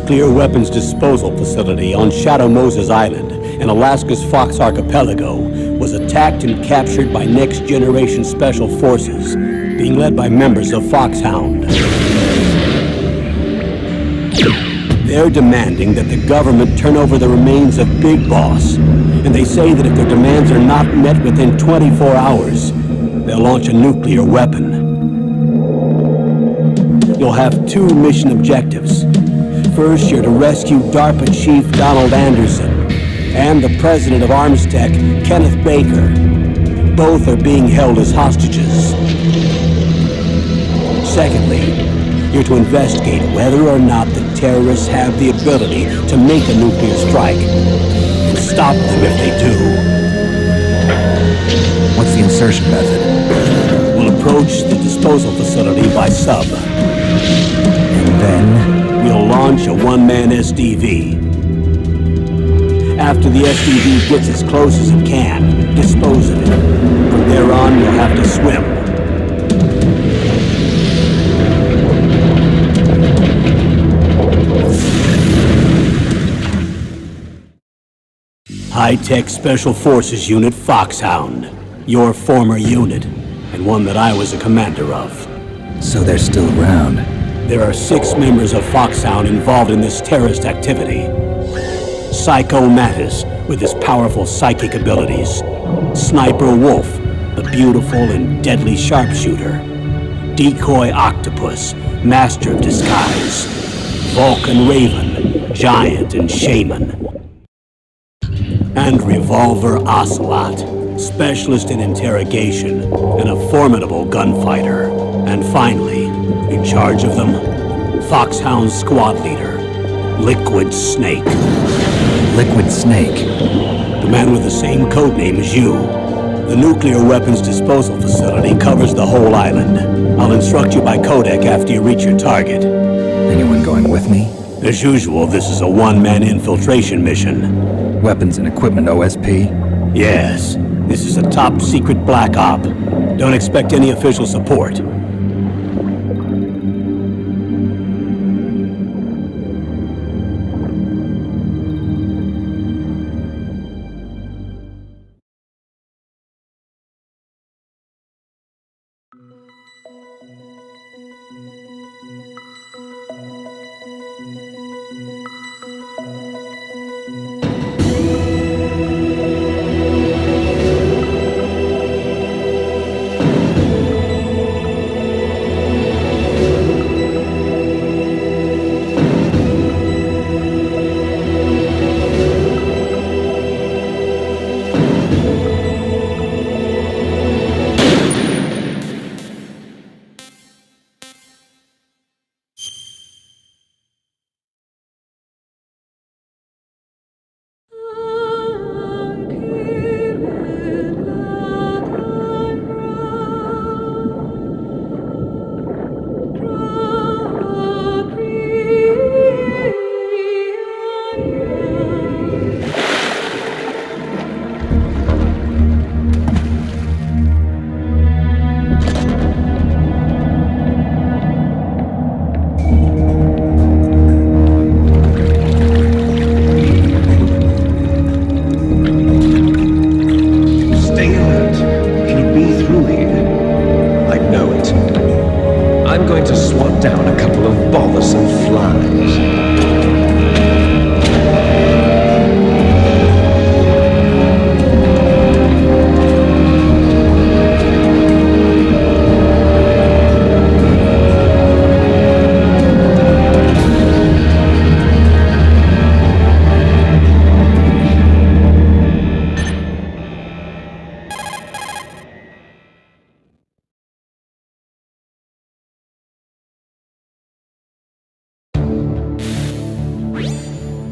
nuclear weapons disposal facility on Shadow Moses Island in Alaska's Fox Archipelago was attacked and captured by next-generation special forces, being led by members of Foxhound. They're demanding that the government turn over the remains of Big Boss, and they say that if their demands are not met within 24 hours, they'll launch a nuclear weapon. You'll have two mission objectives. First, you're to rescue DARPA Chief Donald Anderson and the president of Armstech, Kenneth Baker. Both are being held as hostages. Secondly, you're to investigate whether or not the terrorists have the ability to make a nuclear strike and stop them if they do. What's the insertion method? We'll approach the disposal facility by sub. And then? We'll launch a one-man SDV. After the SDV gets as close as it can, dispose of it. From there on, you'll have to swim. High-Tech Special Forces Unit Foxhound. Your former unit, and one that I was a commander of. So they're still around. There are 6 members of Foxhound involved in this terrorist activity. Psycho Mattis, with his powerful psychic abilities. Sniper Wolf, the beautiful and deadly sharpshooter. Decoy Octopus, master of disguise. Vulcan Raven, giant and shaman. And Revolver Ocelot, specialist in interrogation and a formidable gunfighter. And finally, in charge of them, Foxhound squad leader, Liquid Snake. Liquid Snake? The man with the same codename as you. The nuclear weapons disposal facility covers the whole island. I'll instruct you by codec after you reach your target. Anyone going with me? As usual, this is a one-man infiltration mission. Weapons and equipment OSP? Yes. This is a top-secret black op. Don't expect any official support.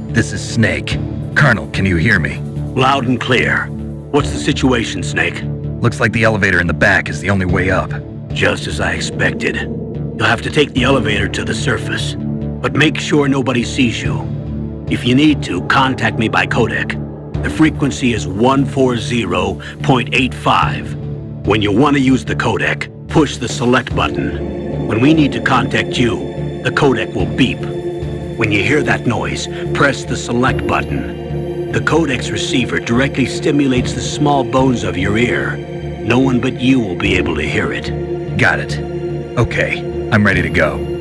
This is Snake. Colonel, can you hear me? Loud and clear. What's the situation, Snake? Looks like the elevator in the back is the only way up. Just as I expected. You'll have to take the elevator to the surface. But make sure nobody sees you. If you need to, contact me by codec. The frequency is 140.85. When you want to use the codec, push the select button. When we need to contact you, the codec will beep. When you hear that noise, press the select button. The codex receiver directly stimulates the small bones of your ear. No one but you will be able to hear it. Got it. Okay, I'm ready to go.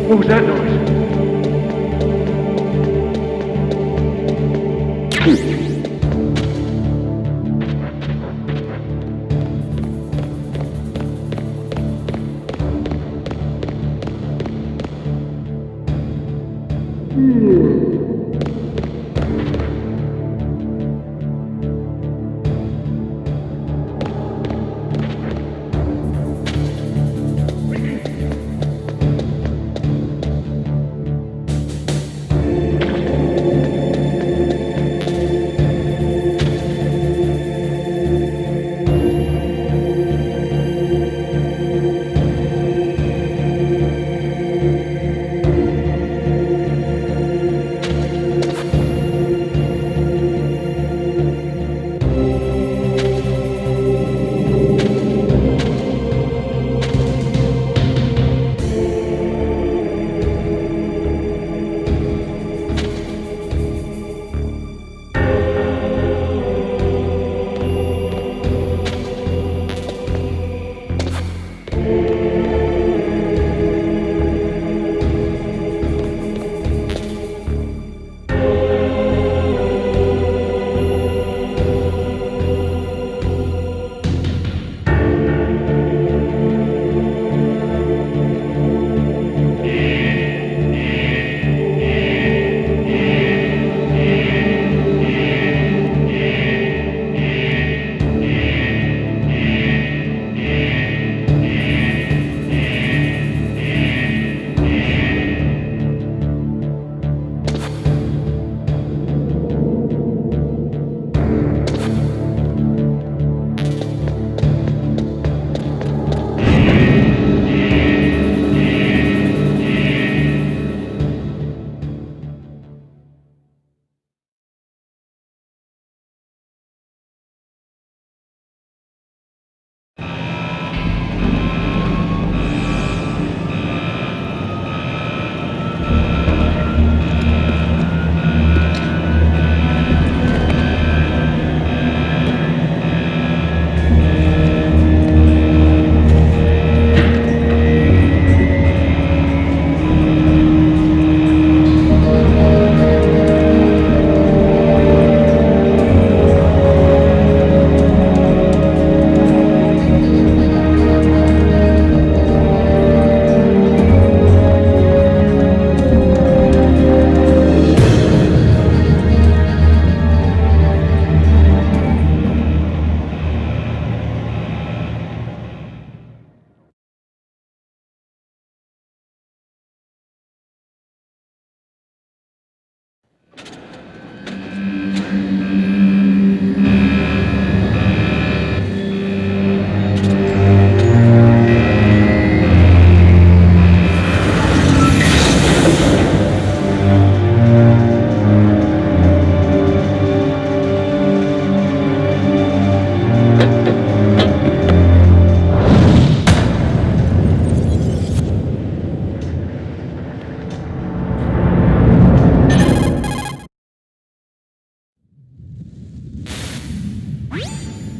What was that noise?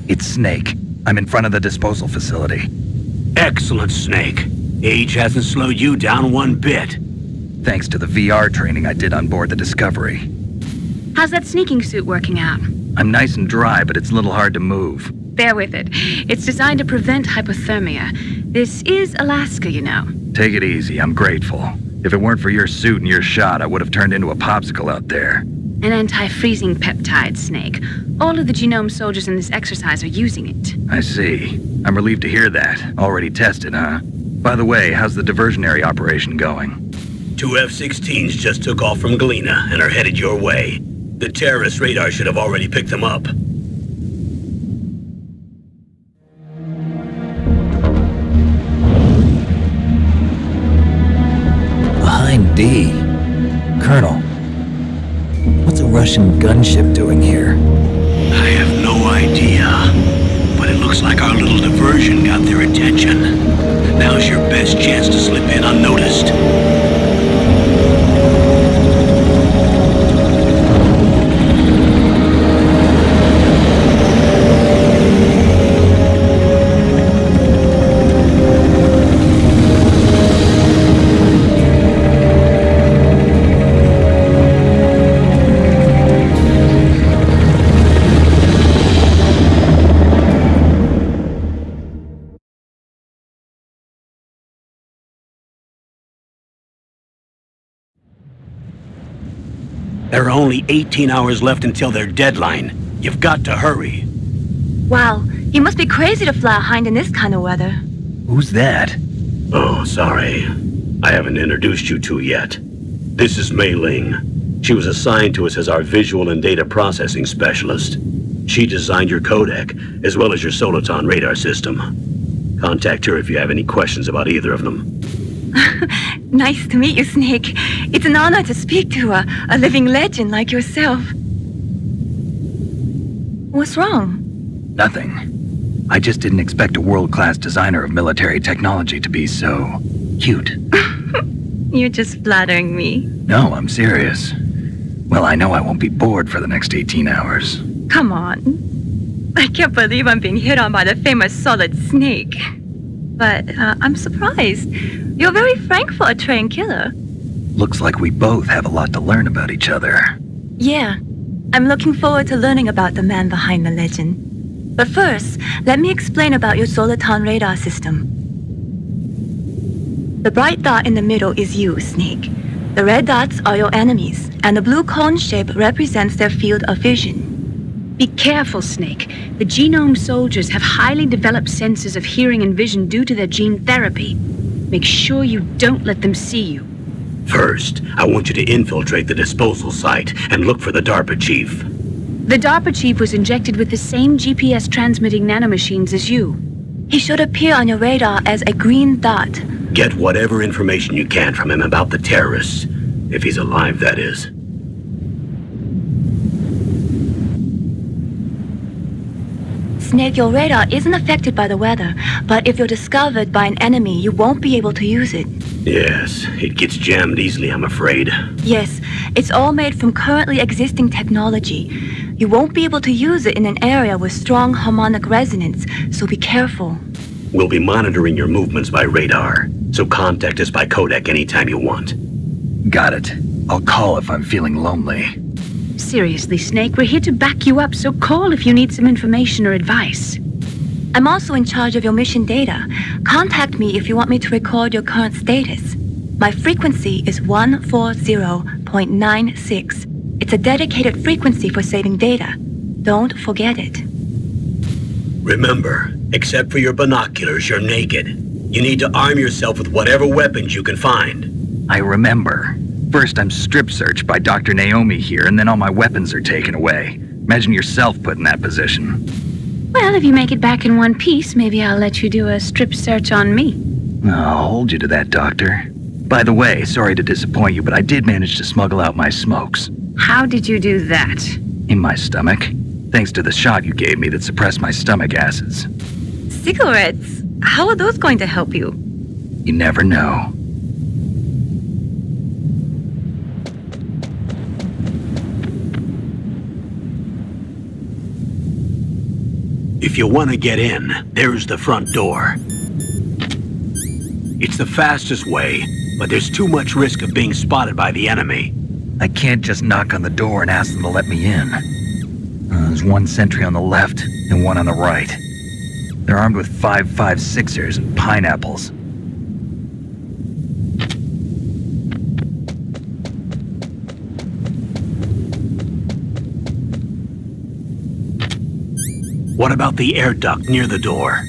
It's Snake. I'm in front of the disposal facility. Excellent, Snake. Age hasn't slowed you down one bit. Thanks to the VR training I did on board the Discovery. How's that sneaking suit working out? I'm nice and dry, but it's a little hard to move. Bear with it. It's designed to prevent hypothermia. This is Alaska, you know. Take it easy, I'm grateful. If it weren't for your suit and your shot, I would have turned into a popsicle out there. An anti-freezing peptide, Snake. All of the genome soldiers in this exercise are using it. I see. I'm relieved to hear that. Already tested, huh? By the way, how's the diversionary operation going? 2 F-16s just took off from Galena and are headed your way. The terrorist radar should have already picked them up. Behind D. Colonel, what's a Russian gunship doing here? I have no idea, but it looks like our little diversion got their attention. Now's your best chance to slip in unnoticed. There are only 18 hours left until their deadline. You've got to hurry. Wow, you must be crazy to fly a hind in this kind of weather. Who's that? Oh, sorry. I haven't introduced you to yet. This is Mei Ling. She was assigned to us as our visual and data processing specialist. She designed your codec, as well as your Soliton radar system. Contact her if you have any questions about either of them. Nice to meet you, Snake. It's an honor to speak to a living legend like yourself. What's wrong? Nothing. I just didn't expect a world-class designer of military technology to be so cute. You're just flattering me. No, I'm serious. Well, I know I won't be bored for the next 18 hours. Come on. I can't believe I'm being hit on by the famous Solid Snake. But I'm surprised. You're very frank for a trained killer. Looks like we both have a lot to learn about each other. Yeah, I'm looking forward to learning about the man behind the legend. But first, let me explain about your Soliton radar system. The bright dot in the middle is you, Snake. The red dots are your enemies, and the blue cone shape represents their field of vision. Be careful, Snake. The genome soldiers have highly developed senses of hearing and vision due to their gene therapy. Make sure you don't let them see you. First, I want you to infiltrate the disposal site and look for the DARPA chief. The DARPA chief was injected with the same GPS transmitting nanomachines as you. He should appear on your radar as a green dot. Get whatever information you can from him about the terrorists. If he's alive, that is. Snake, your radar isn't affected by the weather, but if you're discovered by an enemy, you won't be able to use it. Yes, it gets jammed easily, I'm afraid. Yes, it's all made from currently existing technology. You won't be able to use it in an area with strong harmonic resonance, so be careful. We'll be monitoring your movements by radar, so contact us by codec anytime you want. Got it. I'll call if I'm feeling lonely. Seriously, Snake, we're here to back you up, so call if you need some information or advice. I'm also in charge of your mission data. Contact me if you want me to record your current status. My frequency is 140.96. It's a dedicated frequency for saving data. Don't forget it. Remember, except for your binoculars, you're naked. You need to arm yourself with whatever weapons you can find. I remember. First, I'm strip searched by Dr. Naomi here, and then all my weapons are taken away. Imagine yourself put in that position. Well, if you make it back in one piece, maybe I'll let you do a strip search on me. I'll hold you to that, Doctor. By the way, sorry to disappoint you, but I did manage to smuggle out my smokes. How did you do that? In my stomach. Thanks to the shot you gave me that suppressed my stomach acids. Cigarettes? How are those going to help you? You never know. If you want to get in, there's the front door. It's the fastest way, but there's too much risk of being spotted by the enemy. I can't just knock on the door and ask them to let me in. There's one sentry on the left and one on the right. They're armed with 5.56ers and pineapples. What about the air duct near the door?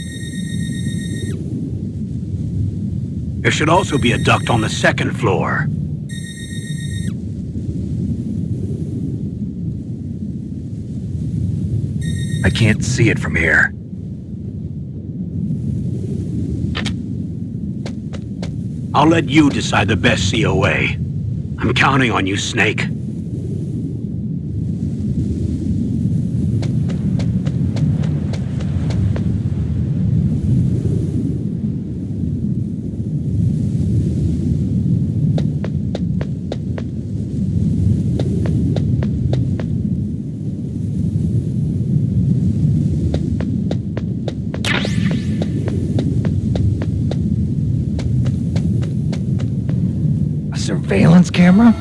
There should also be a duct on the second floor. I can't see it from here. I'll let you decide the best COA. I'm counting on you, Snake. Surveillance camera?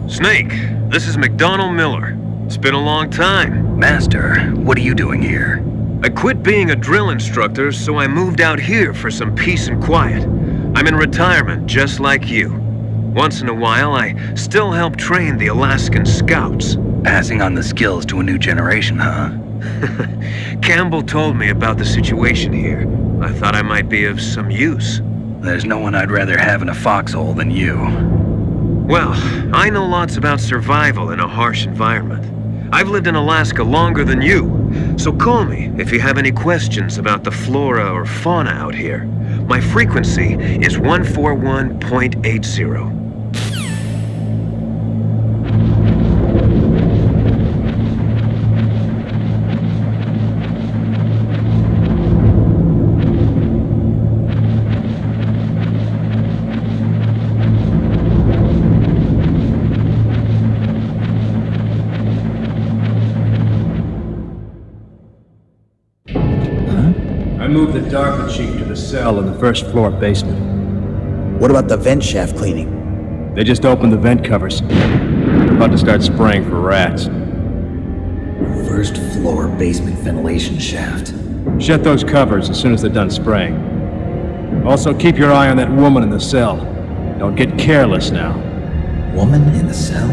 Snake, this is McDonald Miller. It's been a long time. Master, what are you doing here? I quit being a drill instructor, so I moved out here for some peace and quiet. I'm in retirement, just like you. Once in a while, I still help train the Alaskan Scouts. Passing on the skills to a new generation, huh? Campbell told me about the situation here. I thought I might be of some use. There's no one I'd rather have in a foxhole than you. Well, I know lots about survival in a harsh environment. I've lived in Alaska longer than you, so call me if you have any questions about the flora or fauna out here. My frequency is 141.80. I moved the DARPA chief to the cell in the first floor basement. What about the vent shaft cleaning? They just opened the vent covers. They're about to start spraying for rats. First floor basement ventilation shaft. Shut those covers as soon as they're done spraying. Also, keep your eye on that woman in the cell. Don't get careless now. Woman in the cell?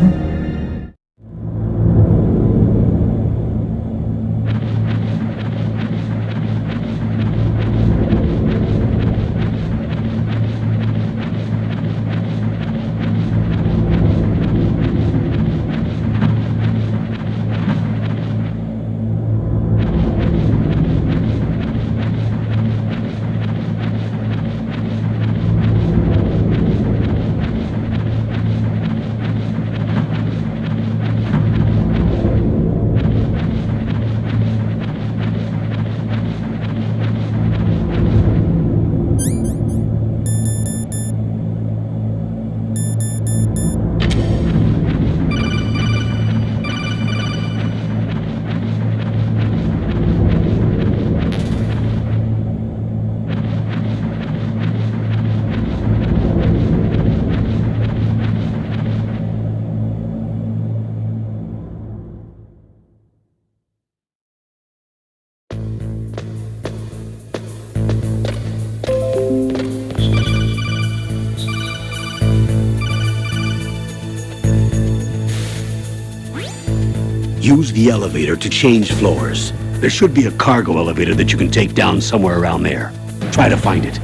Use the elevator to change floors. There should be a cargo elevator that you can take down somewhere around there. Try to find it.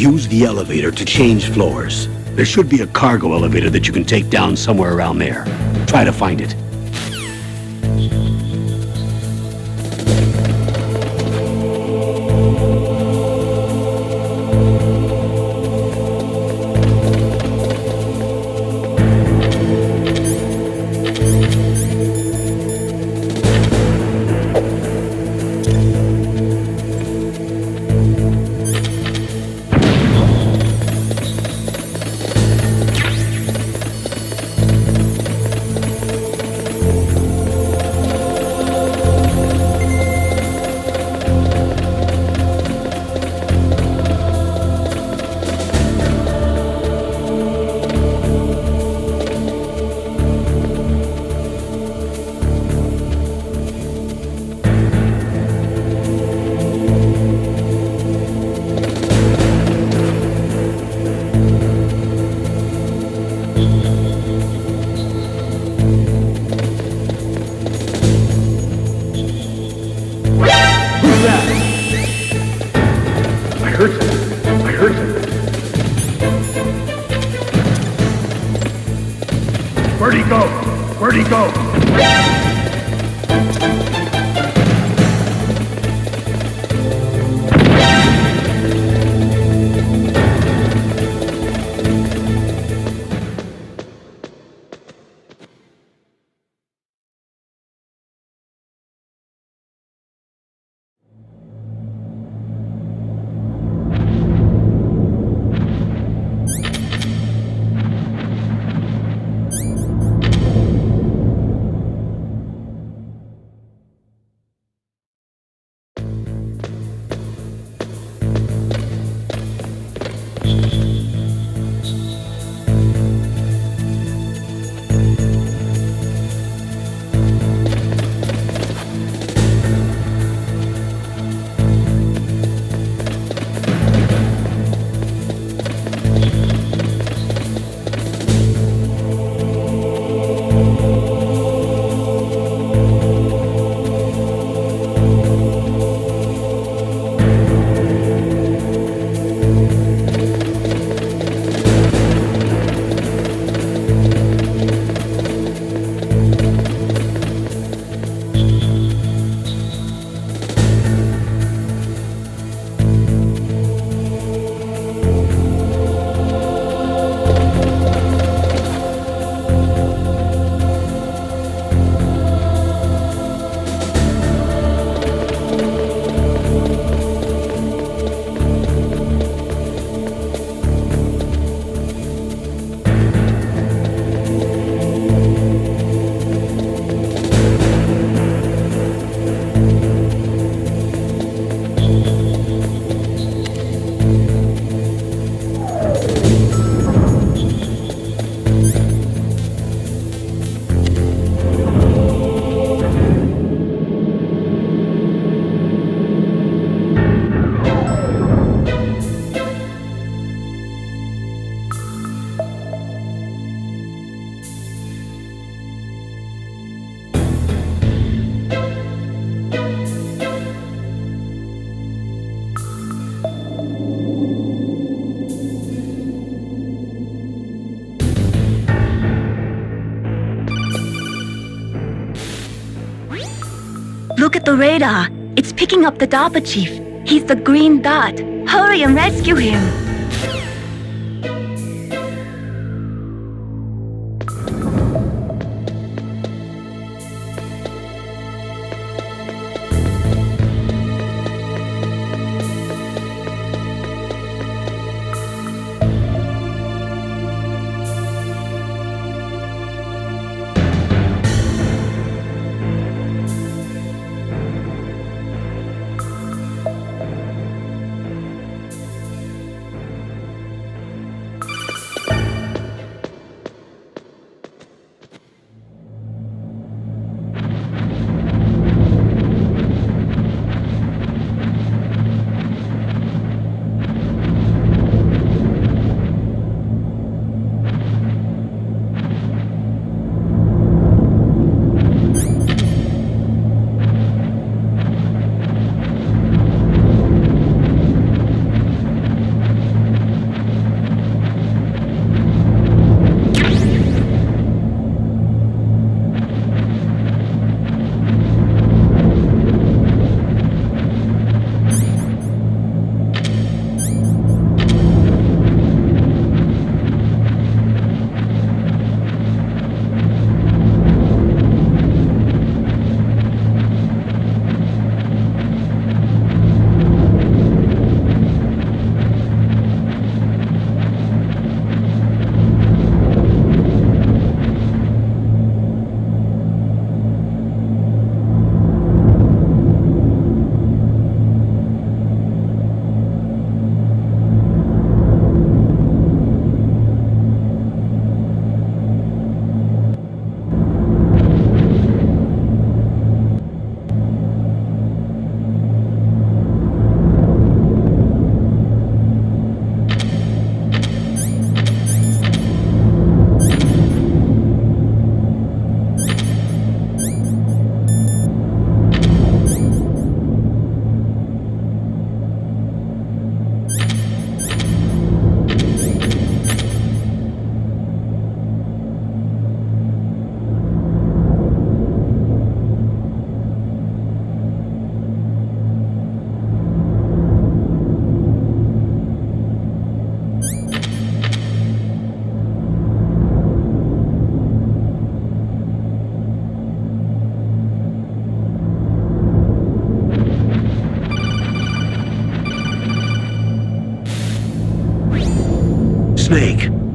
Use the elevator to change floors. There should be a cargo elevator that you can take down somewhere around there. Try to find it. Where'd he go? Where'd he go? Look at the radar. It's picking up the DARPA chief. He's the green dot. Hurry and rescue him.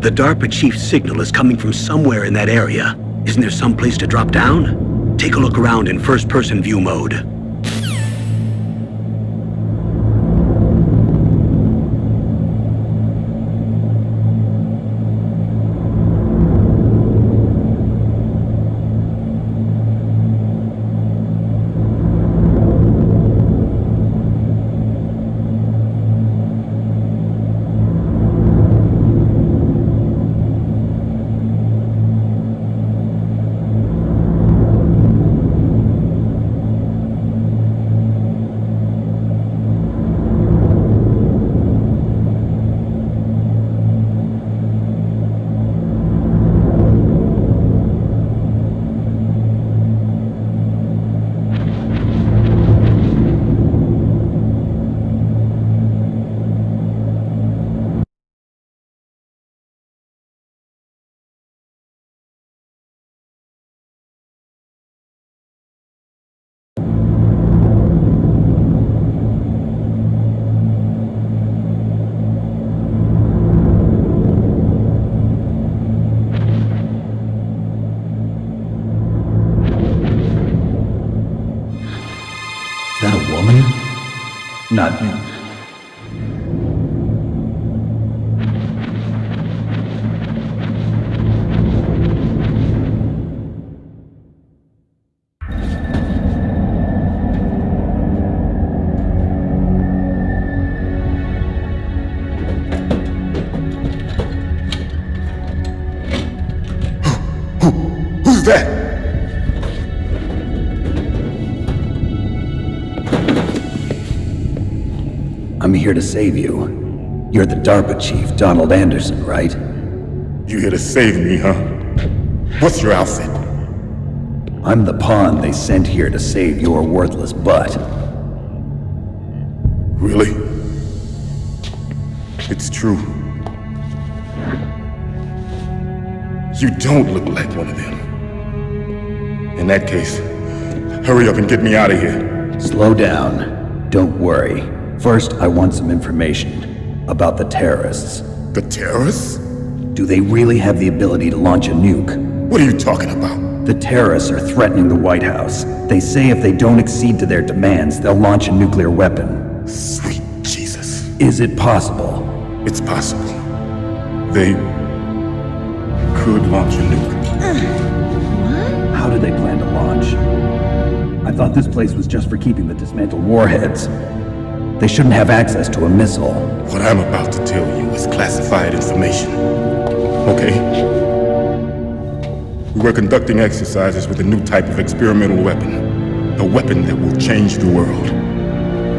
The DARPA chief's signal is coming from somewhere in that area. Isn't there some place to drop down? Take a look around in first-person view mode. Is that a woman? Not me. Who's that? I'm here to save you. You're the DARPA chief, Donald Anderson, right? You here to save me, huh? What's your outfit? I'm the pawn they sent here to save your worthless butt. Really? It's true. You don't look like one of them. In that case, hurry up and get me out of here. Slow down. Don't worry. First, I want some information about the terrorists. The terrorists? Do they really have the ability to launch a nuke? What are you talking about? The terrorists are threatening the White House. They say if they don't accede to their demands, they'll launch a nuclear weapon. Sweet Jesus. Is it possible? It's possible. They could launch a nuke. How do they plan to launch? I thought this place was just for keeping the dismantled warheads. They shouldn't have access to a missile. What I'm about to tell you is classified information. Okay? We were conducting exercises with a new type of experimental weapon. A weapon that will change the world.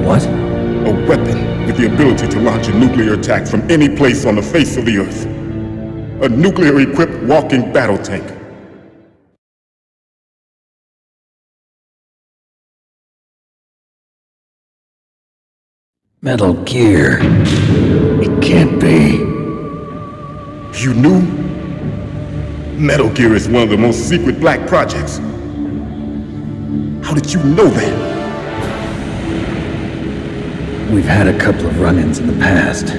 What? A weapon with the ability to launch a nuclear attack from any place on the face of the Earth. A nuclear-equipped walking battle tank. Metal Gear. It can't be. You knew? Metal Gear is one of the most secret black projects. How did you know that? We've had a couple of run-ins in the past.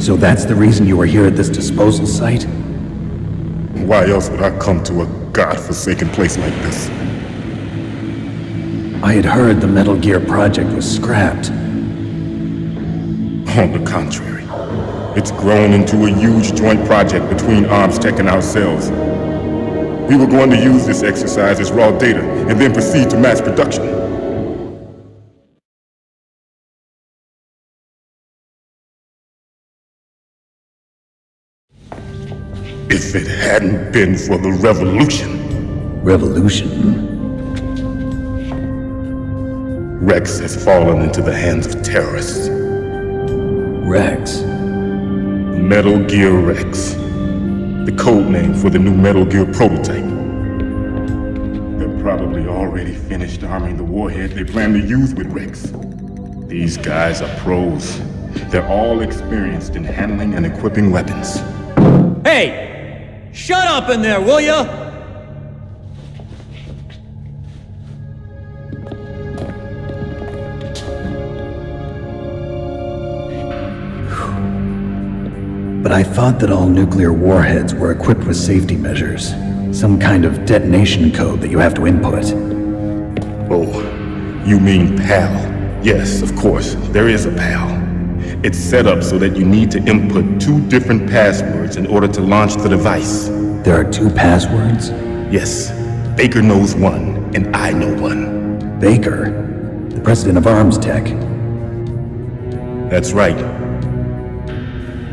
So that's the reason you were here at this disposal site? Why else would I come to a godforsaken place like this? I had heard the Metal Gear project was scrapped. On the contrary, it's grown into a huge joint project between Arms Tech and ourselves. We were going to use this exercise as raw data and then proceed to mass production. If it hadn't been for the revolution. Revolution? Rex has fallen into the hands of terrorists. Rex? Metal Gear Rex. The code name for the new Metal Gear prototype. They're probably already finished arming the warhead they plan to use with Rex. These guys are pros. They're all experienced in handling and equipping weapons. Hey! Shut up in there, will ya? But but I thought that all nuclear warheads were equipped with safety measures. Some kind of detonation code that you have to input. Oh, you mean PAL? Yes, of course, there is a PAL. It's set up so that you need to input 2 different passwords in order to launch the device. There are 2 passwords? Yes, Baker knows one, and I know one. Baker? The president of Arms Tech? That's right.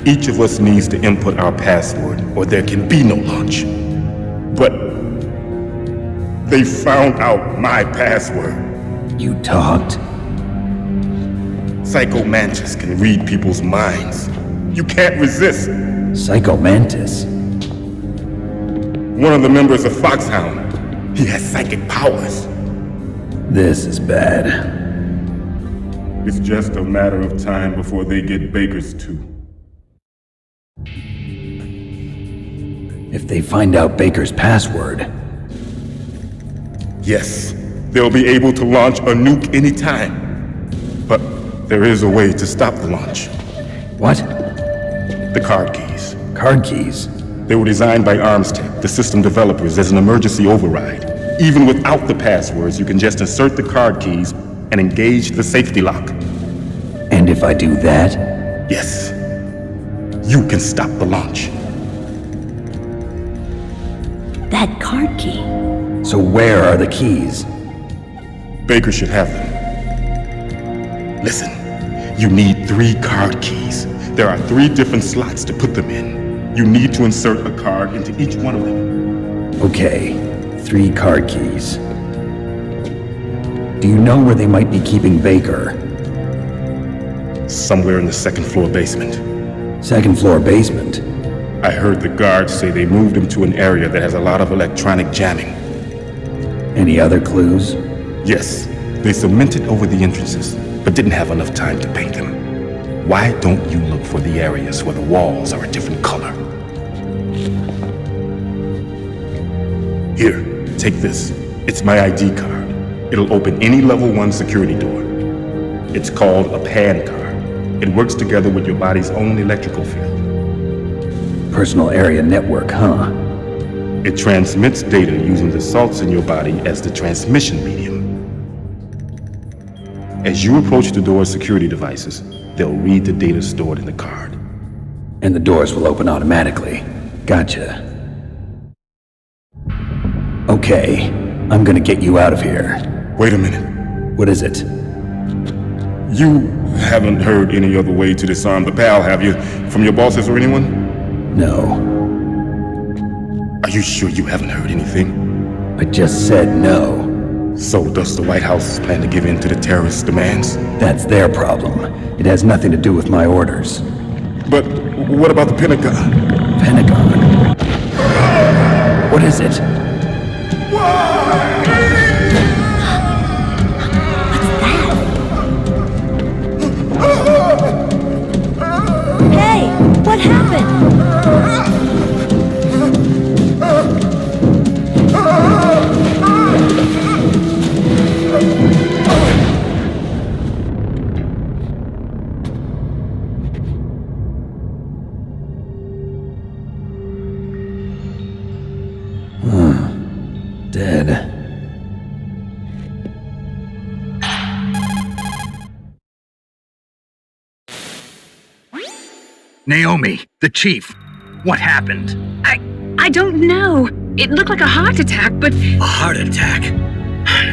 Each of us needs to input our password, or there can be no launch. But they found out my password. You talked? Psycho Mantis can read people's minds. You can't resist. Psycho Mantis? One of the members of Foxhound. He has psychic powers. This is bad. It's just a matter of time before they get Baker's too. If they find out Baker's password... Yes, they'll be able to launch a nuke anytime. But there is a way to stop the launch. What? The card keys. Card keys? They were designed by Arms Tech, the system developers, as an emergency override. Even without the passwords, you can just insert the card keys and engage the safety lock. And if I do that? Yes. You can stop the launch. That card key. So where are the keys? Baker should have them. Listen, you need 3 card keys. There are 3 different slots to put them in. You need to insert a card into each one of them. Okay, 3 card keys. Do you know where they might be keeping Baker? Somewhere in the 2nd floor basement. 2nd floor basement? I heard the guards say they moved him to an area that has a lot of electronic jamming. Any other clues? Yes, they cemented over the entrances, but didn't have enough time to paint them. Why don't you look for the areas where the walls are a different color? Here, take this. It's my ID card. It'll open any level 1 security door. It's called a PAN card. It works together with your body's own electrical field. Personal area network, huh? It transmits data using the salts in your body as the transmission medium. As you approach the door's security devices, they'll read the data stored in the card. And the doors will open automatically. Gotcha. Okay, I'm gonna get you out of here. Wait a minute. What is it? You haven't heard any other way to disarm the PAL, have you? From your bosses or anyone? No. Are you sure you haven't heard anything? I just said no. So does the White House plan to give in to the terrorists' demands? That's their problem. It has nothing to do with my orders. But what about the Pentagon? Pentagon? What is it? Hey, what happened? Dead. Naomi, the chief. What happened? I don't know. It looked like a heart attack, but... A heart attack?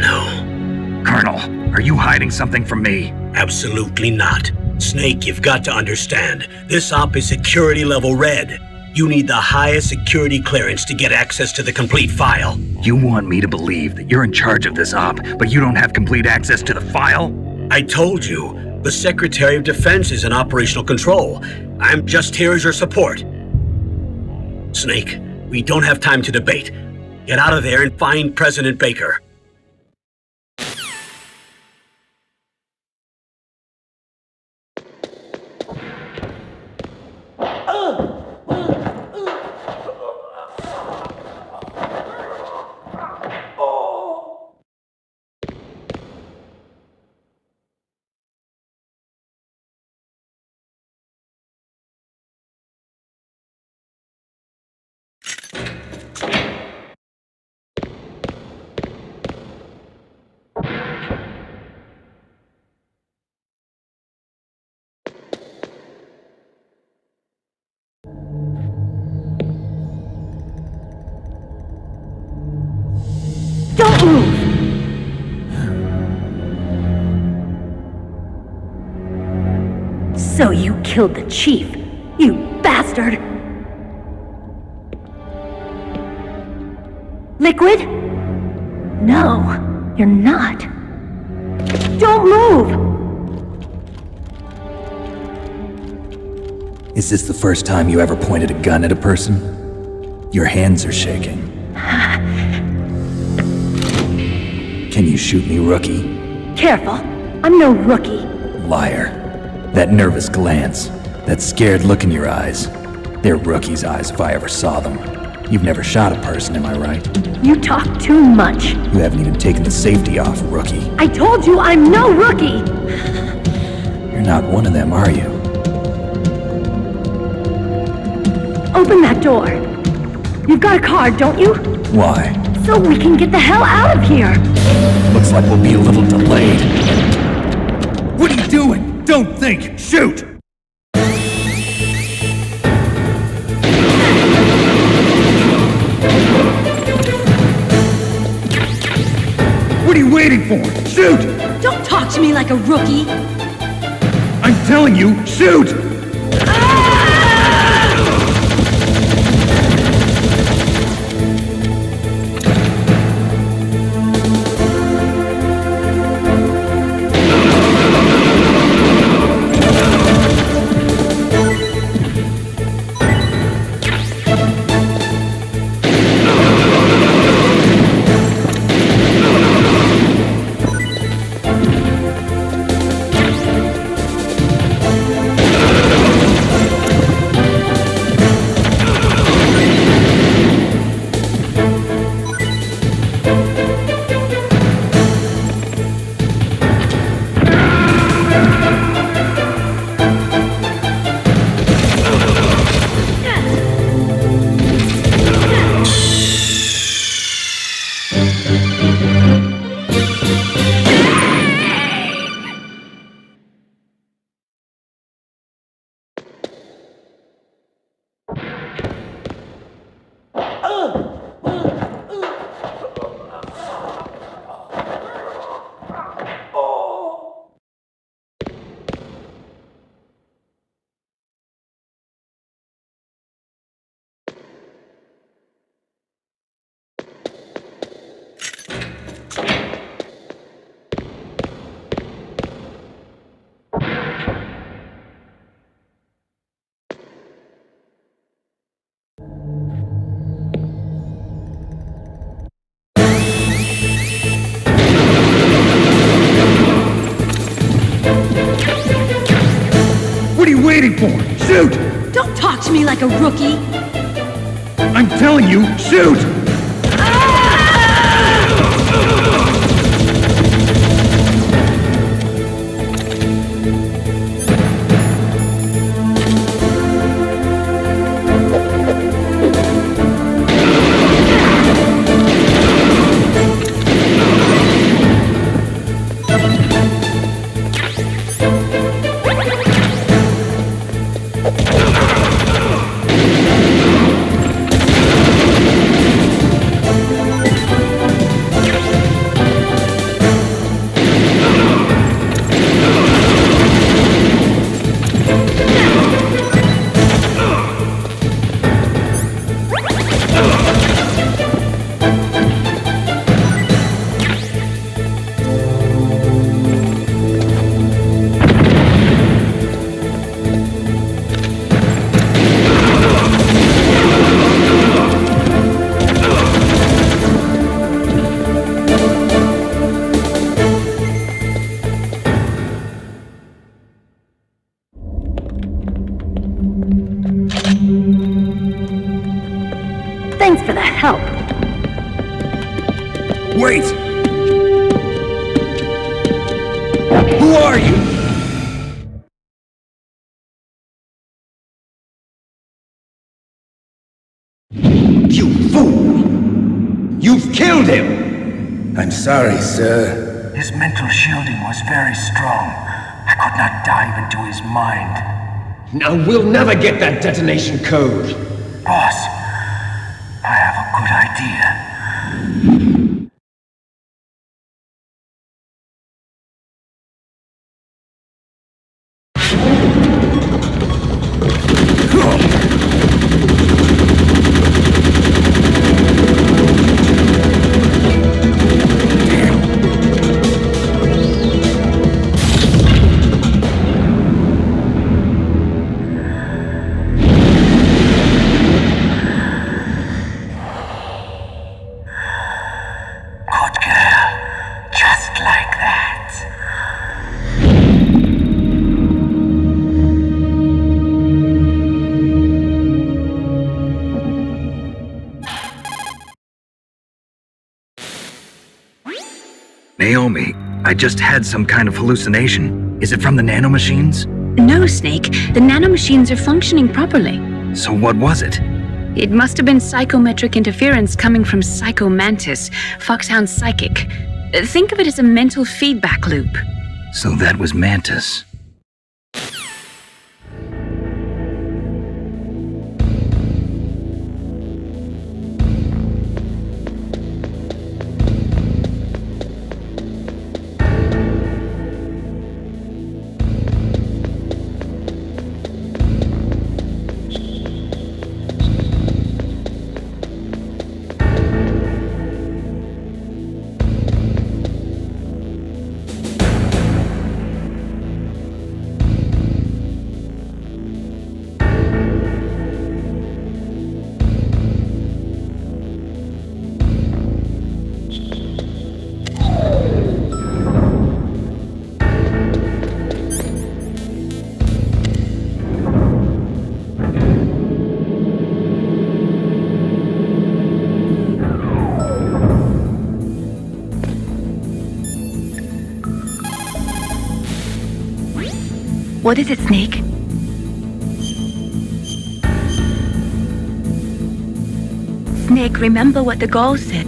No. Colonel, are you hiding something from me? Absolutely not. Snake, you've got to understand. This op is security level red. You need the highest security clearance to get access to the complete file. You want me to believe that you're in charge of this op, but you don't have complete access to the file? I told you, the Secretary of Defense is in operational control. I'm just here as your support. Snake, we don't have time to debate. Get out of there and find President Baker. Don't move! So you killed the chief, you bastard! Liquid? No, you're not. Don't move! Is this the first time you ever pointed a gun at a person? Your hands are shaking. Can you shoot me, rookie? Careful, I'm no rookie. Liar. That nervous glance, that scared look in your eyes. They're rookie's eyes if I ever saw them. You've never shot a person, am I right? You talk too much. You haven't even taken the safety off, rookie. I told you I'm no rookie! You're not one of them, are you? Open that door. You've got a card, don't you? Why? So we can get the hell out of here! Looks like we'll be a little delayed. What are you doing? Don't think! Shoot! What are you waiting for? Shoot! Don't talk to me like a rookie! I'm telling you, shoot! What are you waiting for? Shoot! Don't talk to me like a rookie! I'm telling you, shoot! Thanks for the help. Wait! Who are you? You fool! You've killed him! I'm sorry, sir. His mental shielding was very strong. I could not dive into his mind. Now we'll never get that detonation code. Boss, I have a good idea. Naomi, I just had some kind of hallucination. Is it from the nanomachines? No, Snake. The nanomachines are functioning properly. So what was it? It must have been psychometric interference coming from Psycho Mantis, Foxhound's psychic. Think of it as a mental feedback loop. So that was Mantis. What is it, Snake? Snake, remember what the Gaul said.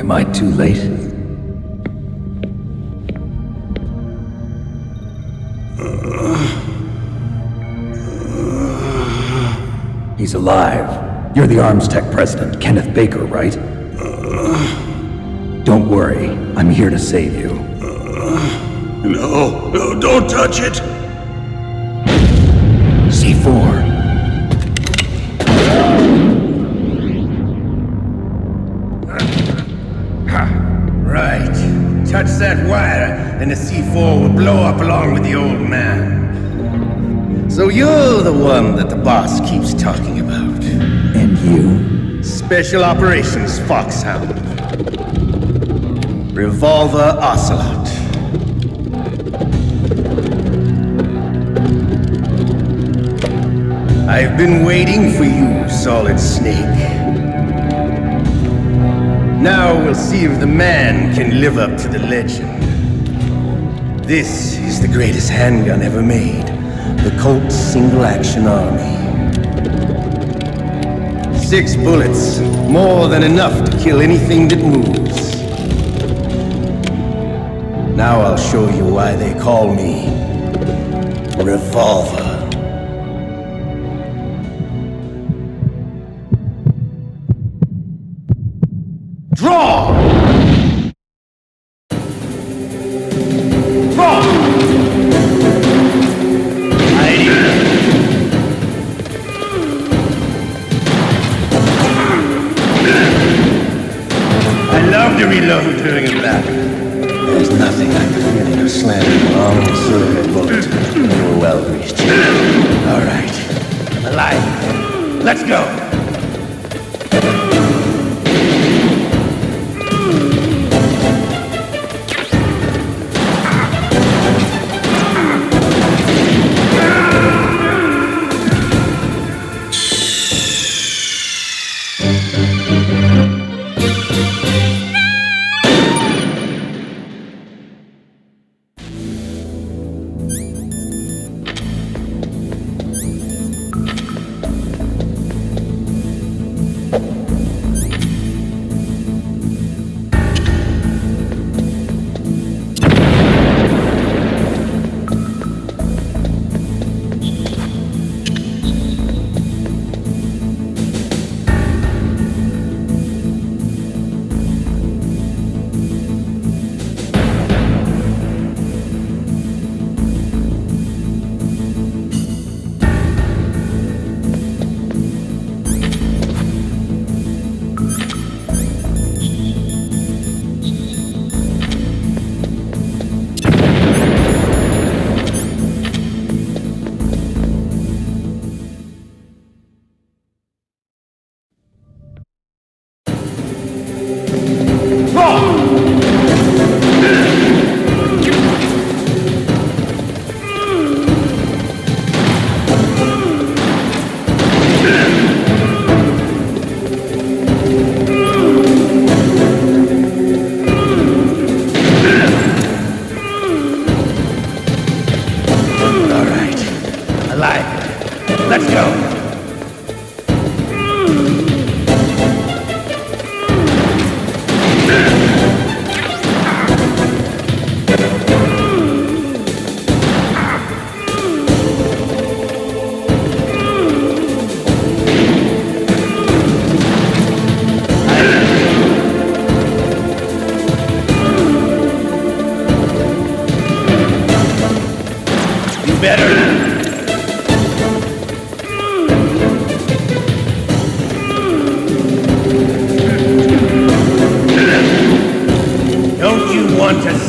Am I too late? He's alive. You're the Arms Tech president, Kenneth Baker, right? Don't worry, I'm here to save you. No, don't touch it! C4. Right. Touch that wire, and the C4 will blow up along with the old man. So you're the one that the boss keeps talking about. And you? Special Operations Foxhound. Revolver Ocelot. I've been waiting for you, Solid Snake. Now we'll see if the man can live up to the legend. This is the greatest handgun ever made. The Colt Single Action Army. 6 bullets, more than enough to kill anything that moves. Now I'll show you why they call me Revolver. Draw! Draw! I love to reload during a battle. There's nothing like the feeling of slamming a long silver bullet into a well-greased chain. All right, I'm alive. Let's go.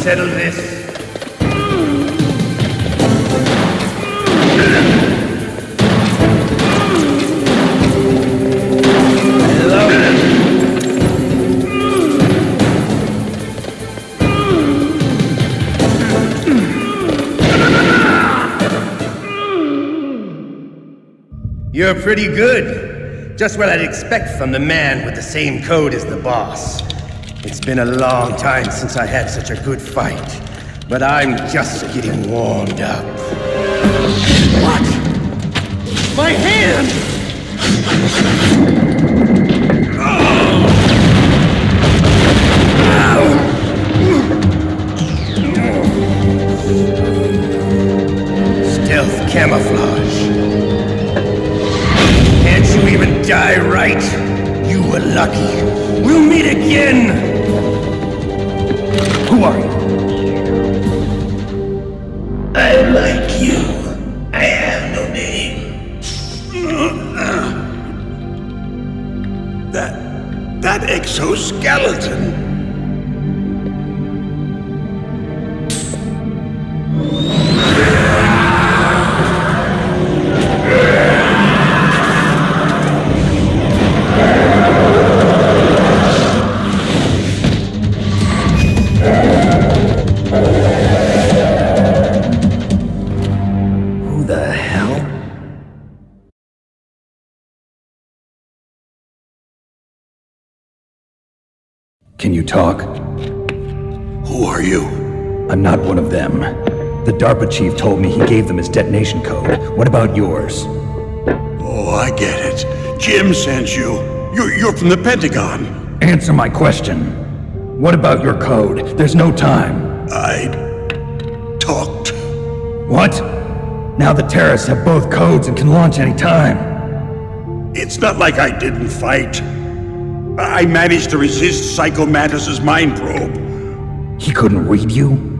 Settle this. Hello. You're pretty good. Just what I'd expect from the man with the same code as the boss. It's been a long time since I had such a good fight, but I'm just getting warmed up. What? My hand! Oh! camouflage. Can't you even die right? You were lucky. We'll meet again! Who are you? I'm like you. I have no name. That exoskeleton. Who the hell? Can you talk? Who are you? I'm not one of them. The DARPA chief told me he gave them his detonation code. What about yours? Oh, I get it. Jim sent you. You're from the Pentagon. Answer my question. What about your code? There's no time. I talked. What? Now the terrorists have both codes and can launch any time. It's not like I didn't fight. I managed to resist Psycho Mantis's mind probe. He couldn't read you?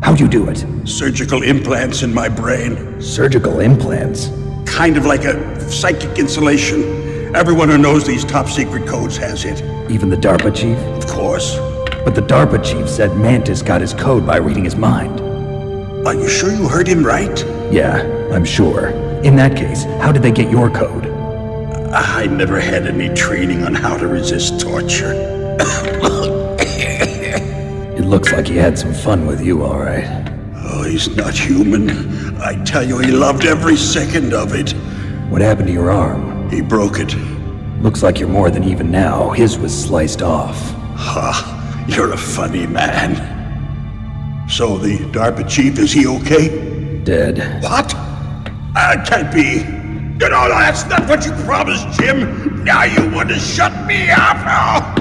How'd you do it? Surgical implants in my brain. Surgical implants? Kind of like a psychic insulation. Everyone who knows these top secret codes has it. Even the DARPA chief? Of course. But the DARPA chief said Mantis got his code by reading his mind. Are you sure you heard him right? Yeah, I'm sure. In that case, how did they get your code? I never had any training on how to resist torture. It looks like he had some fun with you, all right. Oh, he's not human. I tell you, he loved every second of it. What happened to your arm? He broke it. Looks like you're more than even now. His was sliced off. Ha, you're a funny man. So the DARPA chief, is he okay? Dead. What? Can't be. No, that's not what you promised, Jim. Now you want to shut me up? Oh.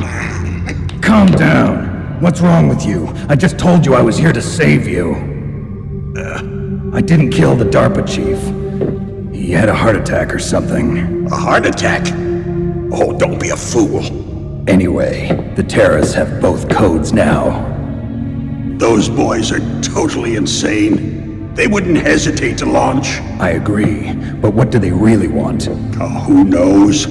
Calm down. What's wrong with you? I just told you I was here to save you. I didn't kill the DARPA chief. He had a heart attack or something. A heart attack? Oh, don't be a fool. Anyway, the terrorists have both codes now. Those boys are totally insane. They wouldn't hesitate to launch. I agree, but what do they really want? Oh, who knows?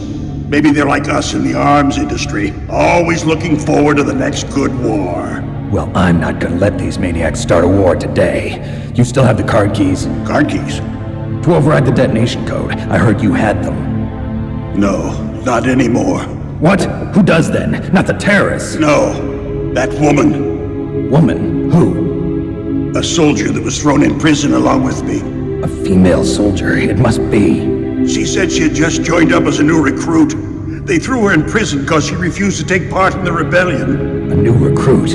Maybe they're like us in the arms industry, always looking forward to the next good war. Well, I'm not gonna let these maniacs start a war today. You still have the card keys? Card keys? To override the detonation code. I heard you had them. No, not anymore. What? Who does then? Not the terrorists? No, that woman. Woman? Who? A soldier that was thrown in prison along with me. A female soldier, it must be. She said she had just joined up as a new recruit. They threw her in prison because she refused to take part in the rebellion. A new recruit?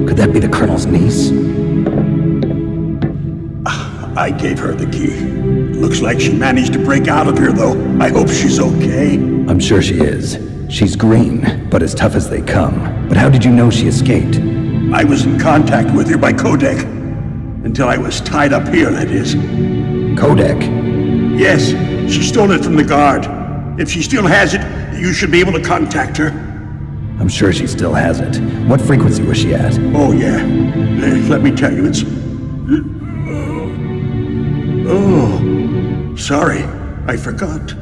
Could that be the colonel's niece? I gave her the key. Looks like she managed to break out of here, though. I hope she's okay. I'm sure she is. She's green, but as tough as they come. But how did you know she escaped? I was in contact with her by codec. Until I was tied up here, that is. Codec? Yes, she stole it from the guard. If she still has it, you should be able to contact her. I'm sure she still has it. What frequency was she at? Oh, yeah. Let me tell you, it's... Oh, sorry. I forgot.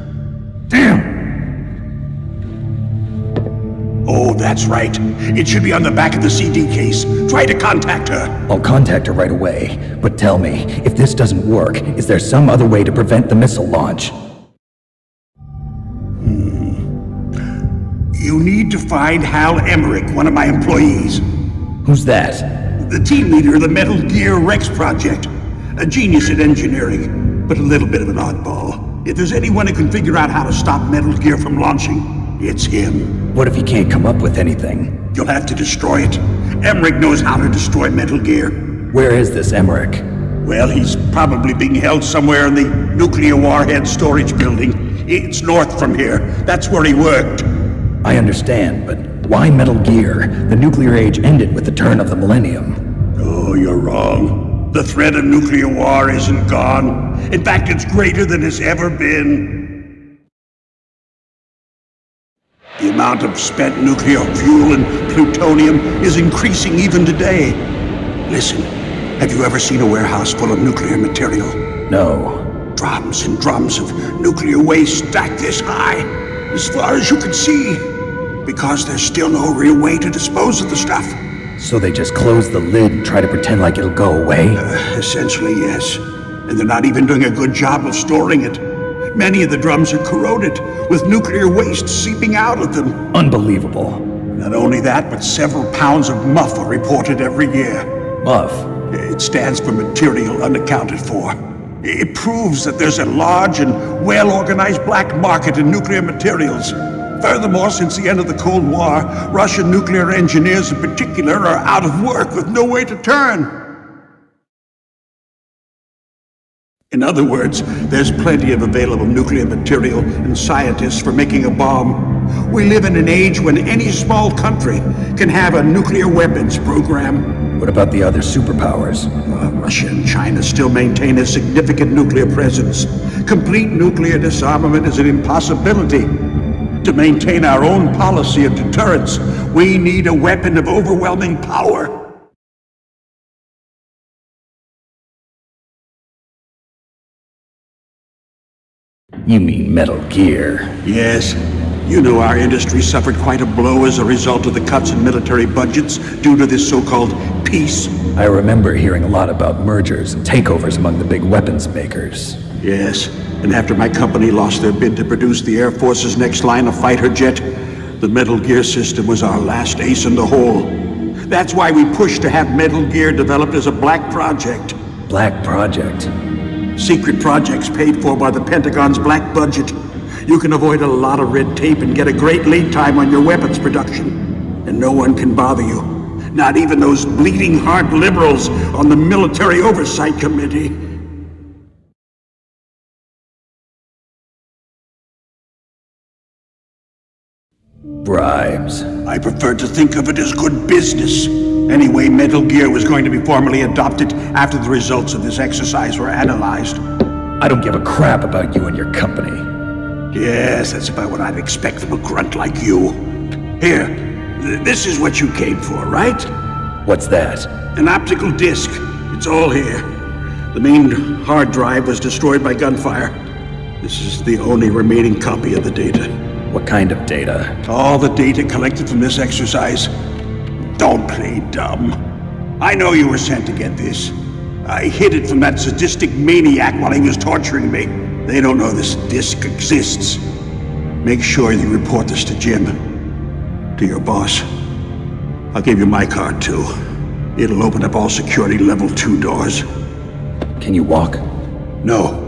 Damn! Oh, that's right. It should be on the back of the CD case. Try to contact her. I'll contact her right away. But tell me, if this doesn't work, is there some other way to prevent the missile launch? You need to find Hal Emmerich, one of my employees. Who's that? The team leader of the Metal Gear Rex project. A genius at engineering, but a little bit of an oddball. If there's anyone who can figure out how to stop Metal Gear from launching, it's him. What if he can't come up with anything? You'll have to destroy it. Emmerich knows how to destroy Metal Gear. Where is this Emmerich? Well, he's probably being held somewhere in the nuclear warhead storage building. It's north from here. That's where he worked. I understand, but why Metal Gear? The nuclear age ended with the turn of the millennium. Oh, you're wrong. The threat of nuclear war isn't gone. In fact, it's greater than it's ever been. The amount of spent nuclear fuel and plutonium is increasing even today. Listen, have you ever seen a warehouse full of nuclear material? No. Drums and drums of nuclear waste stacked this high, as far as you can see, because there's still no real way to dispose of the stuff. So they just close the lid and try to pretend like it'll go away? Essentially, yes. And they're not even doing a good job of storing it. Many of the drums are corroded, with nuclear waste seeping out of them. Unbelievable. Not only that, but several pounds of MUF are reported every year. MUF? It stands for material unaccounted for. It proves that there's a large and well-organized black market in nuclear materials. Furthermore, since the end of the Cold War, Russian nuclear engineers in particular are out of work with no way to turn. In other words, there's plenty of available nuclear material and scientists for making a bomb. We live in an age when any small country can have a nuclear weapons program. What about the other superpowers? Russia and China still maintain a significant nuclear presence. Complete nuclear disarmament is an impossibility. To maintain our own policy of deterrence, we need a weapon of overwhelming power. You mean Metal Gear? Yes. You know our industry suffered quite a blow as a result of the cuts in military budgets due to this so-called peace. I remember hearing a lot about mergers and takeovers among the big weapons makers. Yes, and after my company lost their bid to produce the Air Force's next line of fighter jet, the Metal Gear system was our last ace in the hole. That's why we pushed to have Metal Gear developed as a black project. Black project? Secret projects paid for by the Pentagon's black budget. You can avoid a lot of red tape and get a great lead time on your weapons production. And no one can bother you. Not even those bleeding heart liberals on the Military Oversight Committee. Bribes. I prefer to think of it as good business. Anyway, Metal Gear was going to be formally adopted after the results of this exercise were analyzed. I don't give a crap about you and your company. Yes, that's about what I'd expect from a grunt like you. Here, this is what you came for, right? What's that? An optical disc. It's all here. The main hard drive was destroyed by gunfire. This is the only remaining copy of the data. What kind of data? All the data collected from this exercise. Don't play dumb. I know you were sent to get this. I hid it from that sadistic maniac while he was torturing me. They don't know this disc exists. Make sure you report this to Jim. To your boss. I'll give you my card, too. It'll open up all security level 2 doors. Can you walk? No.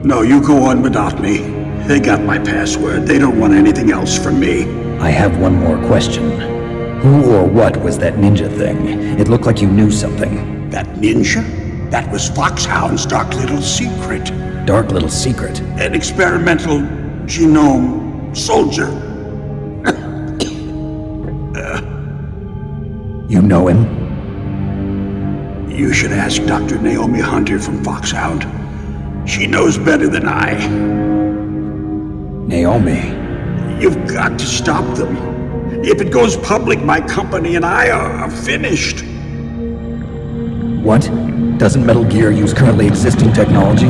No, you go on without me. They got my password. They don't want anything else from me. I have one more question. Who or what was that ninja thing? It looked like you knew something. That ninja? That was Foxhound's dark little secret. Dark little secret? An experimental genome soldier. You know him? You should ask Dr. Naomi Hunter from Foxhound. She knows better than I. Naomi? You've got to stop them. If it goes public, my company and I are finished. What? Doesn't Metal Gear use currently existing technology?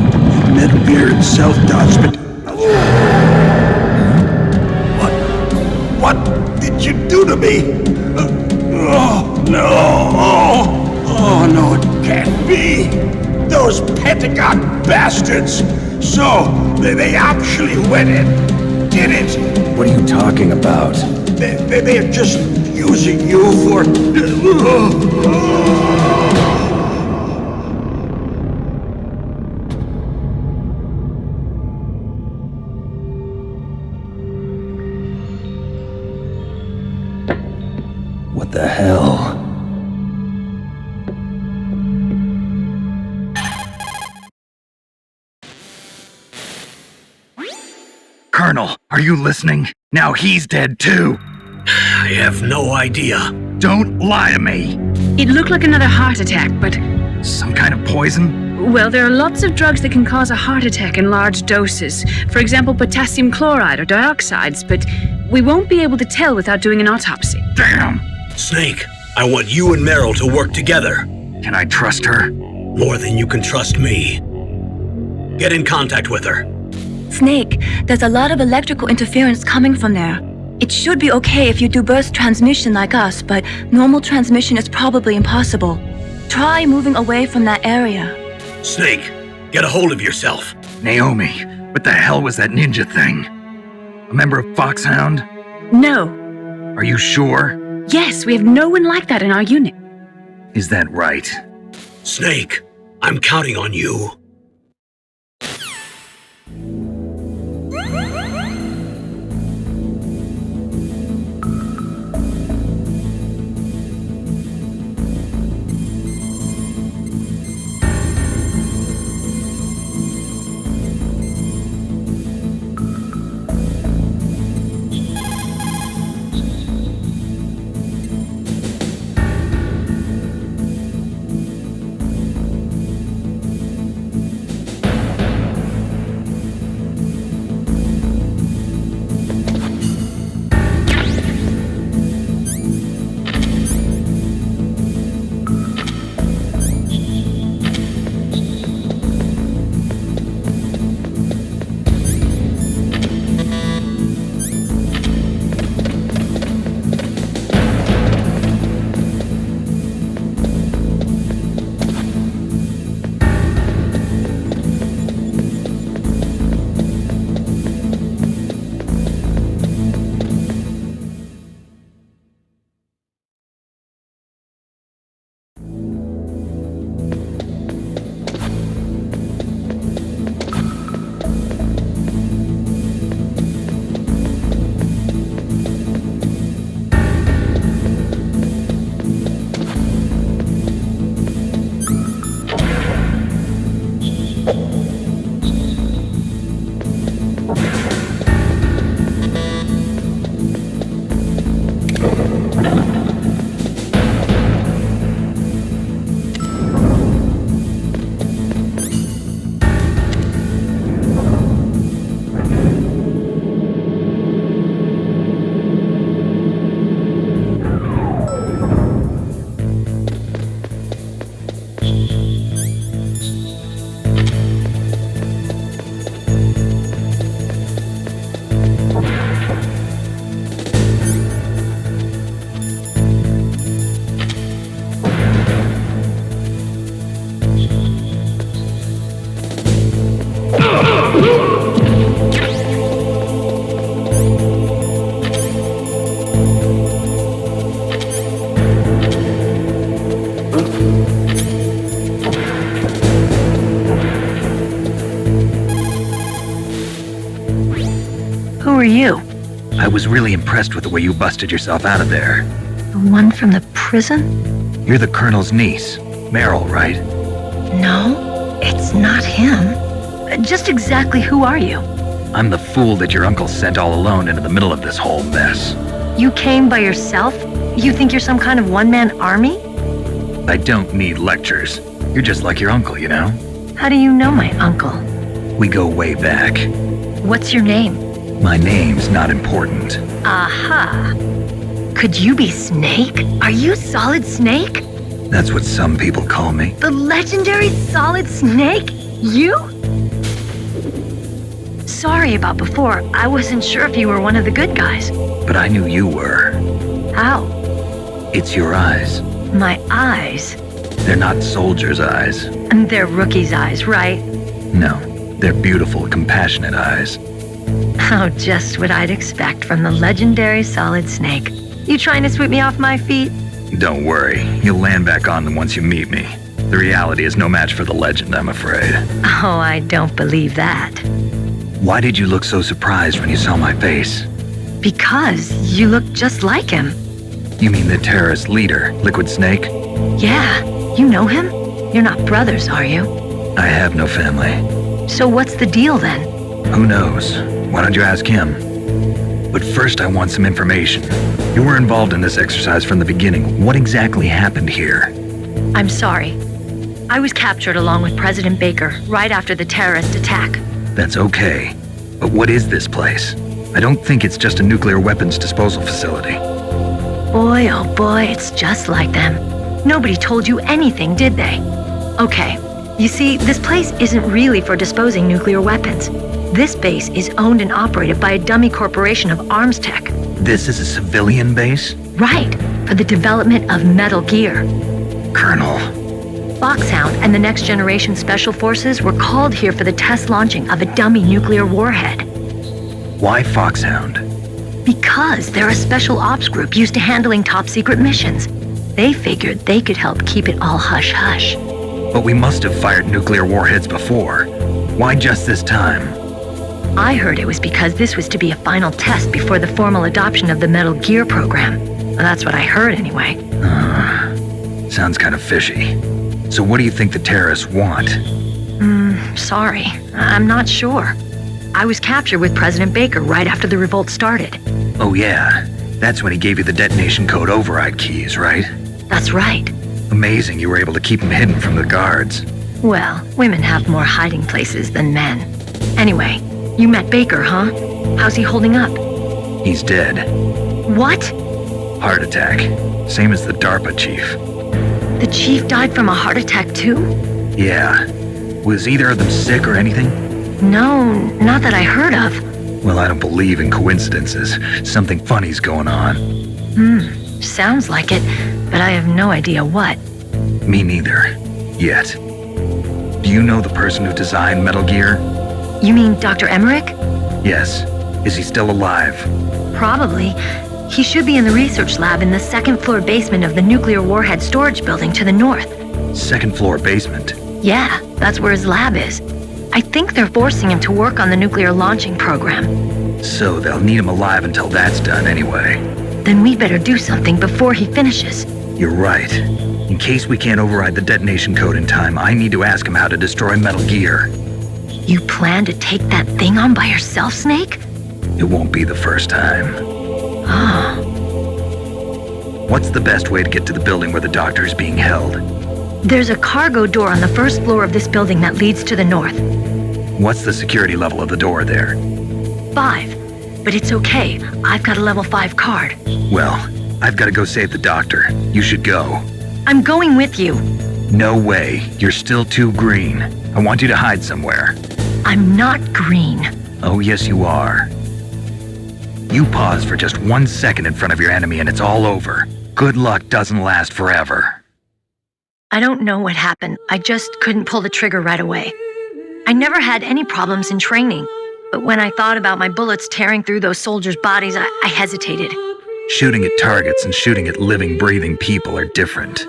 Metal Gear itself does, but... What did you do to me? Oh, no! Oh, no, it can't be! Those Pentagon bastards! So, they actually went in, did it! What are you talking about? They're just using you for... What the hell? Colonel, are you listening? Now he's dead too. I have no idea. Don't lie to me. It looked like another heart attack, but... Some kind of poison? Well, there are lots of drugs that can cause a heart attack in large doses. For example, potassium chloride or dioxides, but we won't be able to tell without doing an autopsy. Damn! Snake, I want you and Meryl to work together. Can I trust her? More than you can trust me. Get in contact with her. Snake, there's a lot of electrical interference coming from there. It should be okay if you do burst transmission like us, but normal transmission is probably impossible. Try moving away from that area. Snake, get a hold of yourself. Naomi, what the hell was that ninja thing? A member of Foxhound? No. Are you sure? Yes, we have no one like that in our unit. Is that right? Snake, I'm counting on you. Who are you? I was really impressed with the way you busted yourself out of there. The one from the prison? You're the Colonel's niece, Meryl, right? No, it's not him. Just exactly who are you? I'm the fool that your uncle sent all alone into the middle of this whole mess. You came by yourself? You think you're some kind of one-man army? I don't need lectures. You're just like your uncle, you know? How do you know my uncle? We go way back. What's your name? My name's not important. Aha. Could you be Snake? Are you Solid Snake? That's what some people call me. The legendary Solid Snake? You? Sorry about before. I wasn't sure if you were one of the good guys. But I knew you were. How? It's your eyes. My eyes? They're not soldiers' eyes. And they're rookies' eyes, right? No, they're beautiful, compassionate eyes. Oh, just what I'd expect from the legendary Solid Snake. You trying to sweep me off my feet? Don't worry, you'll land back on them once you meet me. The reality is no match for the legend, I'm afraid. Oh, I don't believe that. Why did you look so surprised when you saw my face? Because you look just like him. You mean the terrorist leader, Liquid Snake? Yeah, you know him? You're not brothers, are you? I have no family. So what's the deal then? Who knows? Why don't you ask him? But first I want some information. You were involved in this exercise from the beginning. What exactly happened here? I'm sorry. I was captured along with President Baker right after the terrorist attack. That's okay. But what is this place? I don't think it's just a nuclear weapons disposal facility. Boy, oh boy, it's just like them. Nobody told you anything, did they? Okay, you see, this place isn't really for disposing nuclear weapons. This base is owned and operated by a dummy corporation of arms tech. This is a civilian base? Right, for the development of Metal Gear. Colonel. Foxhound and the Next Generation Special Forces were called here for the test launching of a dummy nuclear warhead. Why Foxhound? Because they're a special ops group used to handling top-secret missions. They figured they could help keep it all hush-hush. But we must have fired nuclear warheads before. Why just this time? I heard it was because this was to be a final test before the formal adoption of the Metal Gear program. Well, that's what I heard anyway. Sounds kind of fishy. So what do you think the terrorists want? Sorry. I'm not sure. I was captured with President Baker right after the revolt started. Oh yeah, that's when he gave you the detonation code override keys, right? That's right. Amazing you were able to keep him hidden from the guards. Well, women have more hiding places than men. Anyway, you met Baker, huh? How's he holding up? He's dead. What? Heart attack. Same as the DARPA chief. The chief died from a heart attack too? Yeah. Was either of them sick or anything? No, not that I heard of. Well, I don't believe in coincidences. Something funny's going on. Sounds like it, but I have no idea what. Me neither. Yet. Do you know the person who designed Metal Gear? You mean Dr. Emmerich? Yes. Is he still alive? Probably. He should be in the research lab in the second-floor basement of the nuclear warhead storage building to the north. Second-floor basement? Yeah, that's where his lab is. I think they're forcing him to work on the nuclear launching program. So they'll need him alive until that's done anyway. Then we better do something before he finishes. You're right. In case we can't override the detonation code in time, I need to ask him how to destroy Metal Gear. You plan to take that thing on by yourself, Snake? It won't be the first time. What's the best way to get to the building where the doctor is being held? There's a cargo door on the first floor of this building that leads to the north. What's the security level of the door there? 5. But it's okay. I've got a level 5 card. Well, I've got to go save the doctor. You should go. I'm going with you. No way. You're still too green. I want you to hide somewhere. I'm not green. Oh, yes, you are. You pause for just 1 second in front of your enemy and it's all over. Good luck doesn't last forever. I don't know what happened. I just couldn't pull the trigger right away. I never had any problems in training, but when I thought about my bullets tearing through those soldiers' bodies, I hesitated. Shooting at targets and shooting at living, breathing people are different.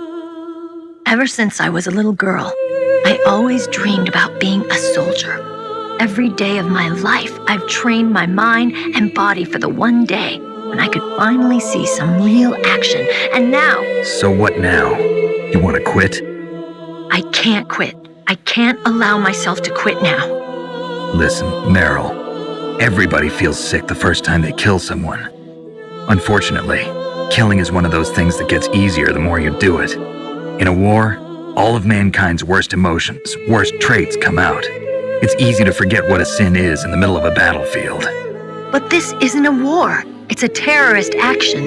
Ever since I was a little girl, I always dreamed about being a soldier. Every day of my life, I've trained my mind and body for the one day when I could finally see some real action, and now... So what now? You want to quit? I can't quit. I can't allow myself to quit now. Listen, Meryl, everybody feels sick the first time they kill someone. Unfortunately, killing is one of those things that gets easier the more you do it. In a war, all of mankind's worst emotions, worst traits come out. It's easy to forget what a sin is in the middle of a battlefield. But this isn't a war. It's a terrorist action.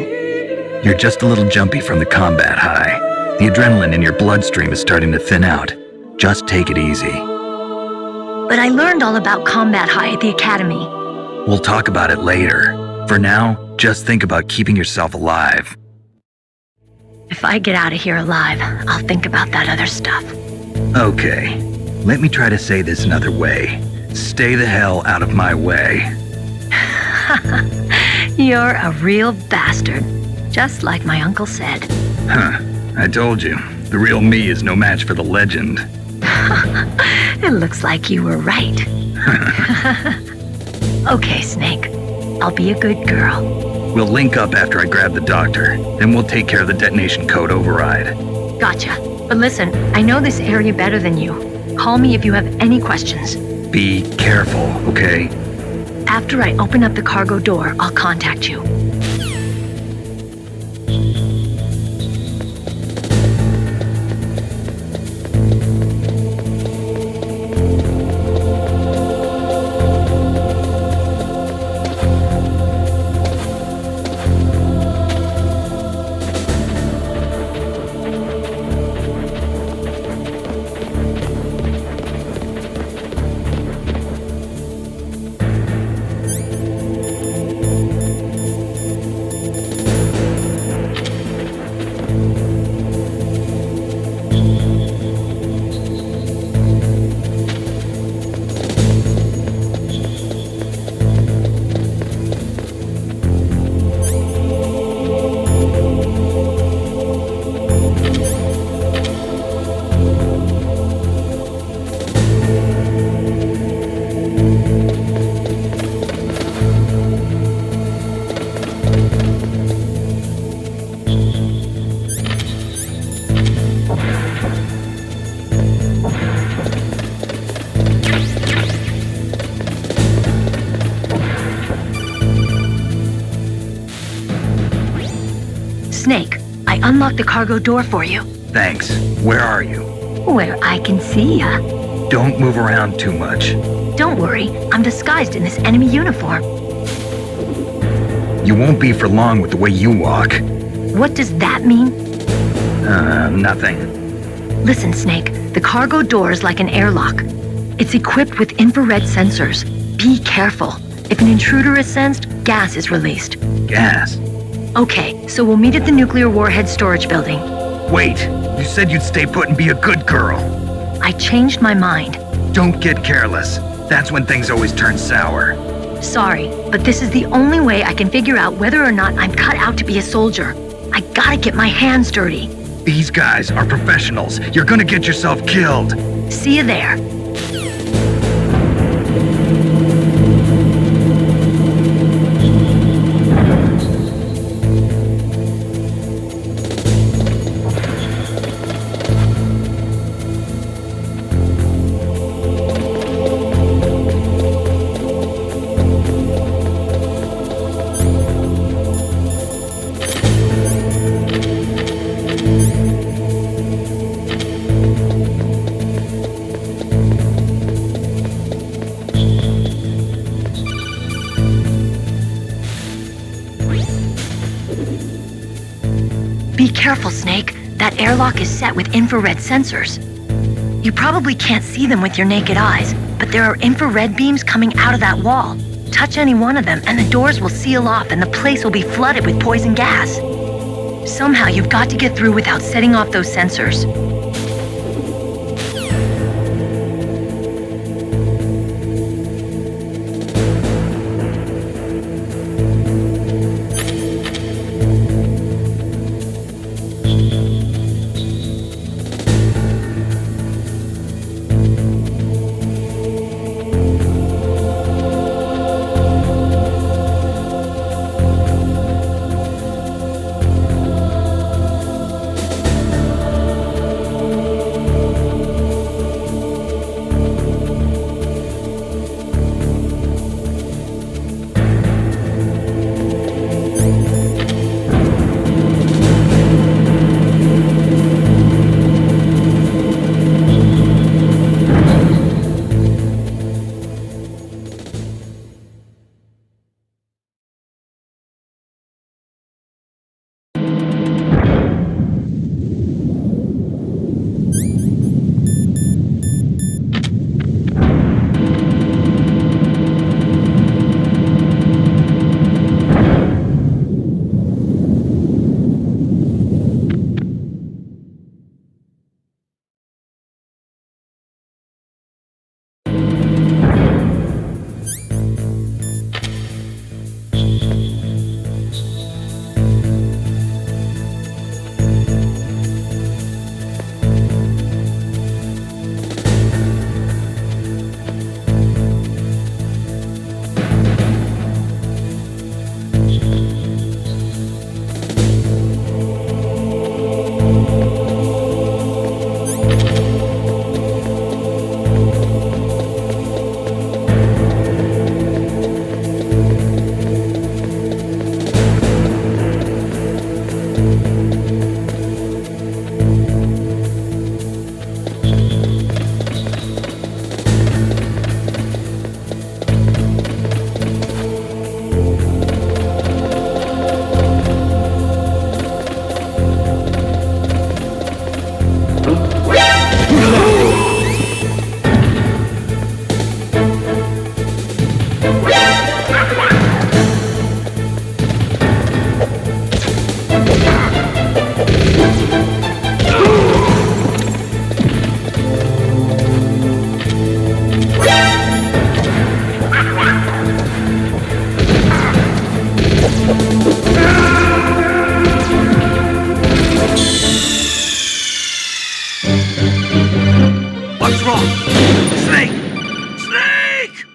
You're just a little jumpy from the combat high. The adrenaline in your bloodstream is starting to thin out. Just take it easy. But I learned all about combat high at the academy. We'll talk about it later. For now, just think about keeping yourself alive. If I get out of here alive, I'll think about that other stuff. Okay, let me try to say this another way. Stay the hell out of my way. You're a real bastard, just like my uncle said. Huh, I told you, the real me is no match for the legend. It looks like you were right. Okay, Snake, I'll be a good girl. We'll link up after I grab the doctor, then we'll take care of the detonation code override. Gotcha. But listen, I know this area better than you. Call me if you have any questions. Be careful, okay? After I open up the cargo door, I'll contact you. unlock the cargo door for you. Thanks. Where are you? Where I can see ya. Don't move around too much. Don't worry, I'm disguised in this enemy uniform. You won't be for long with the way you walk. What does that mean? Nothing. Listen, Snake, the cargo door is like an airlock. It's equipped with infrared sensors. Be careful. If an intruder is sensed, gas is released. Gas? Okay, so we'll meet at the nuclear warhead storage building. Wait, you said you'd stay put and be a good girl. I changed my mind. Don't get careless. That's when things always turn sour. Sorry, but this is the only way I can figure out whether or not I'm cut out to be a soldier. I gotta get my hands dirty. These guys are professionals. You're gonna get yourself killed. See you there. Be careful, Snake. That airlock is set with infrared sensors. You probably can't see them with your naked eyes, but there are infrared beams coming out of that wall. Touch any one of them and the doors will seal off and the place will be flooded with poison gas. Somehow you've got to get through without setting off those sensors. What's wrong? Snake! Snake!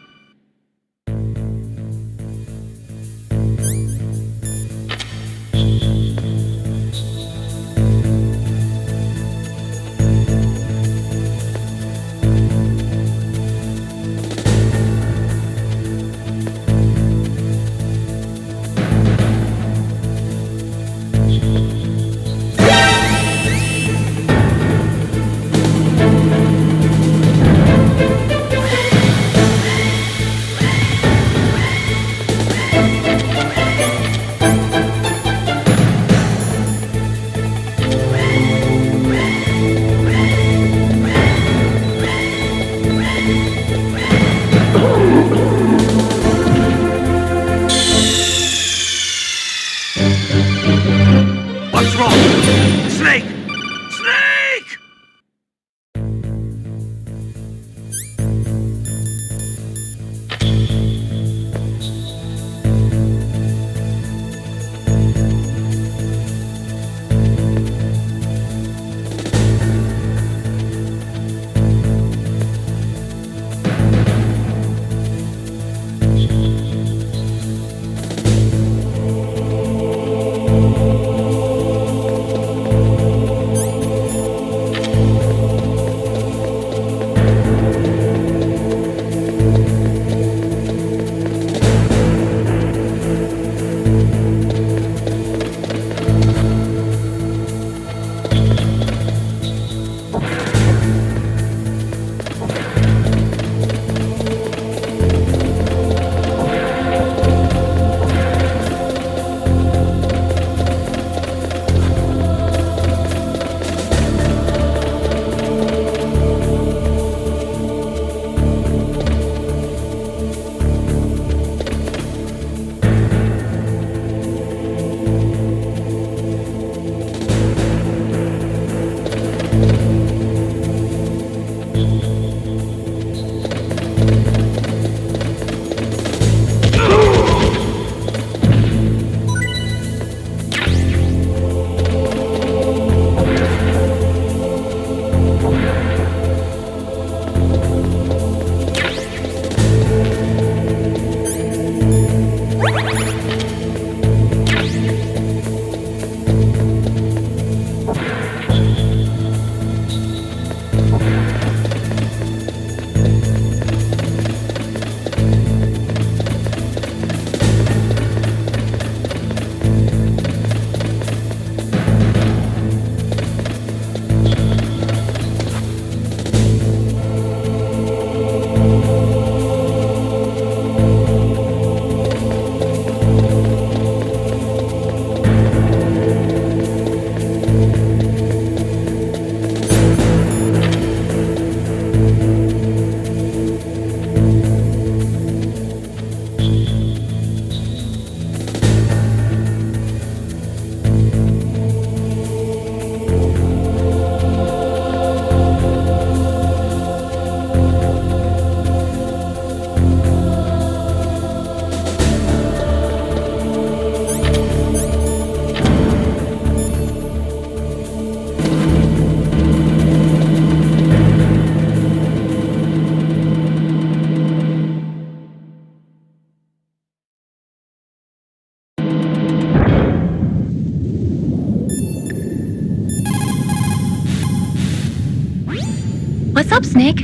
up, Snake?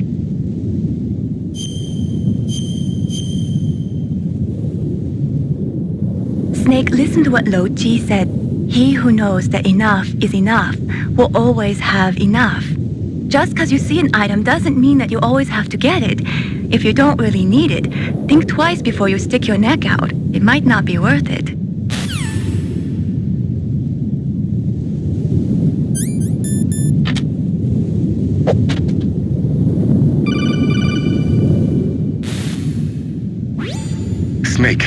Snake, listen to what Lo Ji said. He who knows that enough is enough will always have enough. Just because you see an item doesn't mean that you always have to get it. If you don't really need it, think twice before you stick your neck out. It might not be worth it. Snake,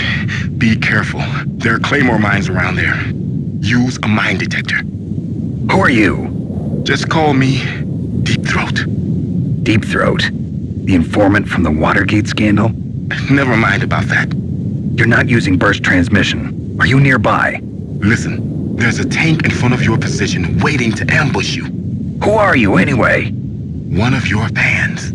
be careful. There are Claymore mines around there. Use a mine detector. Who are you? Just call me Deep Throat. Deep Throat? The informant from the Watergate scandal? Never mind about that. You're not using burst transmission. Are you nearby? Listen, there's a tank in front of your position waiting to ambush you. Who are you anyway? One of your fans.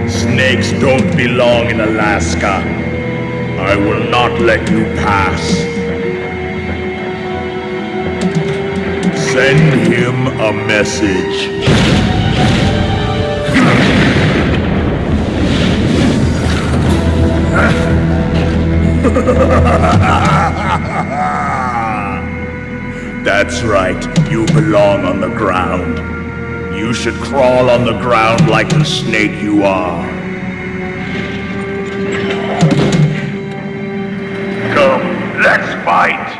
Snakes don't belong in Alaska. I will not let you pass. Send him a message. That's right, you belong on the ground. You should crawl on the ground like the snake you are. Come, let's fight!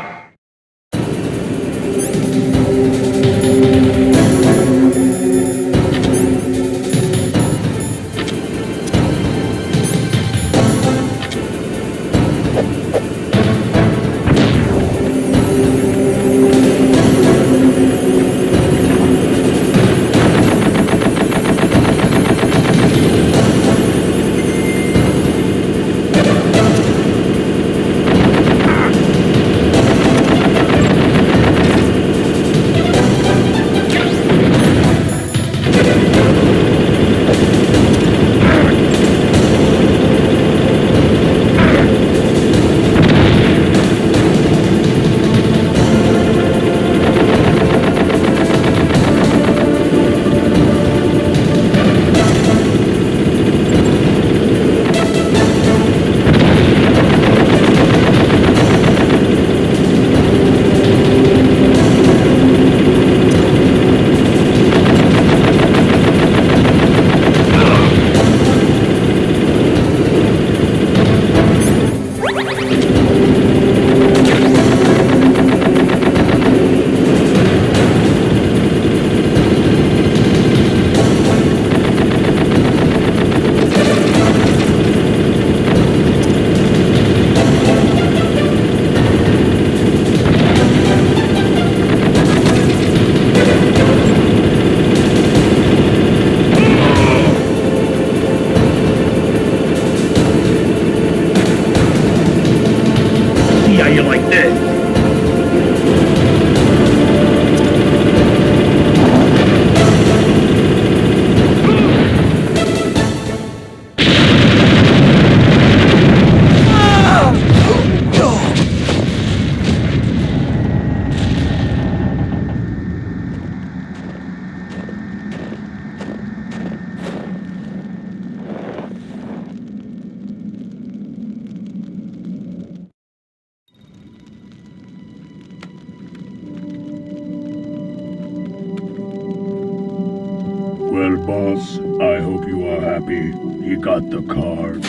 Well, boss, I hope you are happy. He got the card.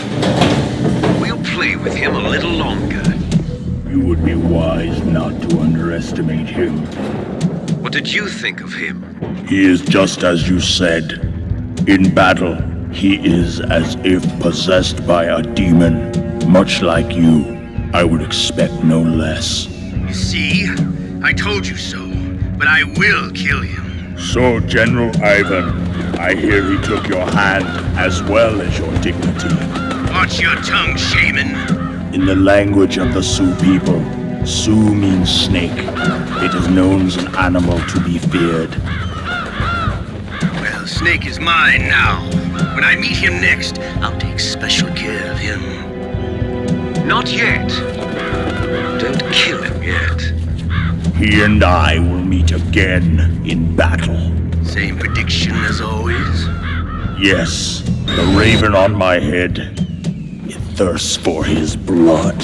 We'll play with him a little longer. You would be wise not to underestimate him. What did you think of him? He is just as you said. In battle, he is as if possessed by a demon. Much like you, I would expect no less. See? I told you so. But I will kill him. So, General Ivan, I hear he took your hand as well as your dignity. Watch your tongue, shaman. In the language of the Sioux people, Sioux means snake. It is known as an animal to be feared. Well, Snake is mine now. When I meet him next, I'll take special care of him. Not yet. Don't kill him yet. He and I will meet again in battle. Same prediction as always? Yes, the raven on my head. It thirsts for his blood.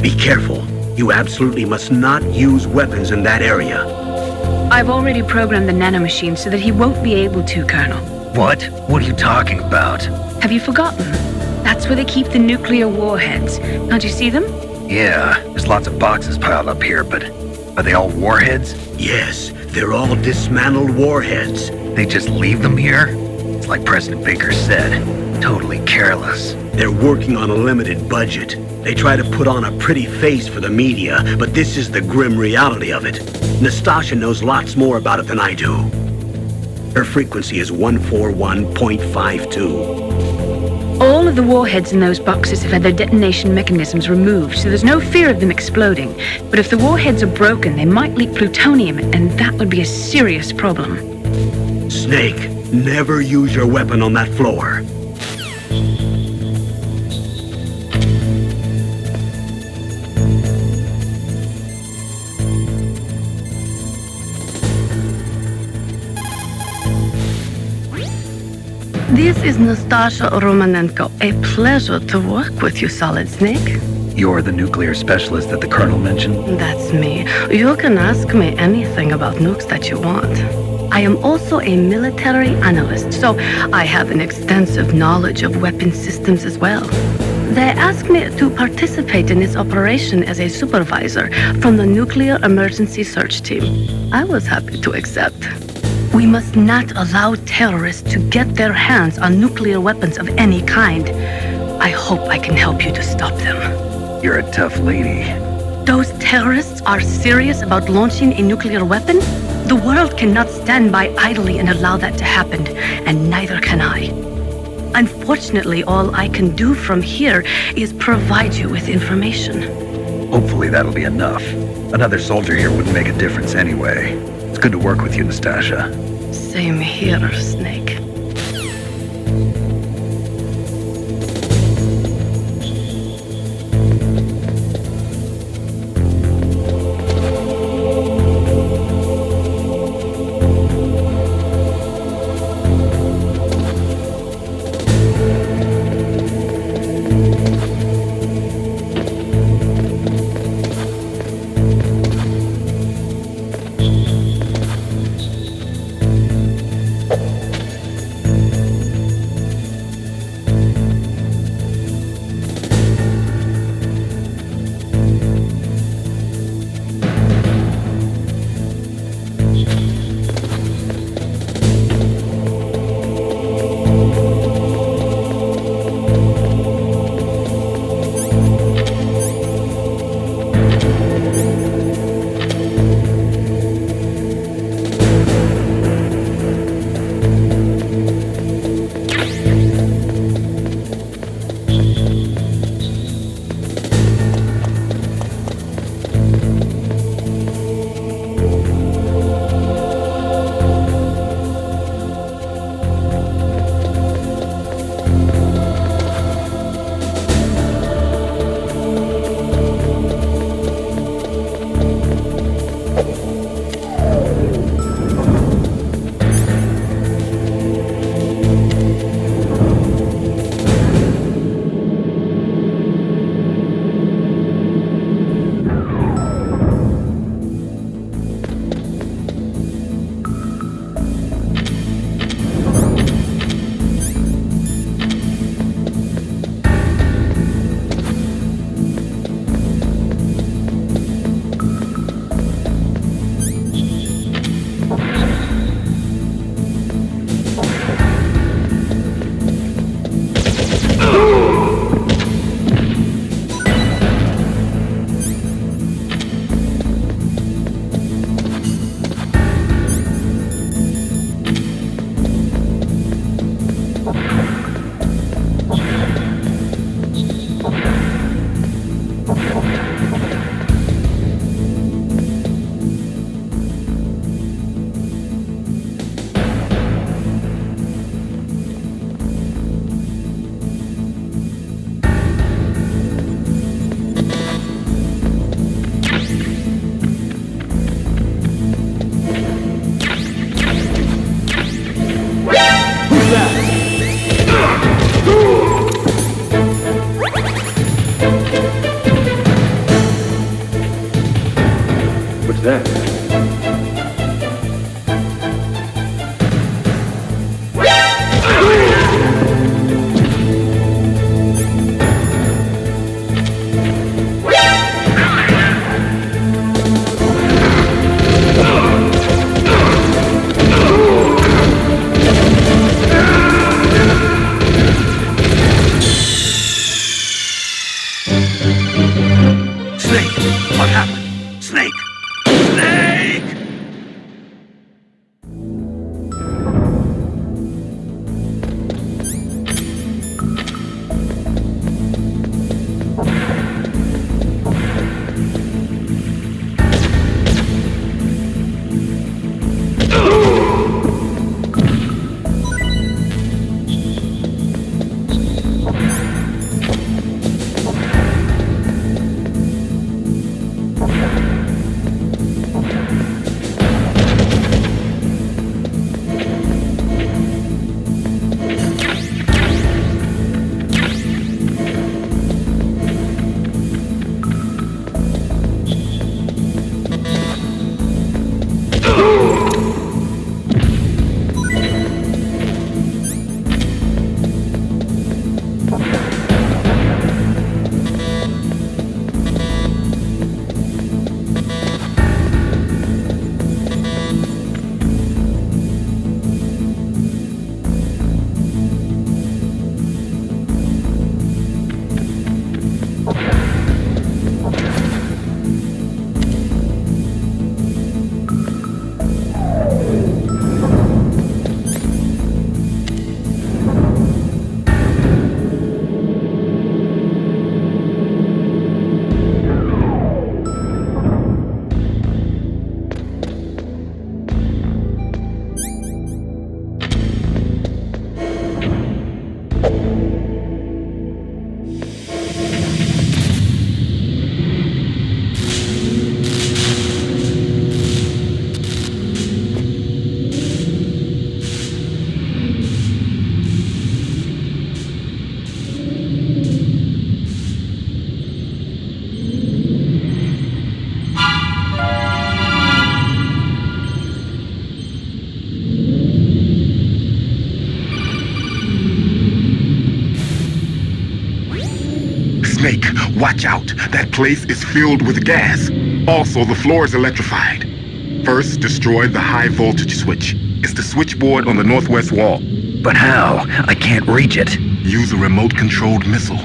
Be careful. You absolutely must not use weapons in that area. I've already programmed the nanomachine so that he won't be able to, Colonel. What? What are you talking about? Have you forgotten? That's where they keep the nuclear warheads. Can't you see them? Yeah, there's lots of boxes piled up here, but are they all warheads? Yes, they're all dismantled warheads. They just leave them here? It's like President Baker said, totally careless. They're working on a limited budget. They try to put on a pretty face for the media, but this is the grim reality of it. Nastasha knows lots more about it than I do. Her frequency is 141.52. All of the warheads in those boxes have had their detonation mechanisms removed, so there's no fear of them exploding. But if the warheads are broken, they might leak plutonium, and that would be a serious problem. Snake, never use your weapon on that floor. This is Nastasha Romanenko. A pleasure to work with you, Solid Snake. You're the nuclear specialist that the Colonel mentioned? That's me. You can ask me anything about nukes that you want. I am also a military analyst, so I have an extensive knowledge of weapon systems as well. They asked me to participate in this operation as a supervisor from the Nuclear Emergency Search Team. I was happy to accept. We must not allow terrorists to get their hands on nuclear weapons of any kind. I hope I can help you to stop them. You're a tough lady. Those terrorists are serious about launching a nuclear weapon? The world cannot stand by idly and allow that to happen, and neither can I. Unfortunately, all I can do from here is provide you with information. Hopefully that'll be enough. Another soldier here wouldn't make a difference anyway. It's good to work with you, Nastasha. Same here, Snake. Snake, watch out. That place is filled with gas. Also, the floor is electrified. First, destroy the high voltage switch. It's the switchboard on the northwest wall. But how? I can't reach it. Use a remote-controlled missile.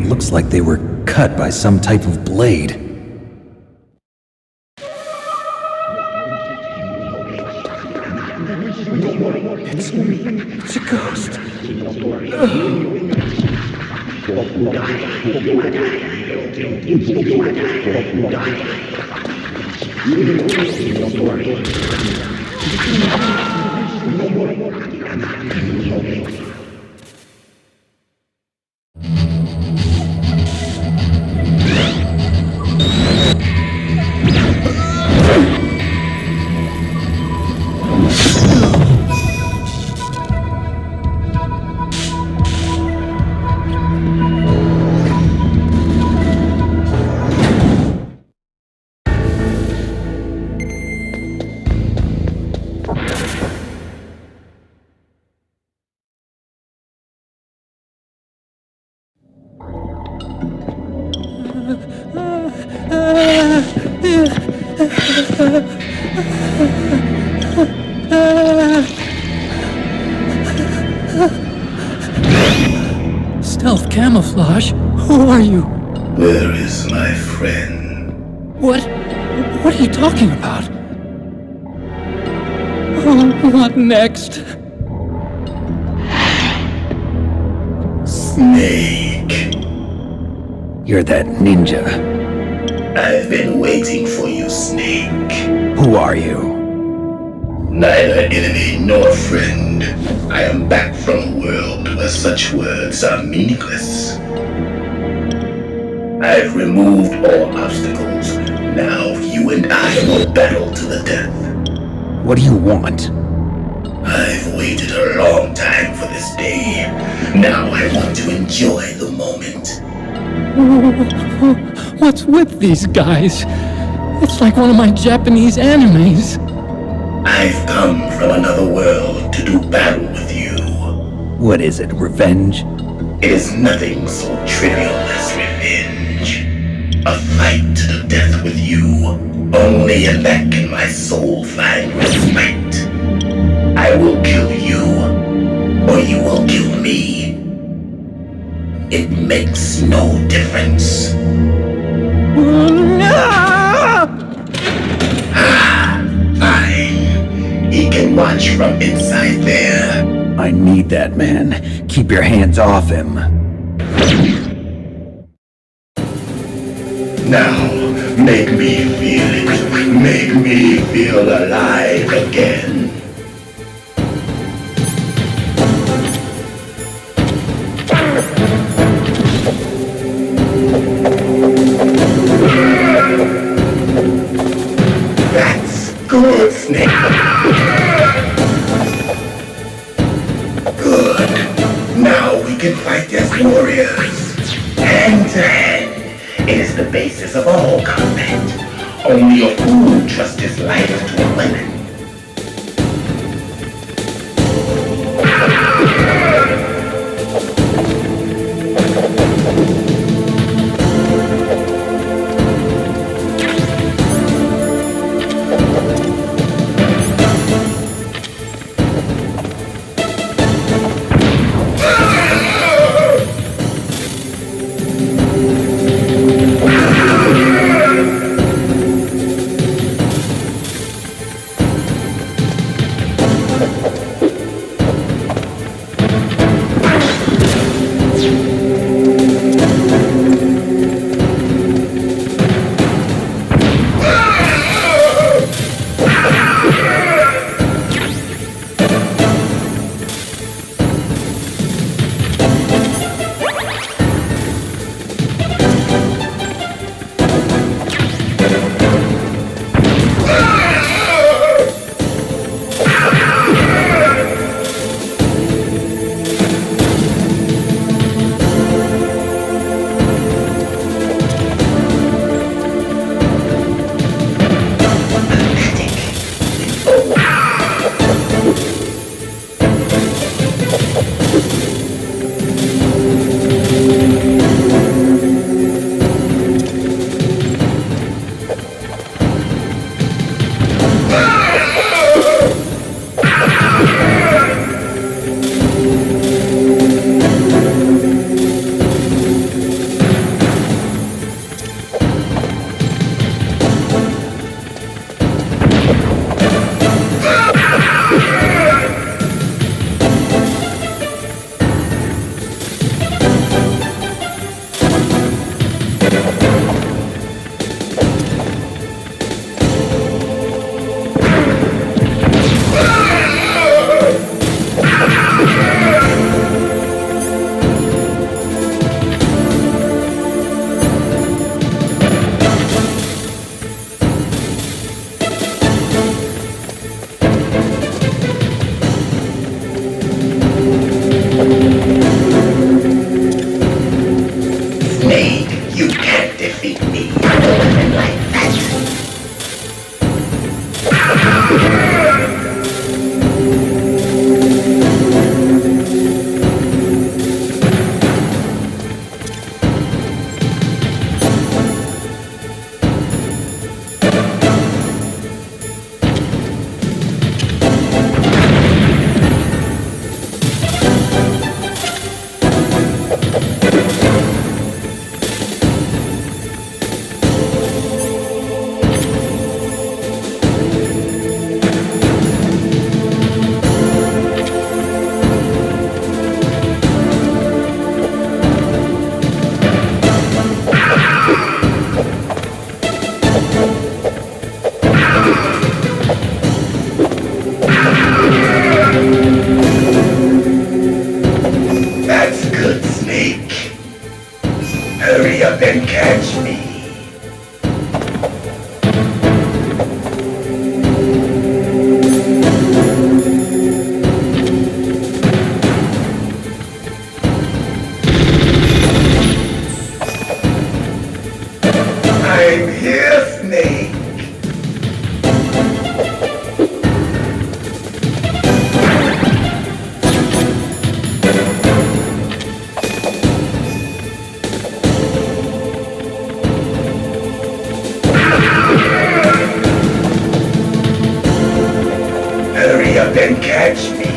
Looks like they were cut by some type of blade. It's a ghost. Stealth camouflage? Who are you? Where is my friend? What are you talking about? What next? Snake. You're that ninja. I've been waiting for you, Snake. Who are you? Neither enemy nor friend. I am back from a world where such words are meaningless. I've removed all obstacles. Now you and I will battle to the death. What do you want? I've waited a long time for this day. Now I want to enjoy the moment. What's with these guys? It's like one of my Japanese animes. I've come from another world to do battle with you. What is it, revenge? It is nothing so trivial as revenge. A fight to the death with you. Only in that can my soul find respite. I will kill you, or you will kill me. It makes no difference. Fine. He can watch from inside there. I need that man. Keep your hands off him. Now, make me feel it. Make me feel alive again. That's good, Snake. Good. Now we can fight as warriors. Hand to hand. It is the basis of all combat. Only a fool trusts his life to a weapon. here, Snake? Hurry up and catch me.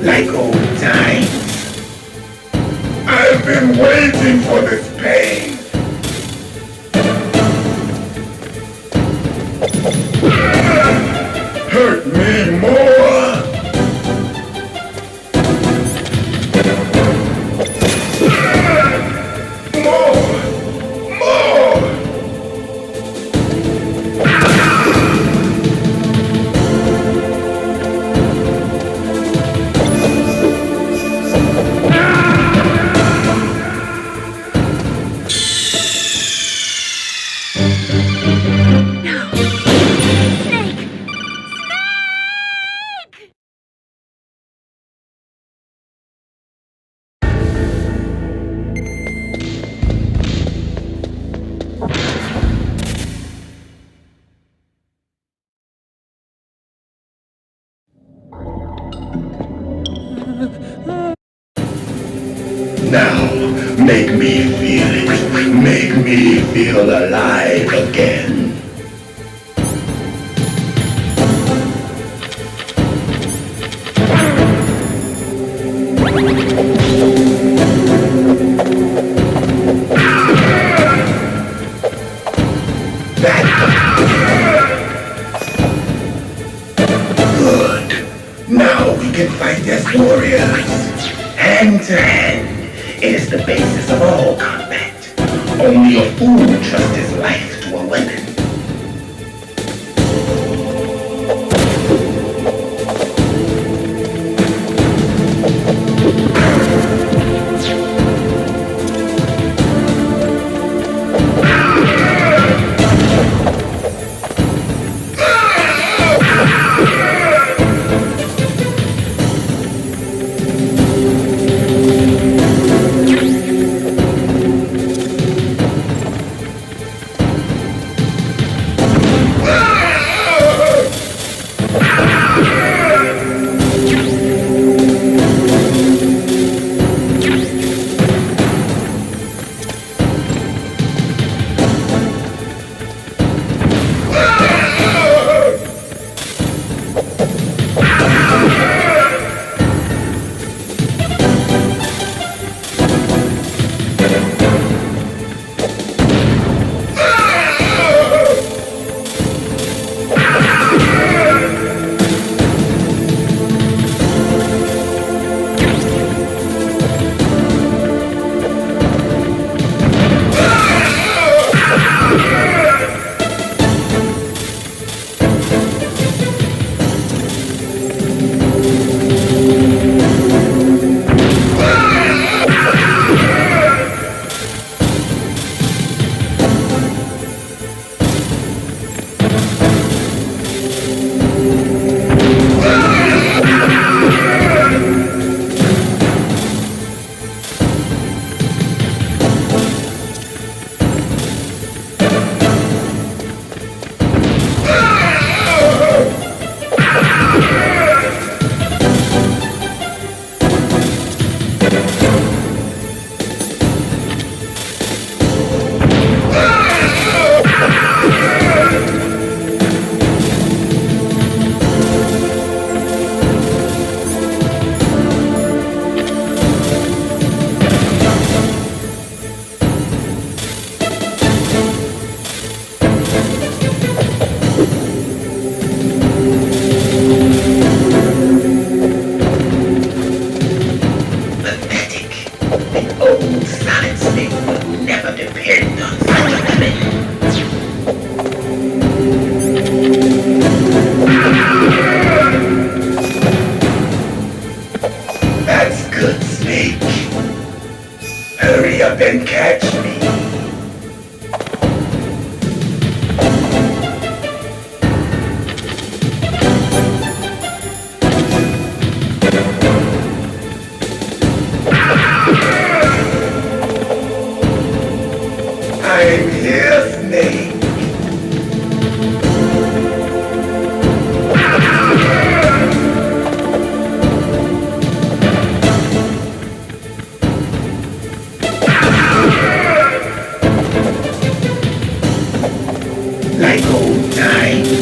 Like old times. I've been waiting for this pain. Hurt me more. Now, make me feel it. Make me feel alive again. Good. Now we can fight as warriors. Hand to hand. It is the basis of all combat. Only a fool trusts his life to a weapon. can catch me. I'm here, Snake. Like old times.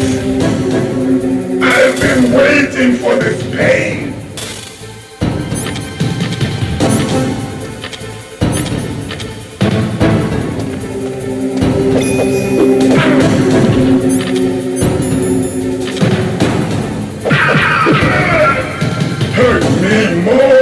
I've been waiting for this pain. Hurt me more.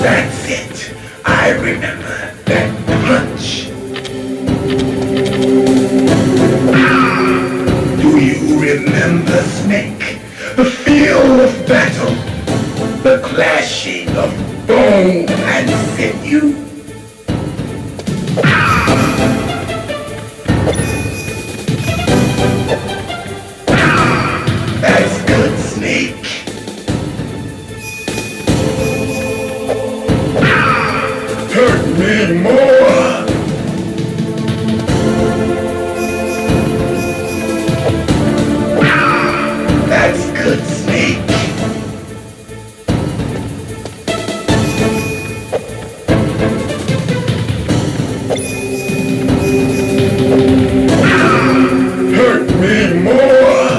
That's it. I remember that punch. Do you remember, Snake? The feel of battle. The clashing of bone and sinew. That's good, Snake. Hurt me more. That's good, Snake. Hurt me more.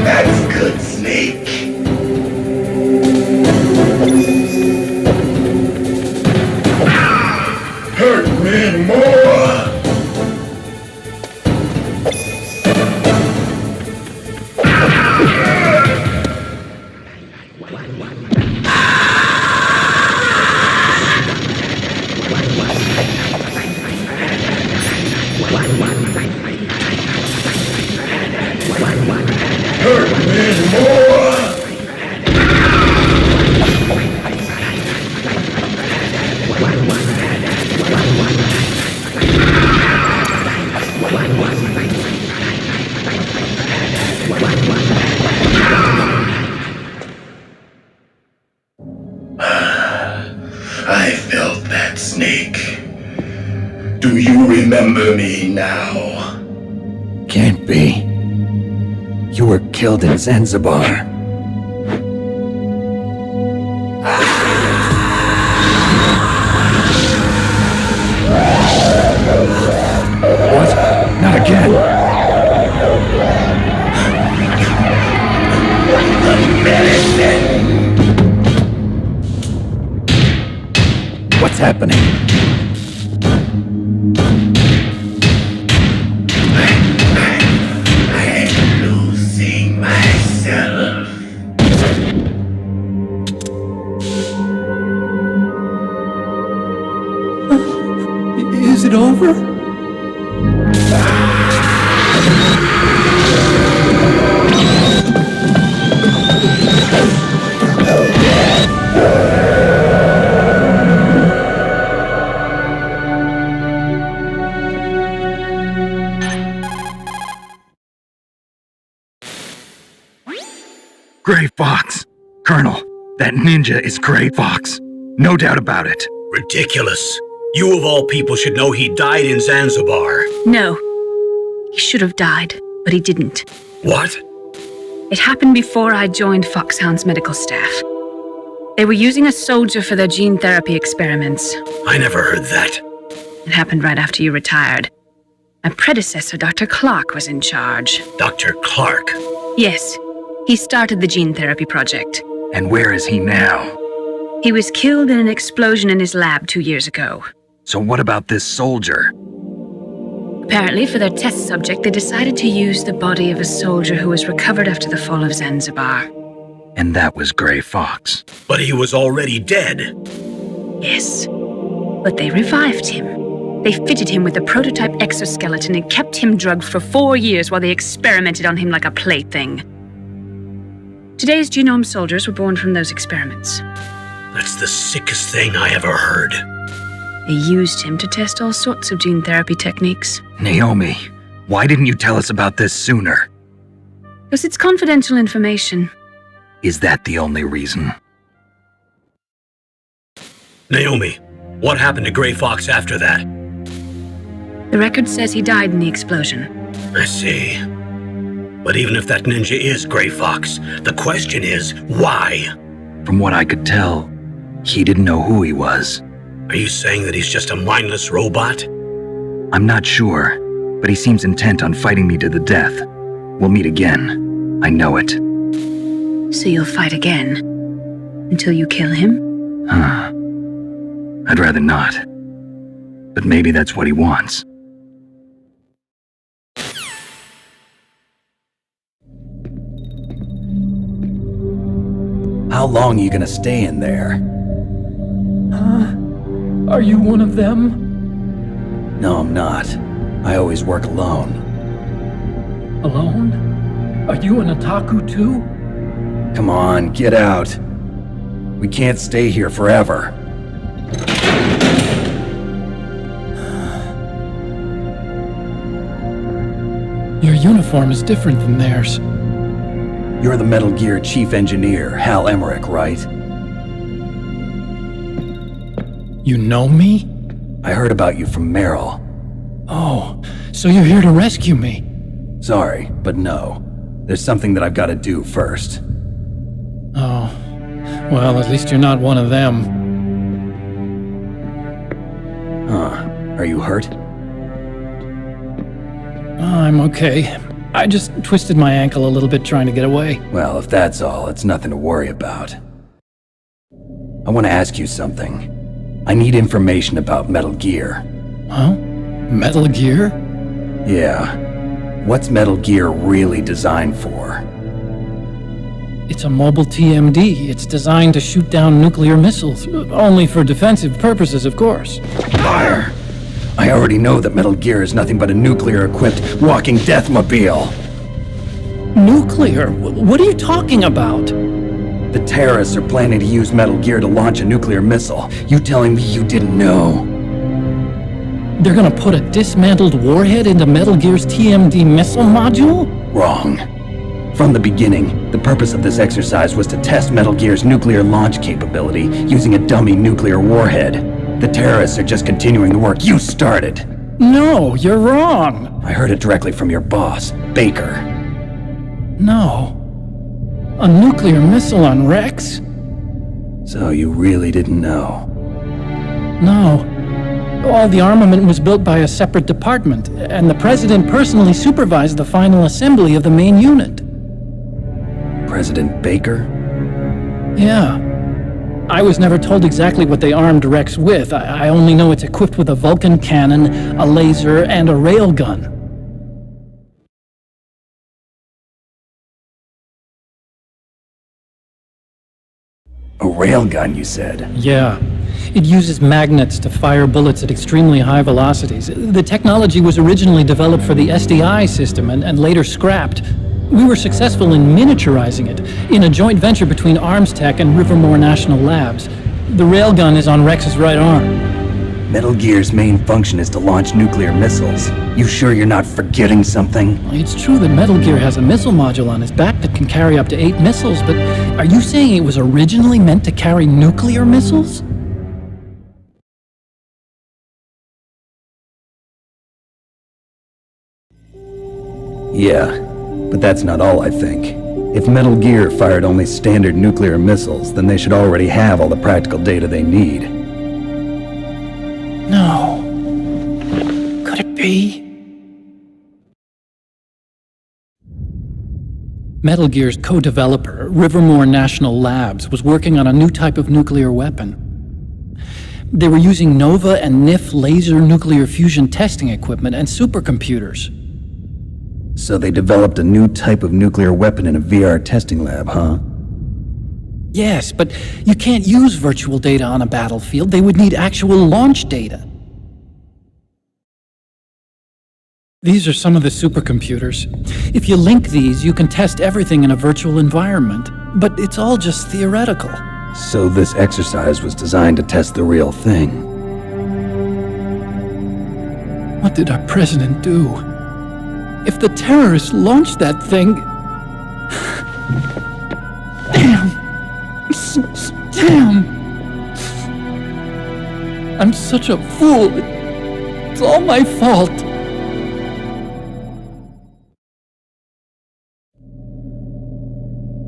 That's good, Snake. Hurt me more. Hurt me more. I felt that, Snake. Do you remember me now? Can't be. You were killed in Zanzibar. What? Not again. What's happening? I'm losing myself. Is it over? Gray Fox! Colonel, that ninja is Gray Fox. No doubt about it. Ridiculous. You of all people should know he died in Zanzibar. No. He should have died, but he didn't. What? It happened before I joined Foxhound's medical staff. They were using a soldier for their gene therapy experiments. I never heard that. It happened right after you retired. My predecessor, Dr. Clark, was in charge. Dr. Clark? Yes, he started the gene therapy project. And where is he now? He was killed in an explosion in his lab 2 years ago. So what about this soldier? Apparently, for their test subject, they decided to use the body of a soldier who was recovered after the fall of Zanzibar. And that was Gray Fox. But he was already dead. Yes, but they revived him. They fitted him with a prototype exoskeleton and kept him drugged for 4 years while they experimented on him like a plaything. Today's genome soldiers were born from those experiments. That's the sickest thing I ever heard. They used him to test all sorts of gene therapy techniques. Naomi, why didn't you tell us about this sooner? Because it's confidential information. Is that the only reason? Naomi, what happened to Gray Fox after that? The record says he died in the explosion. I see. But even if that ninja is Gray Fox, the question is, why? From what I could tell, he didn't know who he was. Are you saying that he's just a mindless robot? I'm not sure, but he seems intent on fighting me to the death. We'll meet again. I know it. So you'll fight again? Until you kill him? I'd rather not. But maybe that's what he wants. How long are you gonna stay in there? Are you one of them? No, I'm not. I always work alone. Alone? Are you an otaku too? Come on, get out. We can't stay here forever. Your uniform is different than theirs. You're the Metal Gear Chief Engineer, Hal Emmerich, right? You know me? I heard about you from Meryl. Oh, so you're here to rescue me? Sorry, but no. There's something that I've got to do first. Oh, well, at least you're not one of them. Huh. Are you hurt? I'm okay. I just twisted my ankle a little bit trying to get away. Well, if that's all, it's nothing to worry about. I want to ask you something. I need information about Metal Gear. Huh? Metal Gear? Yeah. What's Metal Gear really designed for? It's a mobile TMD. It's designed to shoot down nuclear missiles. Only for defensive purposes, of course. Liar! I already know that Metal Gear is nothing but a nuclear-equipped walking deathmobile. Nuclear? What are you talking about? The terrorists are planning to use Metal Gear to launch a nuclear missile. You telling me you didn't know? They're gonna put a dismantled warhead into Metal Gear's TMD missile module? Wrong. From the beginning, the purpose of this exercise was to test Metal Gear's nuclear launch capability using a dummy nuclear warhead. The terrorists are just continuing the work you started. No, you're wrong. I heard it directly from your boss, Baker. No. A nuclear missile on Rex? So you really didn't know? No. All the armament was built by a separate department, and the president personally supervised the final assembly of the main unit. President Baker? Yeah. I was never told exactly what they armed Rex with. I only know it's equipped with a Vulcan cannon, a laser, and a railgun. A railgun, you said? Yeah. It uses magnets to fire bullets at extremely high velocities. The technology was originally developed for the SDI system and later scrapped. We were successful in miniaturizing it, in a joint venture between Arms Tech and Rivermore National Labs. The railgun is on Rex's right arm. Metal Gear's main function is to launch nuclear missiles. You sure you're not forgetting something? It's true that Metal Gear has a missile module on its back that can carry up to 8 missiles, but are you saying it was originally meant to carry nuclear missiles? Yeah, but that's not all I think. If Metal Gear fired only standard nuclear missiles, then they should already have all the practical data they need. No. Could it be? Metal Gear's co-developer, Rivermore National Labs, was working on a new type of nuclear weapon. They were using NOVA and NIF laser nuclear fusion testing equipment and supercomputers. So they developed a new type of nuclear weapon in a VR testing lab, huh? Yes, but you can't use virtual data on a battlefield. They would need actual launch data. These are some of the supercomputers. If you link these, you can test everything in a virtual environment. But it's all just theoretical. So this exercise was designed to test the real thing. What did our president do? If the terrorists launched that thing... Damn! Damn! I'm such a fool. It's all my fault.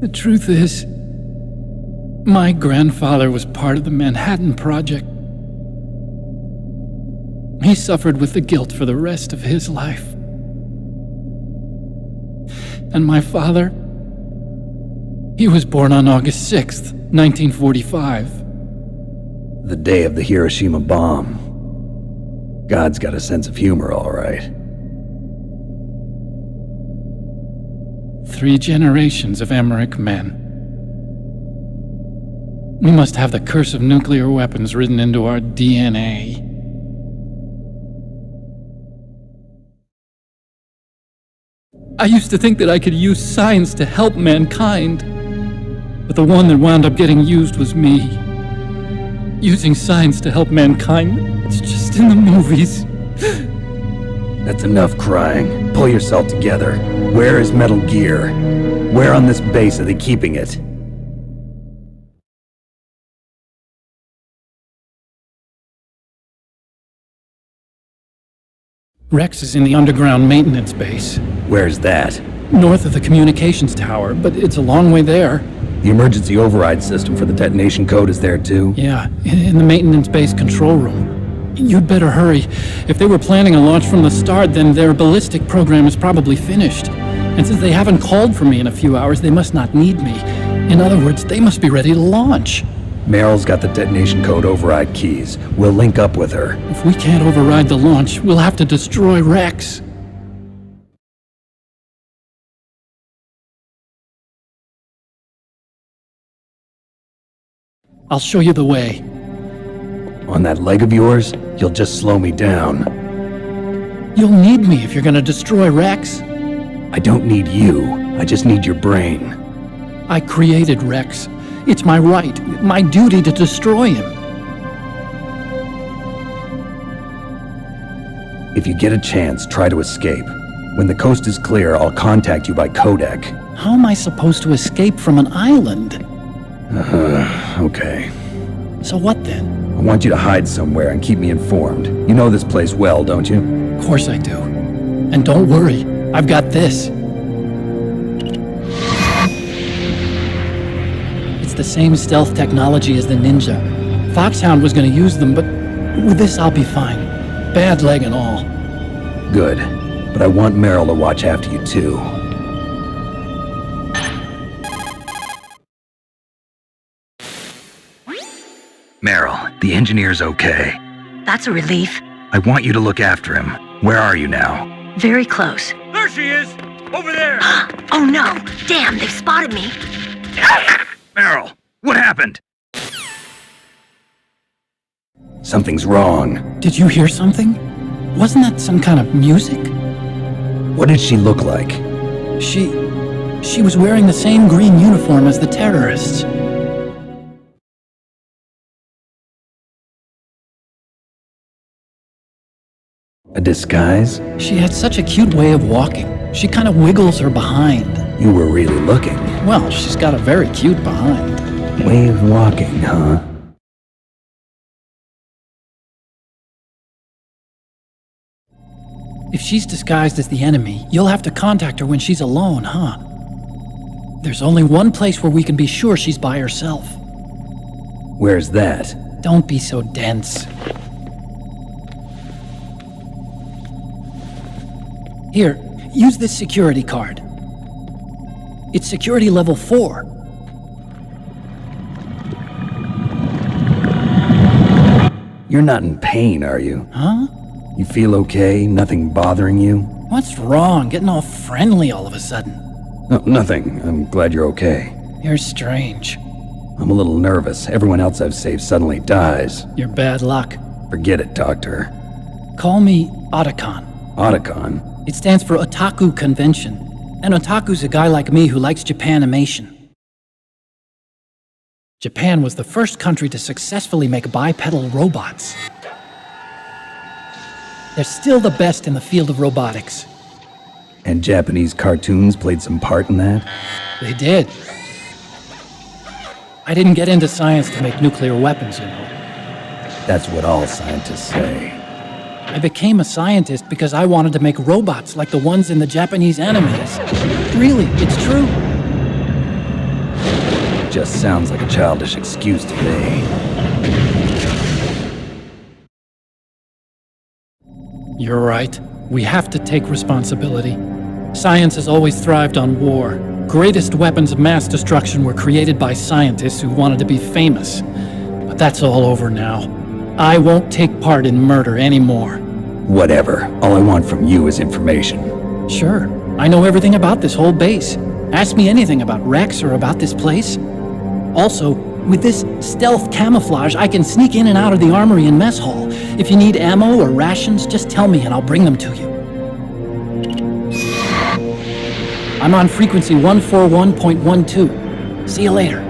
The truth is, my grandfather was part of the Manhattan Project. He suffered with the guilt for the rest of his life. And my father, he was born on August 6th, 1945. The day of the Hiroshima bomb. God's got a sense of humor, all right. 3 generations of Emmerich men. We must have the curse of nuclear weapons written into our DNA. I used to think that I could use science to help mankind, but the one that wound up getting used was me. Using science to help mankind, it's just in the movies. That's enough crying. Pull yourself together. Where is Metal Gear? Where on this base are they keeping it? Rex is in the underground maintenance base. Where's that? North of the communications tower, but it's a long way there. The emergency override system for the detonation code is there too? Yeah, in the maintenance base control room. You'd better hurry. If they were planning a launch from the start, then their ballistic program is probably finished. And since they haven't called for me in a few hours, they must not need me. In other words, they must be ready to launch. Meryl's got the detonation code override keys. We'll link up with her. If we can't override the launch, we'll have to destroy Rex. I'll show you the way. On that leg of yours, you'll just slow me down. You'll need me if you're gonna destroy Rex. I don't need you. I just need your brain. I created Rex. It's my right, my duty to destroy him. If you get a chance, try to escape. When the coast is clear, I'll contact you by codec. How am I supposed to escape from an island? Okay. So what then? I want you to hide somewhere and keep me informed. You know this place well, don't you? Of course I do. And don't worry, I've got this. It's the same stealth technology as the Ninja. Foxhound was gonna use them, but with this I'll be fine. Bad leg and all. Good. But I want Meryl to watch after you too. Meryl, the engineer's okay. That's a relief. I want you to look after him. Where are you now? Very close. There she is! Over there! Oh no! Damn, they've spotted me! Meryl, what happened? Something's wrong. Did you hear something? Wasn't that some kind of music? What did she look like? She was wearing the same green uniform as the terrorists. A disguise? She had such a cute way of walking. She kind of wiggles her behind. You were really looking. Well, she's got a very cute behind. Way of walking, huh? If she's disguised as the enemy, you'll have to contact her when she's alone, huh? There's only one place where we can be sure she's by herself. Where's that? Don't be so dense. Here, use this security card. It's security level 4. You're not in pain, are you? Huh? You feel okay? Nothing bothering you? What's wrong? Getting all friendly all of a sudden. No, nothing. I'm glad you're okay. You're strange. I'm a little nervous. Everyone else I've saved suddenly dies. You're bad luck. Forget it, Doctor. Call me Otacon. Otacon? It stands for Otaku Convention. And Otaku's a guy like me who likes Japanimation. Japan was the first country to successfully make bipedal robots. They're still the best in the field of robotics. And Japanese cartoons played some part in that? They did. I didn't get into science to make nuclear weapons, you know. That's what all scientists say. I became a scientist because I wanted to make robots like the ones in the Japanese animes. Really, it's true. Just sounds like a childish excuse to me. You're right. We have to take responsibility. Science has always thrived on war. Greatest weapons of mass destruction were created by scientists who wanted to be famous. But that's all over now. I won't take part in murder anymore. Whatever. All I want from you is information. Sure. I know everything about this whole base. Ask me anything about Rex or about this place. Also, with this stealth camouflage, I can sneak in and out of the armory and mess hall. If you need ammo or rations, just tell me and I'll bring them to you. I'm on frequency 141.12. See you later.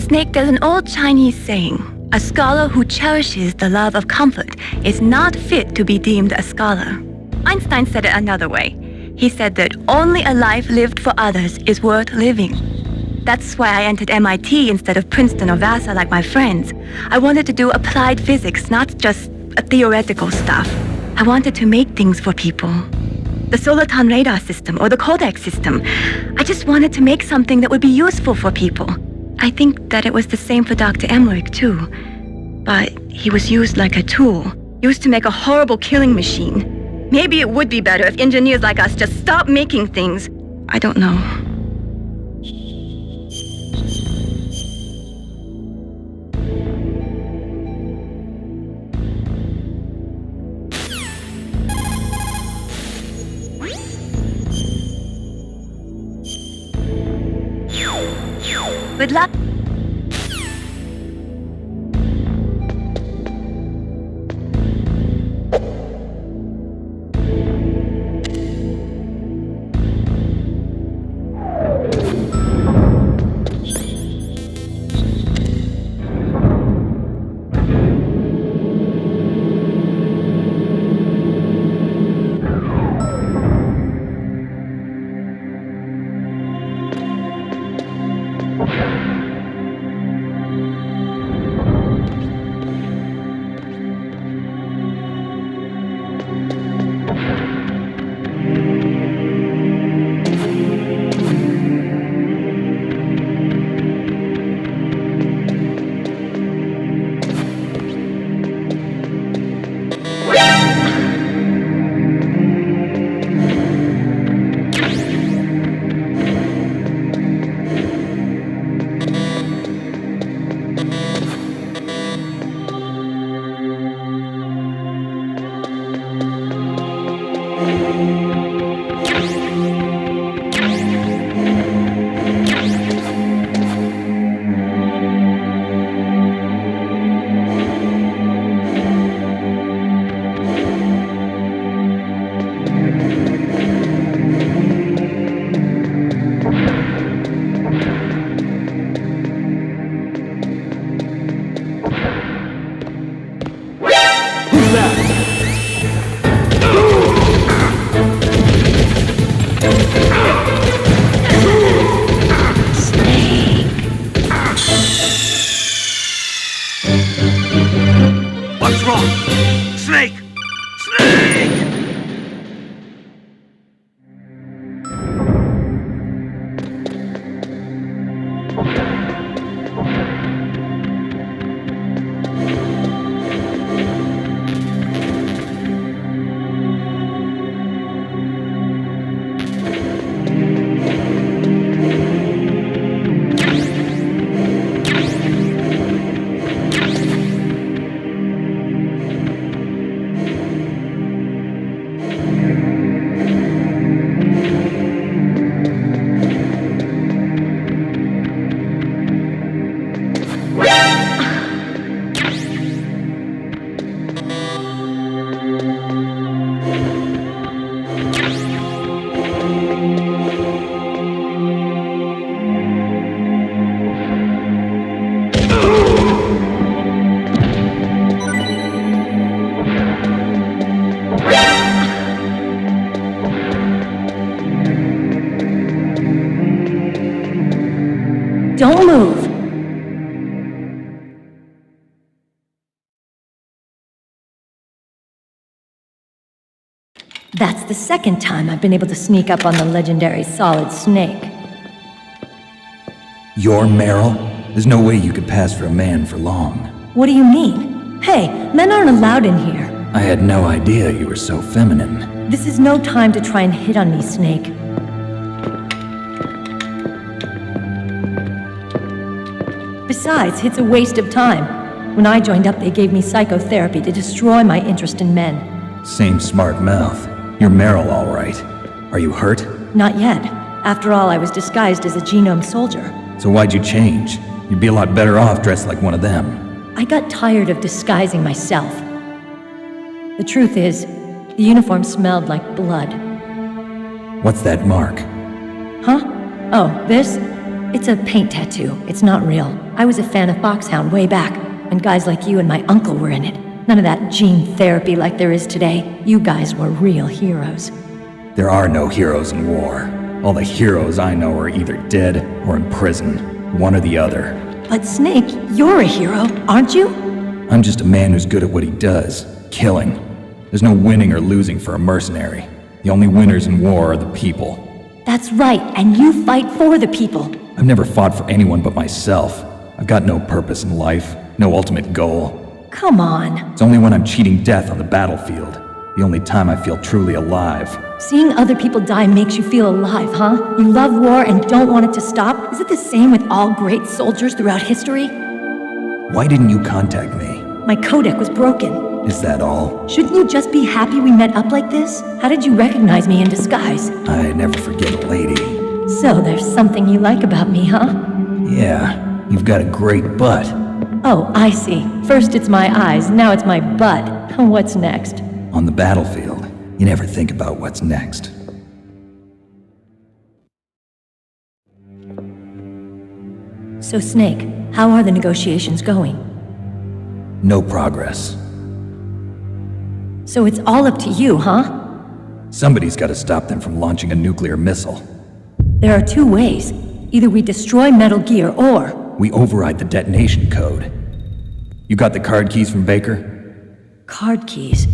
Snake, there's an old Chinese saying, a scholar who cherishes the love of comfort is not fit to be deemed a scholar. Einstein said it another way. He said that only a life lived for others is worth living. That's why I entered MIT instead of Princeton or Vassar like my friends. I wanted to do applied physics, not just theoretical stuff. I wanted to make things for people. The Soliton radar system or the Codex system. I just wanted to make something that would be useful for people. I think that it was the same for Dr. Emmerich, too. But he was used like a tool, used to make a horrible killing machine. Maybe it would be better if engineers like us just stopped making things. I don't know. Good luck. What's wrong? Snake! Snake! Don't move. That's the second time I've been able to sneak up on the legendary Solid Snake. You're Meryl? There's no way you could pass for a man for long. What do you mean? Hey, men aren't allowed in here. I had no idea you were so feminine. This is no time to try and hit on me, Snake. Besides, it's a waste of time. When I joined up, they gave me psychotherapy to destroy my interest in men. Same smart mouth. You're Meryl, all right. Are you hurt? Not yet. After all, I was disguised as a genome soldier. So why'd you change? You'd be a lot better off dressed like one of them. I got tired of disguising myself. The truth is, the uniform smelled like blood. What's that mark? Huh? Oh, this? It's a paint tattoo. It's not real. I was a fan of Foxhound way back, when guys like you and my uncle were in it. None of that gene therapy like there is today. You guys were real heroes. There are no heroes in war. All the heroes I know are either dead or in prison. One or the other. But Snake, you're a hero, aren't you? I'm just a man who's good at what he does. Killing. There's no winning or losing for a mercenary. The only winners in war are the people. That's right, and you fight for the people. I've never fought for anyone but myself. I've got no purpose in life, no ultimate goal. Come on. It's only when I'm cheating death on the battlefield. The only time I feel truly alive. Seeing other people die makes you feel alive, huh? You love war and don't want it to stop? Is it the same with all great soldiers throughout history? Why didn't you contact me? My codec was broken. Is that all? Shouldn't you just be happy we met up like this? How did you recognize me in disguise? I never forget a lady. So there's something you like about me, huh? Yeah, you've got a great butt. Oh, I see. First it's my eyes, now it's my butt. What's next? On the battlefield, you never think about what's next. So, Snake, how are the negotiations going? No progress. So it's all up to you, huh? Somebody's got to stop them from launching a nuclear missile. There are two ways. Either we destroy Metal Gear, or... we override the detonation code. You got the card keys from Baker? Card keys?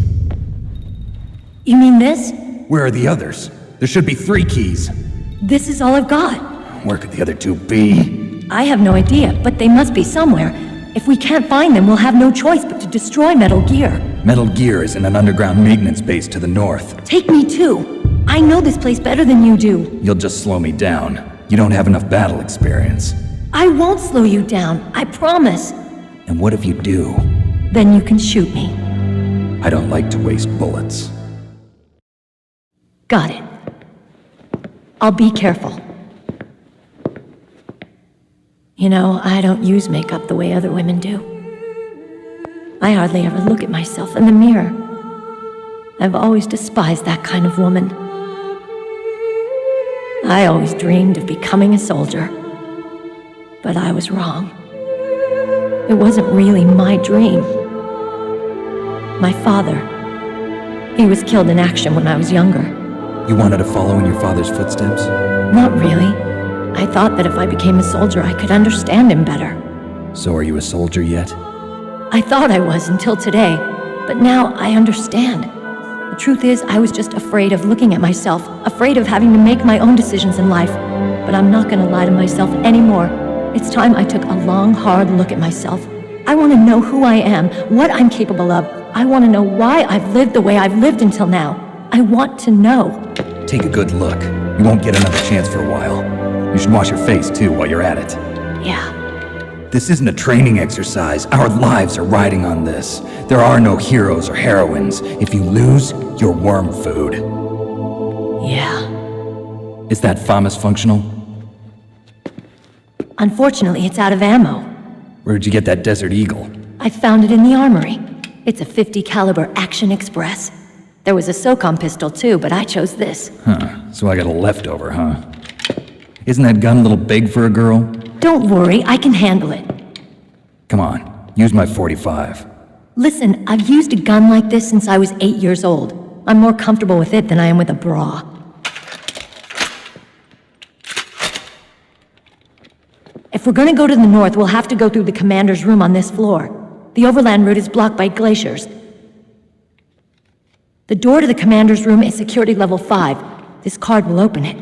You mean this? Where are the others? There should be 3 keys. This is all I've got. Where could the other 2 be? I have no idea, but they must be somewhere. If we can't find them, we'll have no choice but to destroy Metal Gear. Metal Gear is in an underground maintenance base to the north. Take me too. I know this place better than you do. You'll just slow me down. You don't have enough battle experience. I won't slow you down, I promise. And what if you do? Then you can shoot me. I don't like to waste bullets. Got it. I'll be careful. You know, I don't use makeup the way other women do. I hardly ever look at myself in the mirror. I've always despised that kind of woman. I always dreamed of becoming a soldier. But I was wrong. It wasn't really my dream. My father, he was killed in action when I was younger. You wanted to follow in your father's footsteps? Not really. I thought that if I became a soldier, I could understand him better. So are you a soldier yet? I thought I was until today, but now I understand. The truth is, I was just afraid of looking at myself, afraid of having to make my own decisions in life. But I'm not gonna lie to myself anymore. It's time I took a long, hard look at myself. I want to know who I am, what I'm capable of. I want to know why I've lived the way I've lived until now. I want to know. Take a good look. You won't get another chance for a while. You should wash your face, too, while you're at it. Yeah. This isn't a training exercise. Our lives are riding on this. There are no heroes or heroines. If you lose, you're worm food. Yeah. Is that FAMAS functional? Unfortunately, it's out of ammo. Where'd you get that Desert Eagle? I found it in the armory. It's a .50 caliber Action Express. There was a SOCOM pistol too, but I chose this. Huh, so I got a leftover, huh? Isn't that gun a little big for a girl? Don't worry, I can handle it. Come on, use my .45. Listen, I've used a gun like this since I was 8 years old. I'm more comfortable with it than I am with a bra. If we're gonna go to the north, we'll have to go through the commander's room on this floor. The overland route is blocked by glaciers. The door to the commander's room is security level 5. This card will open it.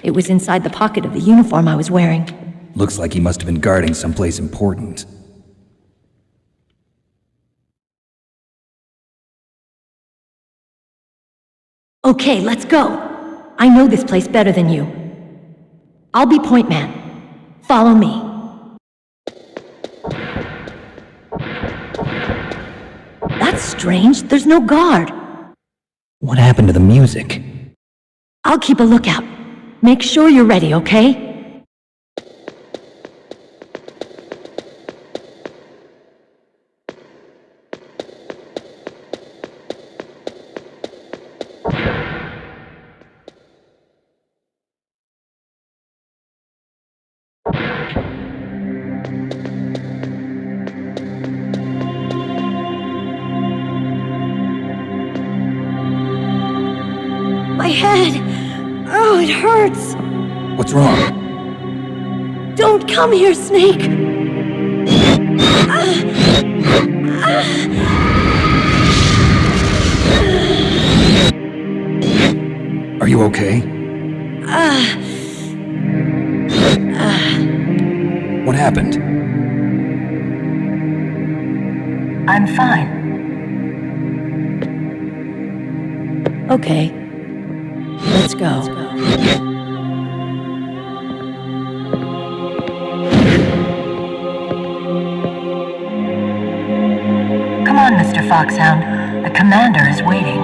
It was inside the pocket of the uniform I was wearing. Looks like he must have been guarding someplace important. Okay, let's go. I know this place better than you. I'll be point man. Follow me. That's strange. There's no guard. What happened to the music? I'll keep a lookout. Make sure you're ready, okay? My head! Oh, it hurts! What's wrong? Don't come here, Snake! Are you okay? What happened? I'm fine. Okay. Let's go. Come on, Mr. Foxhound. The commander is waiting.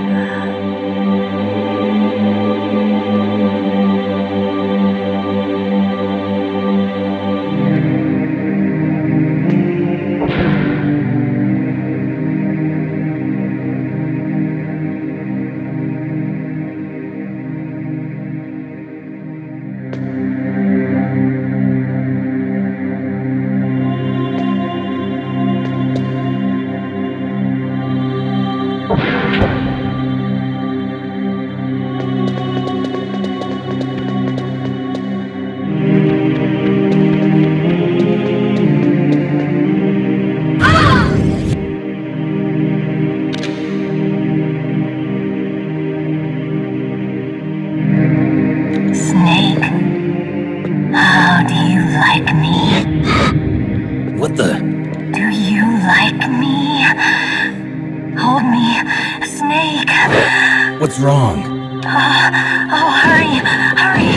What's wrong? Oh, hurry, hurry,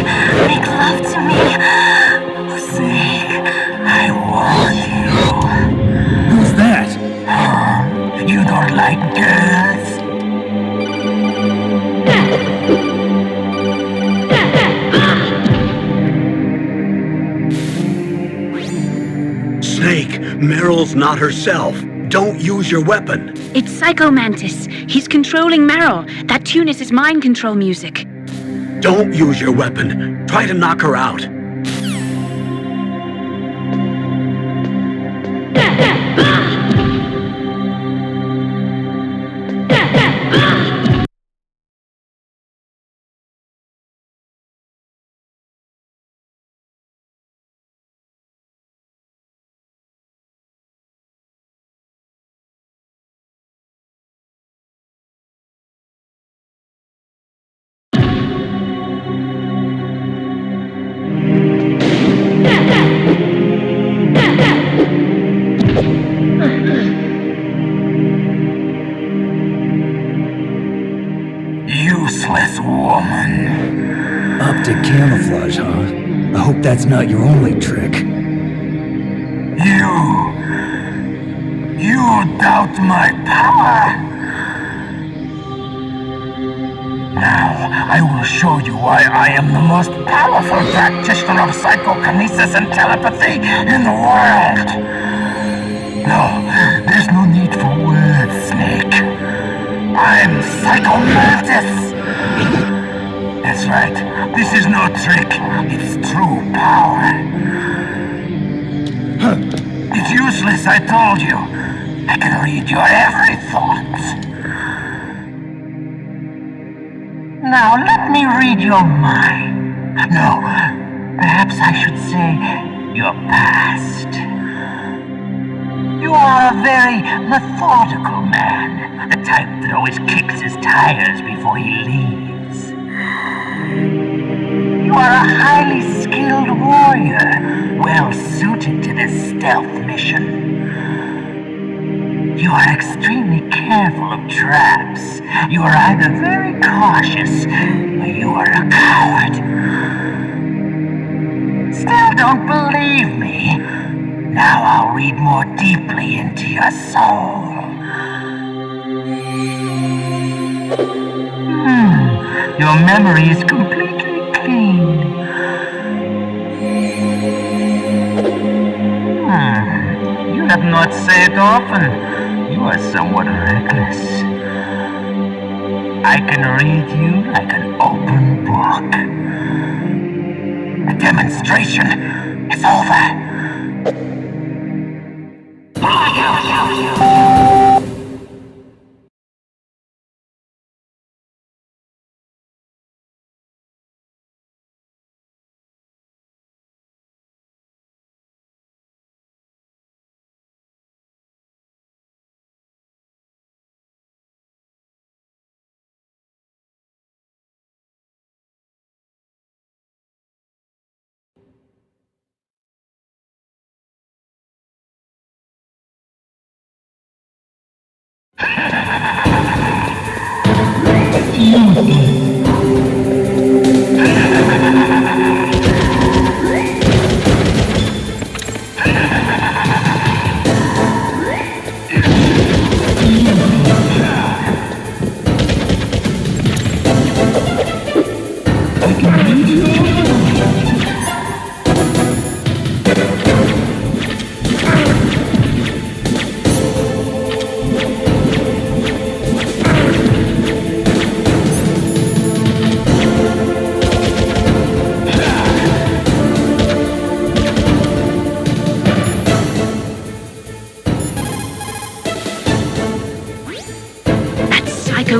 make love to me. Snake, I want you. Who's that? You don't like girls? Snake, Meryl's not herself. Don't use your weapon. It's Psycho Mantis. He's controlling Meryl. That tune is his mind control music. Don't use your weapon. Try to knock her out. Useless woman. Optic camouflage, huh? I hope that's not your only trick. You doubt my power? Now, I will show you why I am the most powerful practitioner of psychokinesis and telepathy in the world. No, there's no need for words, Snake. I'm Psycho Mantis. That's right. This is no trick. It's true power. It's useless, I told you. I can read your every thought. Now, let me read your mind. No, perhaps I should say your past. You are a very methodical man, the type that always kicks his tires before he leaves. You are a highly skilled warrior, well suited to this stealth mission. You are extremely careful of traps. You are either very cautious, or you are a coward. Still don't believe me? Now I'll read more deeply into your soul. Your memory is completely clean. You have not said often. You are somewhat reckless. I can read you like an open book. The demonstration is over.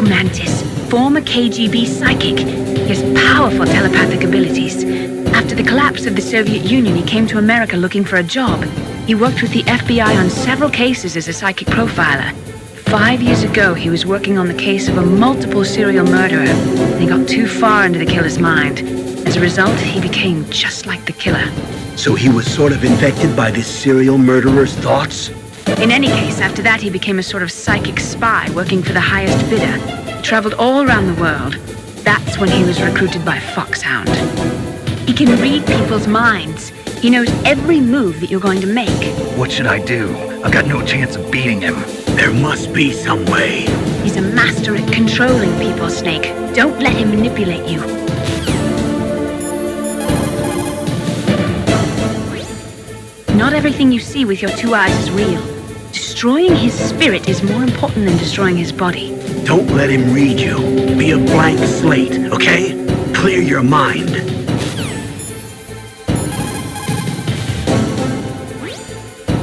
Mantis, former KGB psychic. He has powerful telepathic abilities. After the collapse of the Soviet Union, he came to America looking for a job. He worked with the FBI on several cases as a psychic profiler. 5 years ago, he was working on the case of a multiple serial murderer, and he got too far into the killer's mind. As a result, he became just like the killer. So he was sort of infected by this serial murderer's thoughts? In any case, after that he became a sort of psychic spy working for the highest bidder. Traveled all around the world. That's when he was recruited by Foxhound. He can read people's minds. He knows every move that you're going to make. What should I do? I've got no chance of beating him. There must be some way. He's a master at controlling people, Snake. Don't let him manipulate you. Not everything you see with your two eyes is real. Destroying his spirit is more important than destroying his body. Don't let him read you. Be a blank slate, okay? Clear your mind.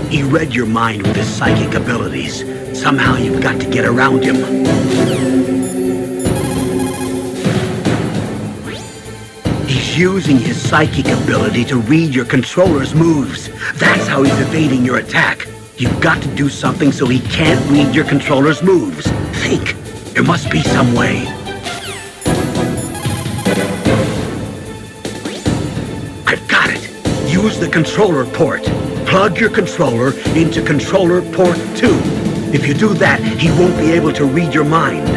He read your mind with his psychic abilities. Somehow you've got to get around him. He's using his psychic ability to read your controller's moves. That's how he's evading your attack. You've got to do something so he can't read your controller's moves. Think. There must be some way. I've got it. Use the controller port. Plug your controller into controller port 2. If you do that, he won't be able to read your mind.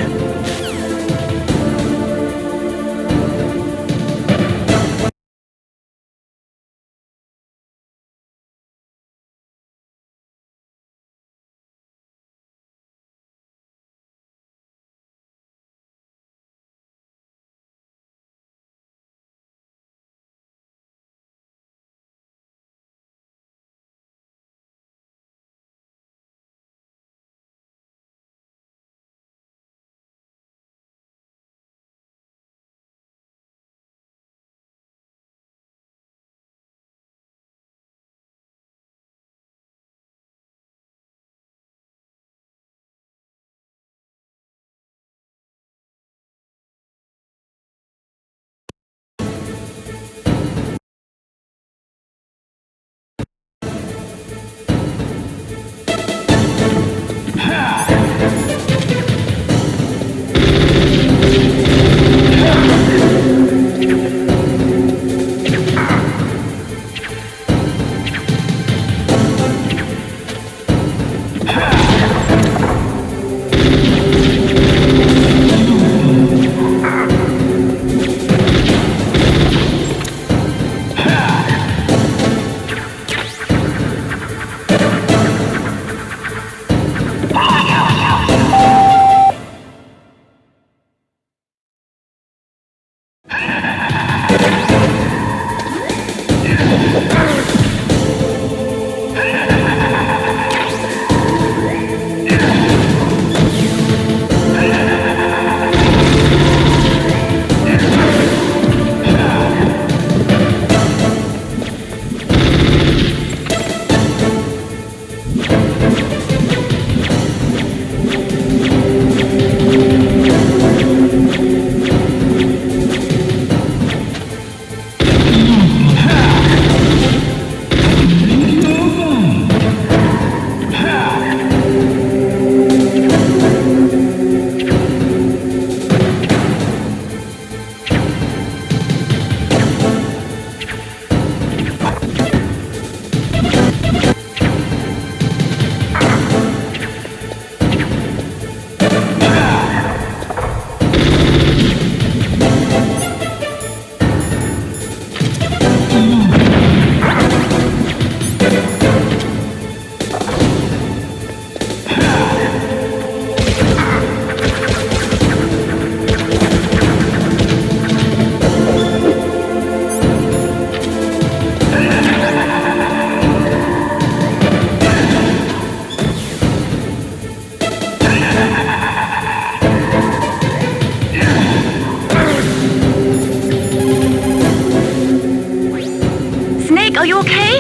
Are you okay?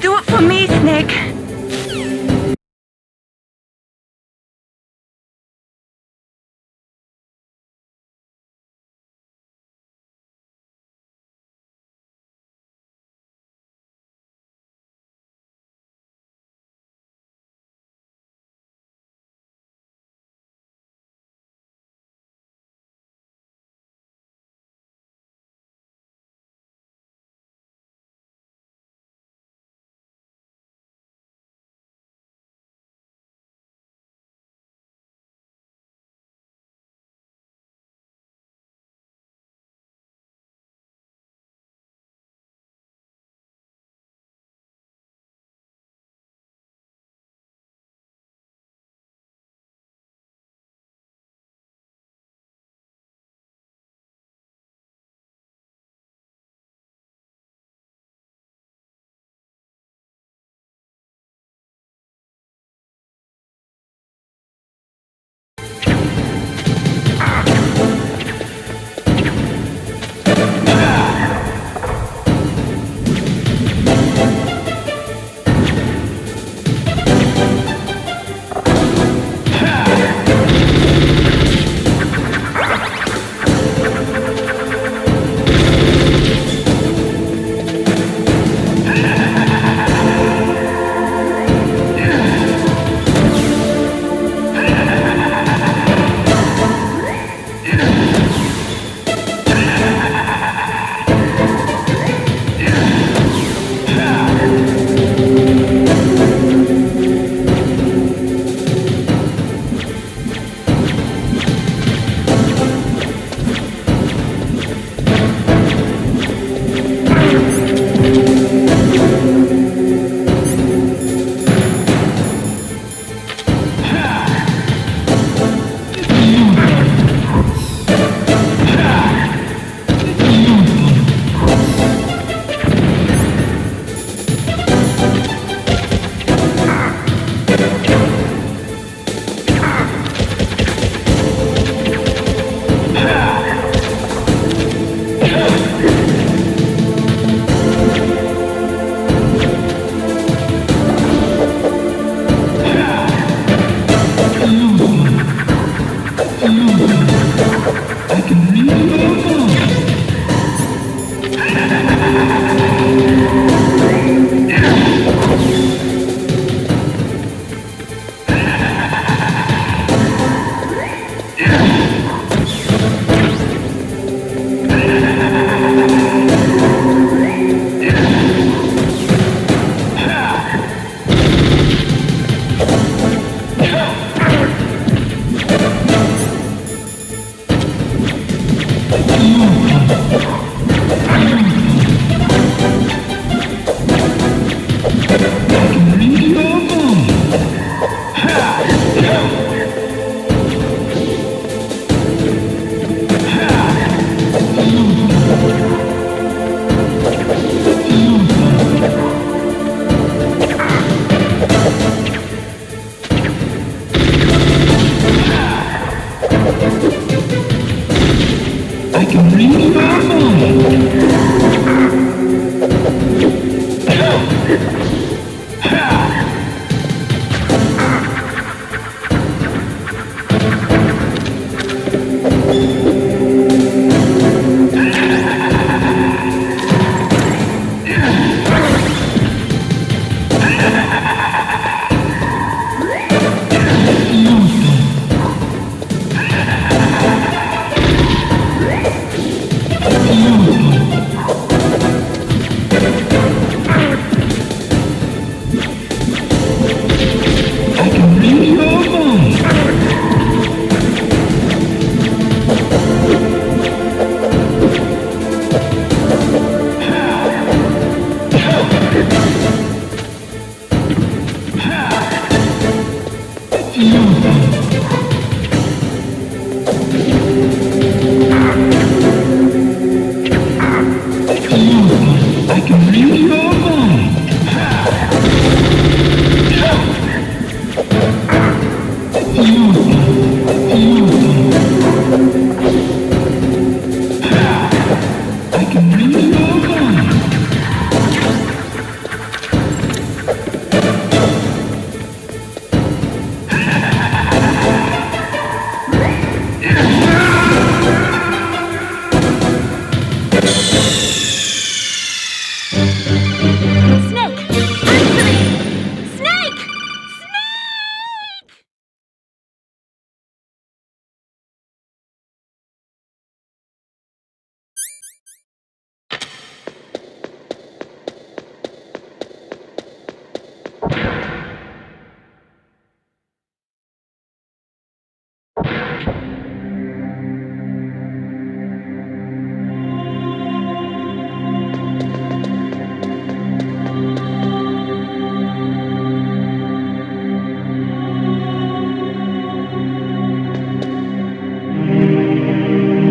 Do it for me, Snake.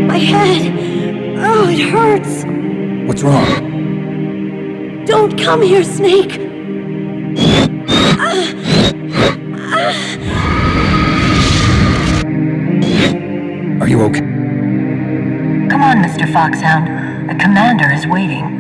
My head! Oh, it hurts! What's wrong? Don't come here, Snake! Are you okay? Come on, Mr. Foxhound. The commander is waiting.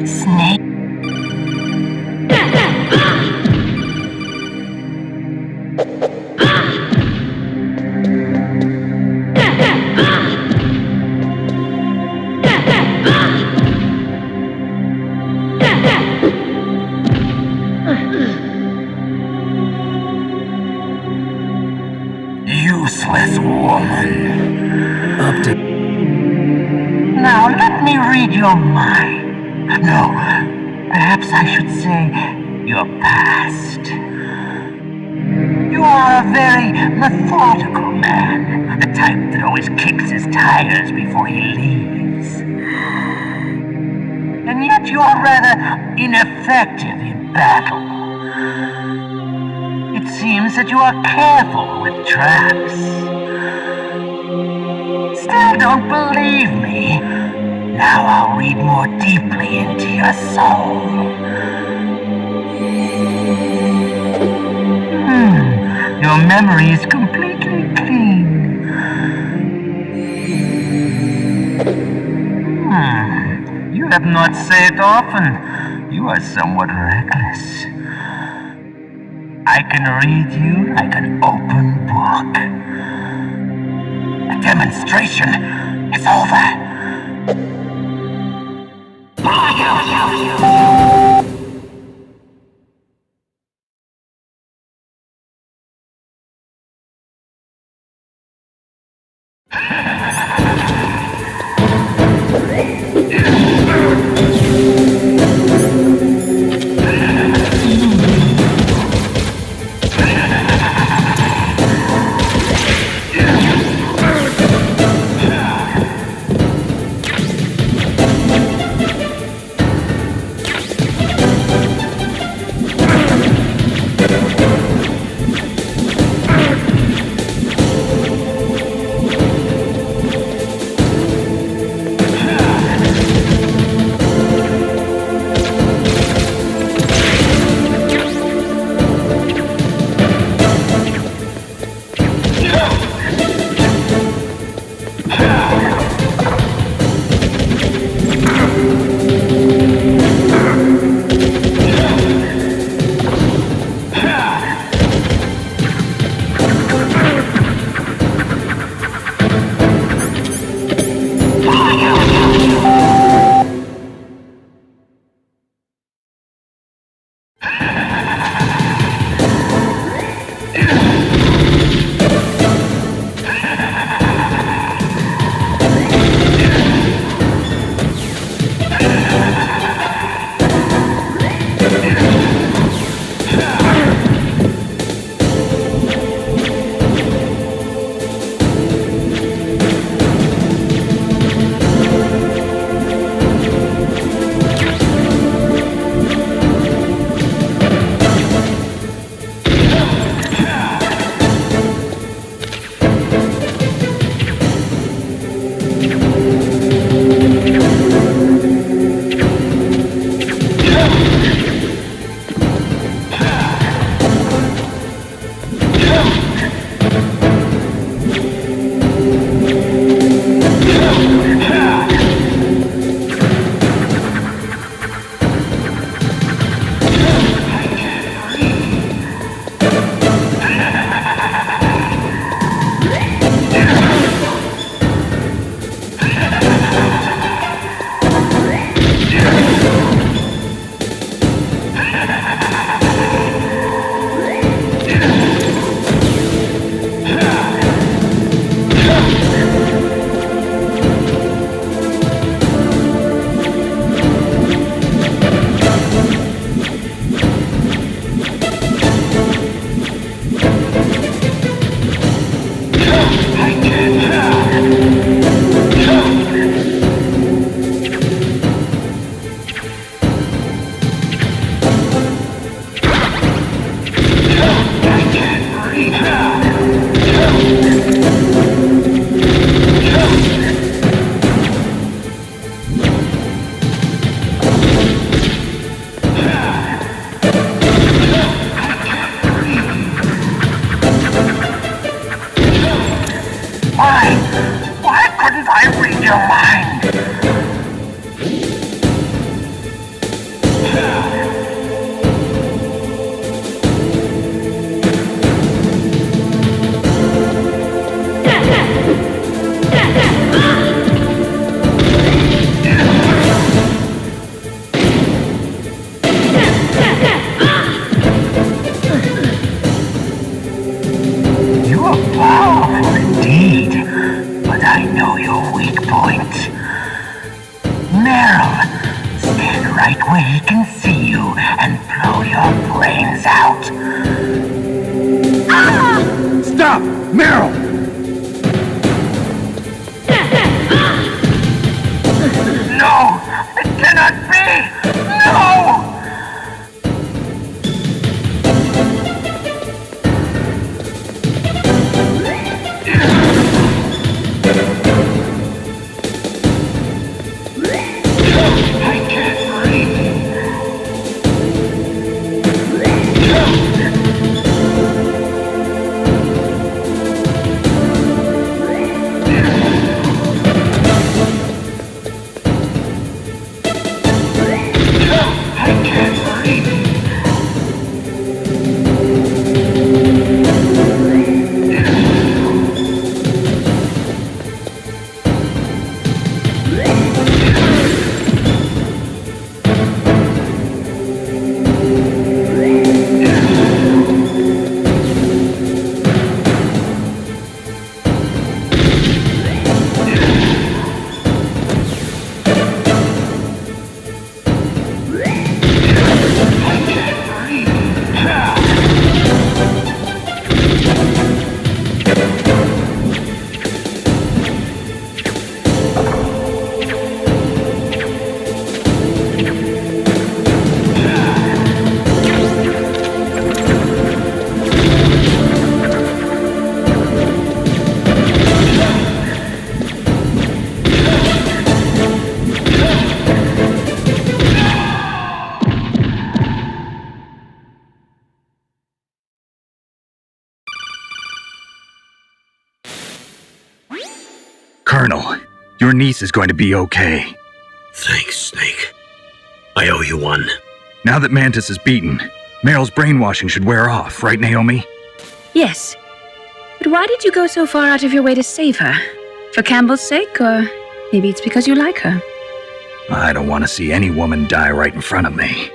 Snake. Useless woman. Update. Now let me read your mind. No, perhaps I should say your past. You are a very methodical man, the type that always kicks his tires before he leaves. And yet you are rather ineffective in battle. It seems that you are careful with traps. Still don't believe me? Now I'll read more deeply into your soul. Your memory is completely clean. You have not said often. You are somewhat reckless. I can read you like an open book. The demonstration is over. right where he can see you and blow your brains out. Stop! Meryl! No! It cannot be! No! Colonel, your niece is going to be okay. Thanks, Snake. I owe you one. Now that Mantis is beaten, Meryl's brainwashing should wear off, right, Naomi? Yes. But why did you go so far out of your way to save her? For Campbell's sake, or maybe it's because you like her? I don't want to see any woman die right in front of me.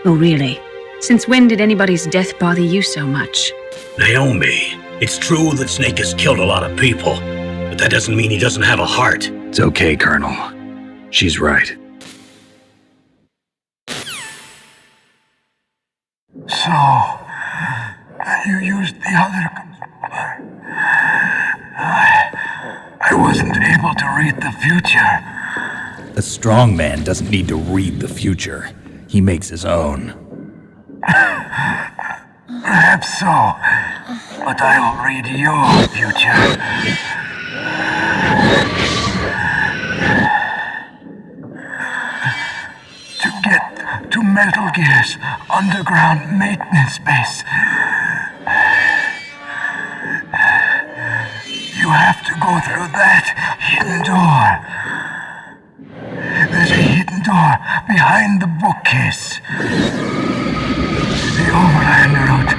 Oh, really? Since when did anybody's death bother you so much? Naomi, it's true that Snake has killed a lot of people, but that doesn't mean he doesn't have a heart. It's okay, Colonel. She's right. So, you used the other... I wasn't able to read the future. A strong man doesn't need to read the future. He makes his own. Perhaps so, but I'll read your future. To get to Metal Gear's underground maintenance base, you have to go through that hidden door. There's a hidden door behind the bookcase. The overland route.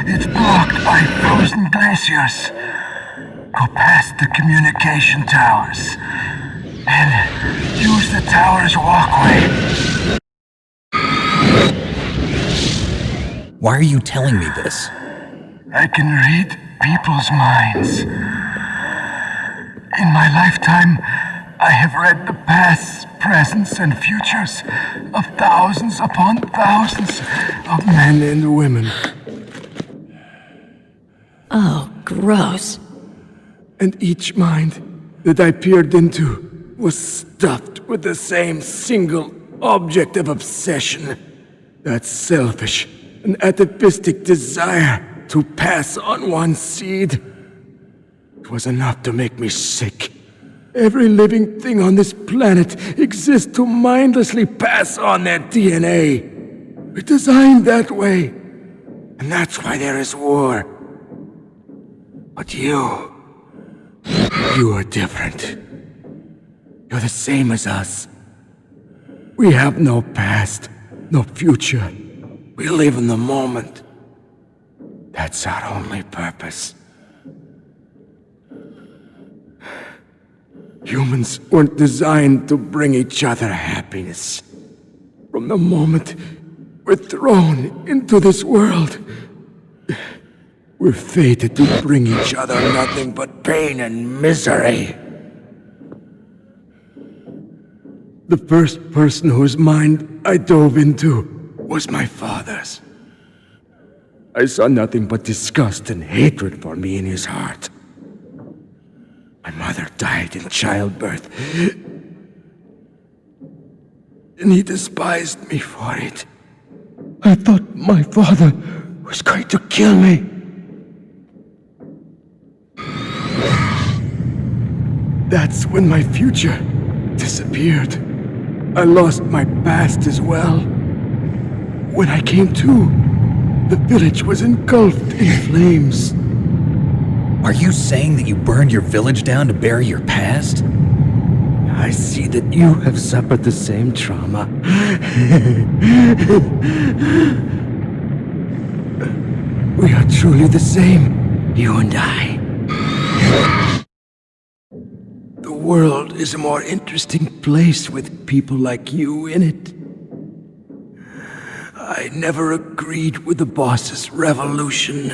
It's blocked by frozen glaciers. Go past the communication towers. And use the tower's walkway. Why are you telling me this? I can read people's minds. In my lifetime, I have read the pasts, presents, and futures of thousands upon thousands of men and women. Oh, gross. And each mind that I peered into was stuffed with the same single object of obsession. That selfish and atavistic desire to pass on one seed. It was enough to make me sick. Every living thing on this planet exists to mindlessly pass on their DNA. We're designed that way. And that's why there is war. But you are different. You're the same as us. We have no past, no future. We live in the moment. That's our only purpose. Humans weren't designed to bring each other happiness. From the moment we're thrown into this world, we're fated to bring each other nothing but pain and misery. The first person whose mind I dove into was my father's. I saw nothing but disgust and hatred for me in his heart. My mother died in childbirth, and he despised me for it. I thought my father was going to kill me. That's when my future disappeared. I lost my past as well. When I came to, the village was engulfed in flames. Are you saying that you burned your village down to bury your past? I see that you have suffered the same trauma. We are truly the same, you and I. The world is a more interesting place with people like you in it. I never agreed with the boss's revolution.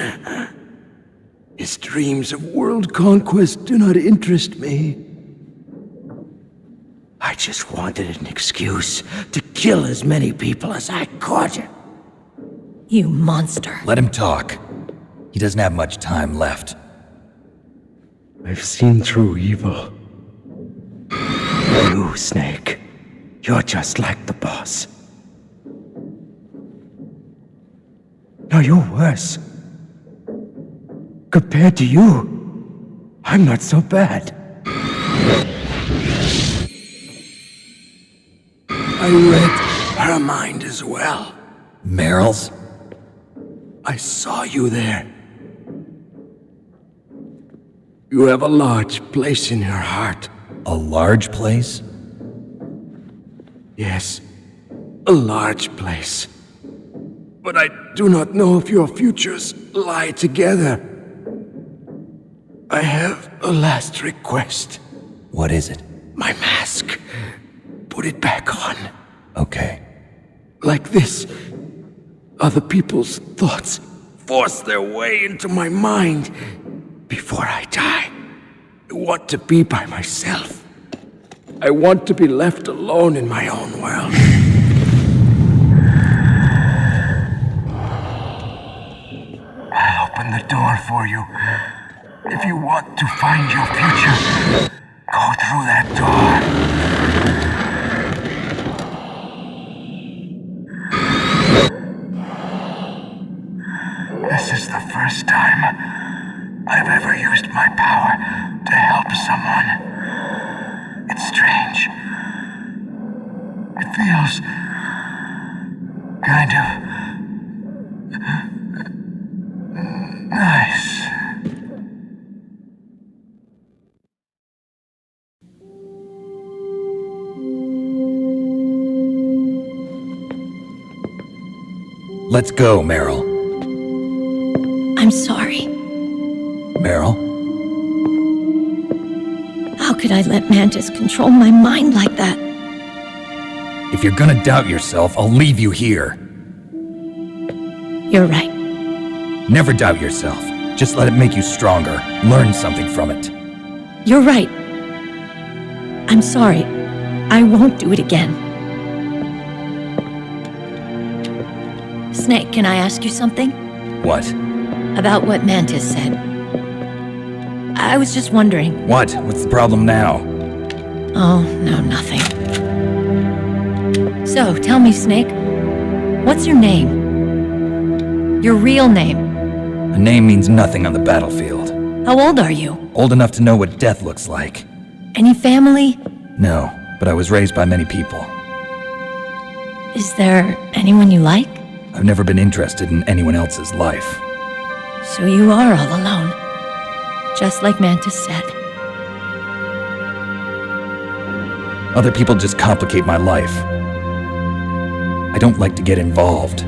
His dreams of world conquest do not interest me. I just wanted an excuse to kill as many people as I could. You monster. Let him talk. He doesn't have much time left. I've seen through evil. You, Snake, you're just like the boss. No, you're worse. Compared to you, I'm not so bad. I read her mind as well. Meryl's? I saw you there. You have a large place in her heart. A large place? Yes, a large place. But I do not know if your futures lie together. I have a last request. What is it? My mask. Put it back on. Okay. Like this, other people's thoughts force their way into my mind. Before I die, I want to be by myself. I want to be left alone in my own world. I'll open the door for you. If you want to find your future, go through that door. This is the first time I've ever used my power to help someone. It's strange. It feels kind of nice. Let's go, Meryl. I'm sorry. Meryl? How could I let Mantis control my mind like that? If you're gonna doubt yourself, I'll leave you here. You're right. Never doubt yourself. Just let it make you stronger. Learn something from it. You're right. I'm sorry. I won't do it again. Snake, can I ask you something? What? About what Mantis said. I was just wondering. What? What's the problem now? Oh, no, nothing. So, tell me, Snake, what's your name? Your real name? A name means nothing on the battlefield. How old are you? Old enough to know what death looks like. Any family? No, but I was raised by many people. Is there anyone you like? I've never been interested in anyone else's life. So you are all alone. Just like Mantis said. Other people just complicate my life. I don't like to get involved.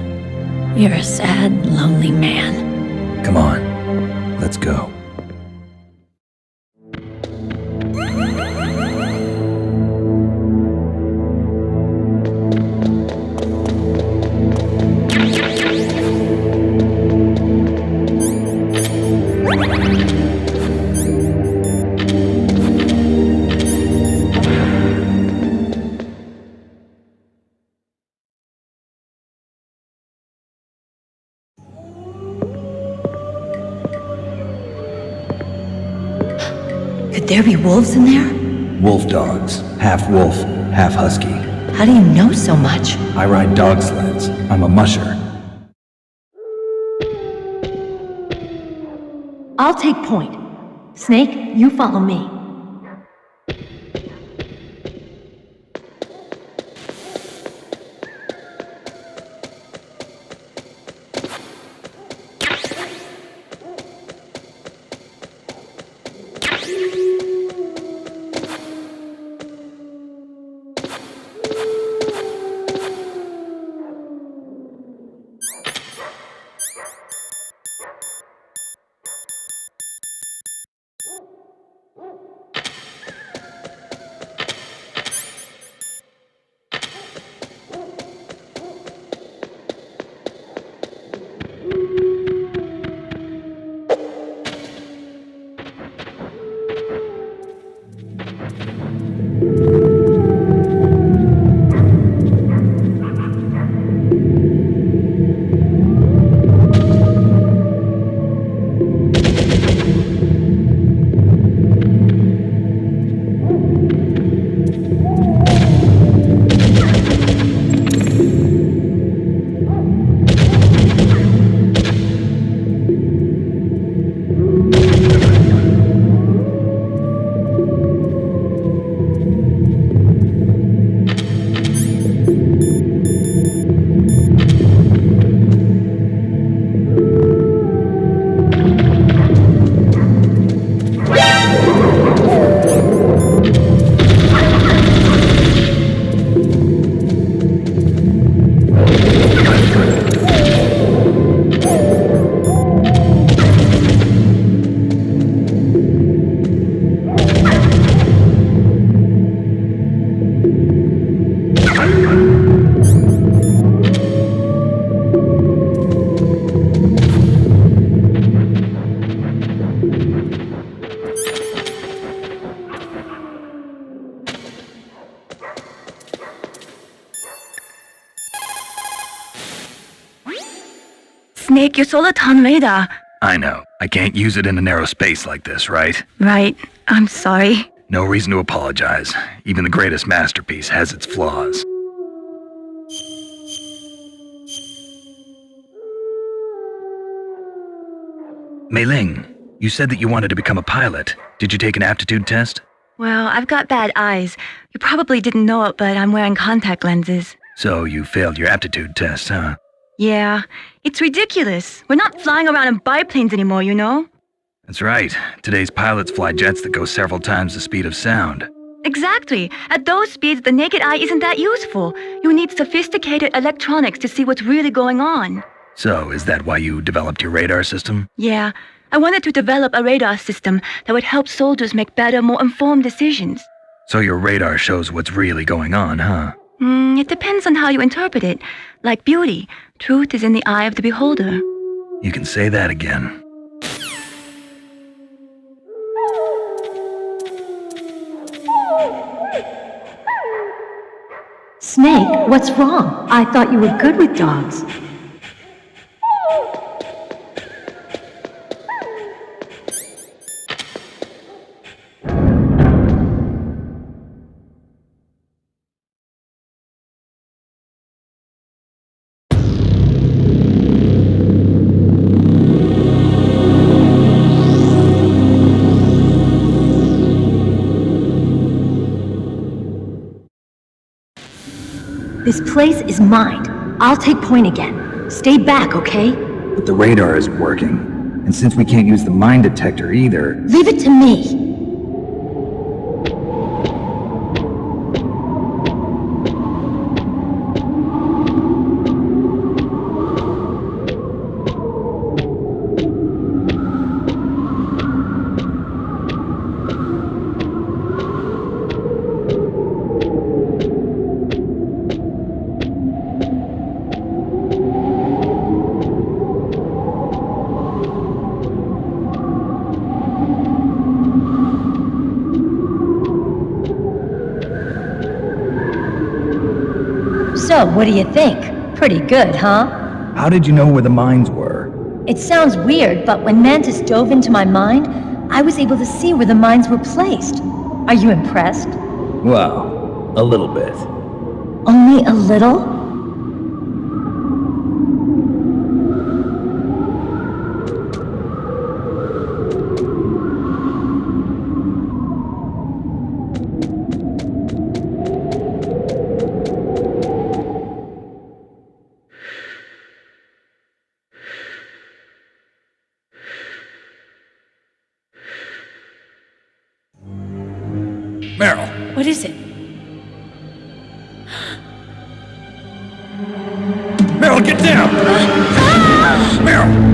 You're a sad, lonely man. Come on, let's go. Could there be wolves in there? Wolf dogs. Half wolf, half husky. How do you know so much? I ride dog sleds. I'm a musher. I'll take point. Snake, you follow me. Snake, your solar ton radar. I know. I can't use it in a narrow space like this, right? Right. I'm sorry. No reason to apologize. Even the greatest masterpiece has its flaws. Mei Ling, you said that you wanted to become a pilot. Did you take an aptitude test? Well, I've got bad eyes. You probably didn't know it, but I'm wearing contact lenses. So you failed your aptitude test, huh? Yeah. It's ridiculous. We're not flying around in biplanes anymore, you know? That's right. Today's pilots fly jets that go several times the speed of sound. Exactly. At those speeds, the naked eye isn't that useful. You need sophisticated electronics to see what's really going on. So, is that why you developed your radar system? Yeah. I wanted to develop a radar system that would help soldiers make better, more informed decisions. So your radar shows what's really going on, huh? It depends on how you interpret it. Like beauty, truth is in the eye of the beholder. You can say that again. Snake, what's wrong? I thought you were good with dogs. This place is mine. I'll take point again. Stay back, okay? But the radar isn't working. And since we can't use the mine detector either... Leave it to me. So, what do you think? Pretty good, huh? How did you know where the mines were? It sounds weird, but when Mantis dove into my mind, I was able to see where the mines were placed. Are you impressed? Well, a little bit. Only a little? Meryl! What is it? Meryl, get down! Meryl!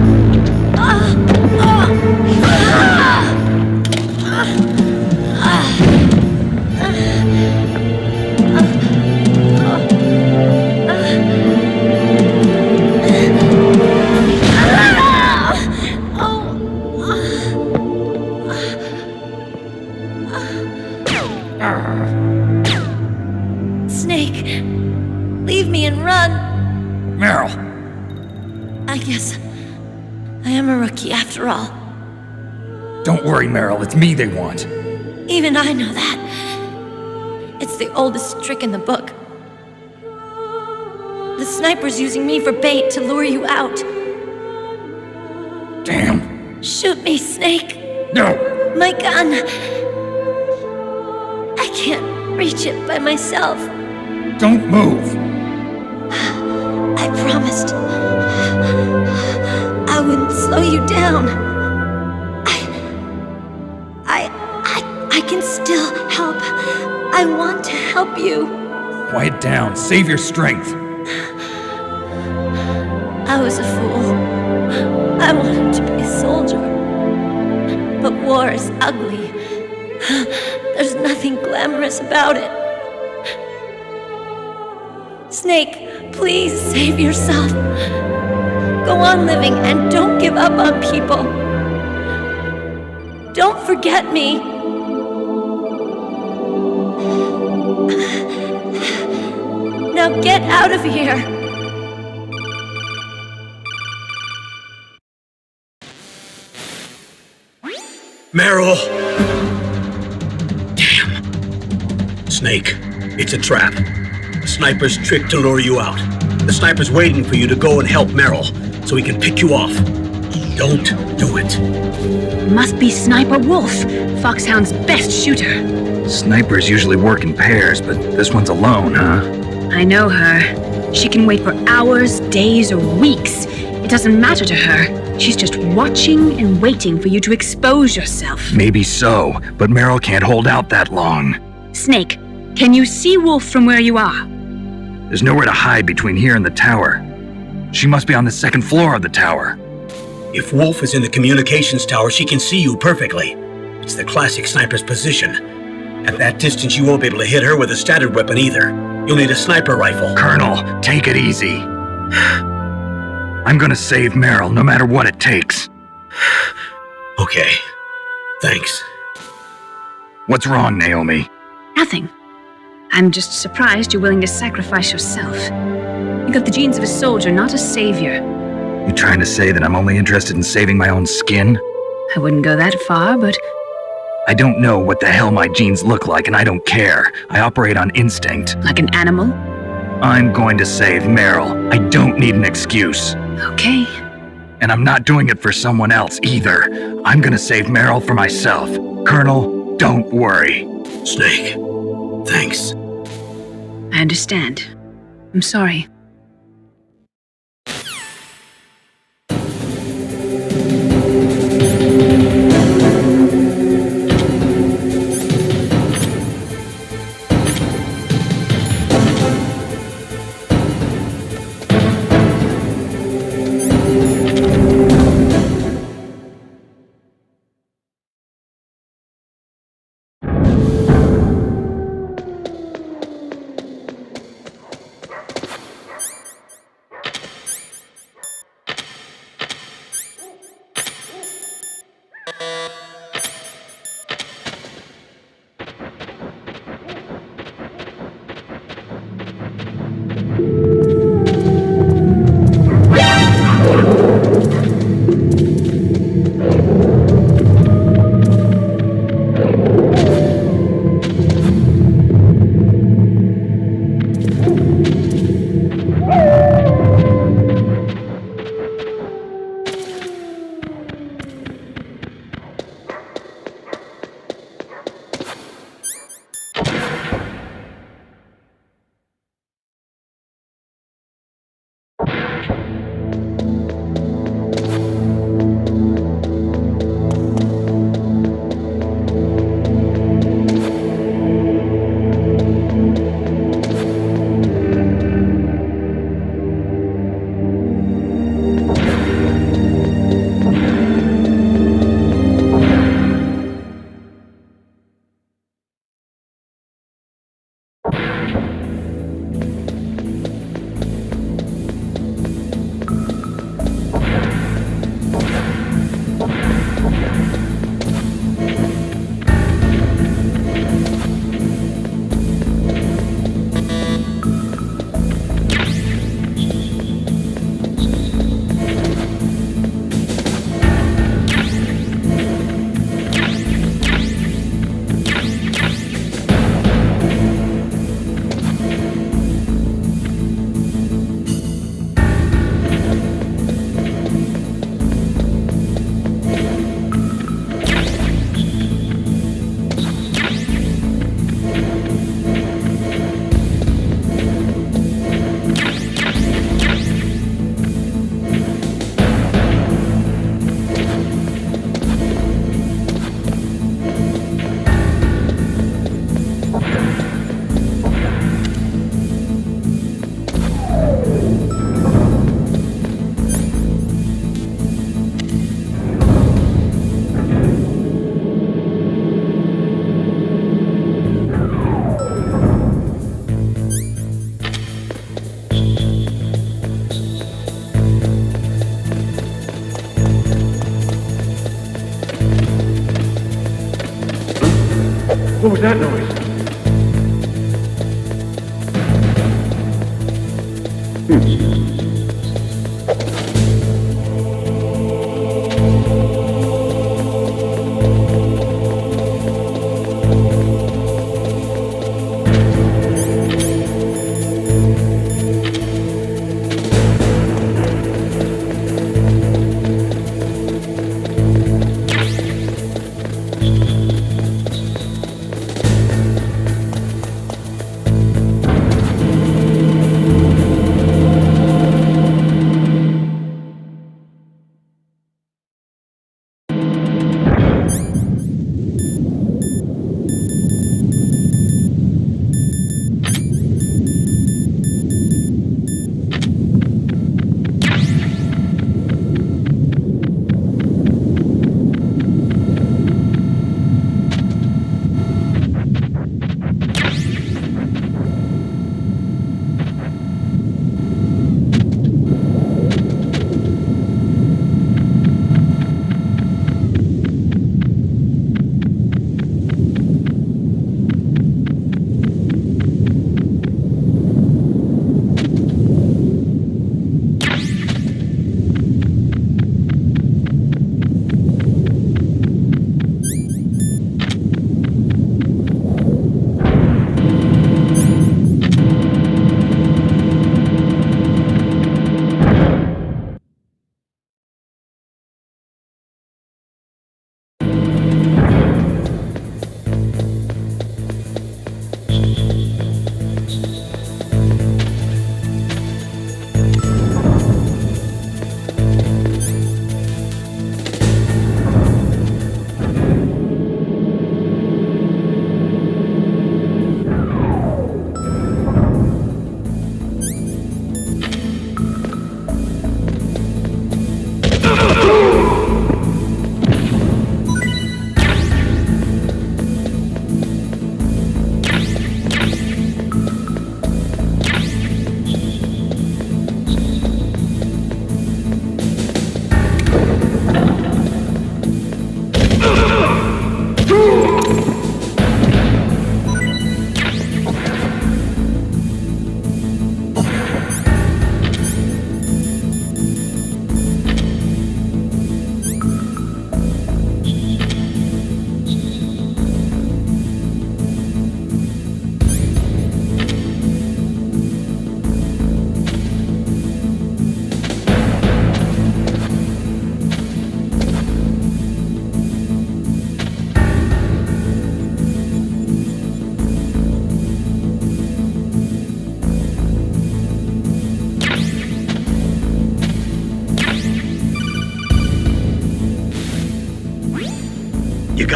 Snake, leave me and run. Meryl! I guess I am a rookie after all. Don't worry, Meryl. It's me they want. Even I know that. It's the oldest trick in the book. The sniper's using me for bait to lure you out. Damn. Shoot me, Snake. No! My gun. I can't reach it by myself. Don't move! I promised I wouldn't slow you down. I can still help. I want to help you. Quiet down. Save your strength. I was a fool. I wanted to be a soldier. But war is ugly. There's nothing glamorous about it. Snake, please save yourself. Go on living and don't give up on people. Don't forget me. Now get out of here. Meryl! Damn. Snake, it's a trap. The sniper's trick to lure you out. The sniper's waiting for you to go and help Meryl, so he can pick you off. Don't do it. Must be Sniper Wolf, Foxhound's best shooter. Snipers usually work in pairs, but this one's alone, huh? I know her. She can wait for hours, days, or weeks. It doesn't matter to her. She's just watching and waiting for you to expose yourself. Maybe so, but Meryl can't hold out that long. Snake, can you see Wolf from where you are? There's nowhere to hide between here and the tower. She must be on the second floor of the tower. If Wolf is in the communications tower, she can see you perfectly. It's the classic sniper's position. At that distance, you won't be able to hit her with a standard weapon either. You'll need a sniper rifle. Colonel, take it easy. I'm gonna save Meryl, no matter what it takes. Okay. Thanks. What's wrong, Naomi? Nothing. I'm just surprised you're willing to sacrifice yourself. You got the genes of a soldier, not a savior. You trying to say that I'm only interested in saving my own skin? I wouldn't go that far, but... I don't know what the hell my genes look like, and I don't care. I operate on instinct. Like an animal? I'm going to save Meryl. I don't need an excuse. Okay. And I'm not doing it for someone else either. I'm gonna save Meryl for myself. Colonel, don't worry. Snake, thanks. I understand. I'm sorry. What was that noise?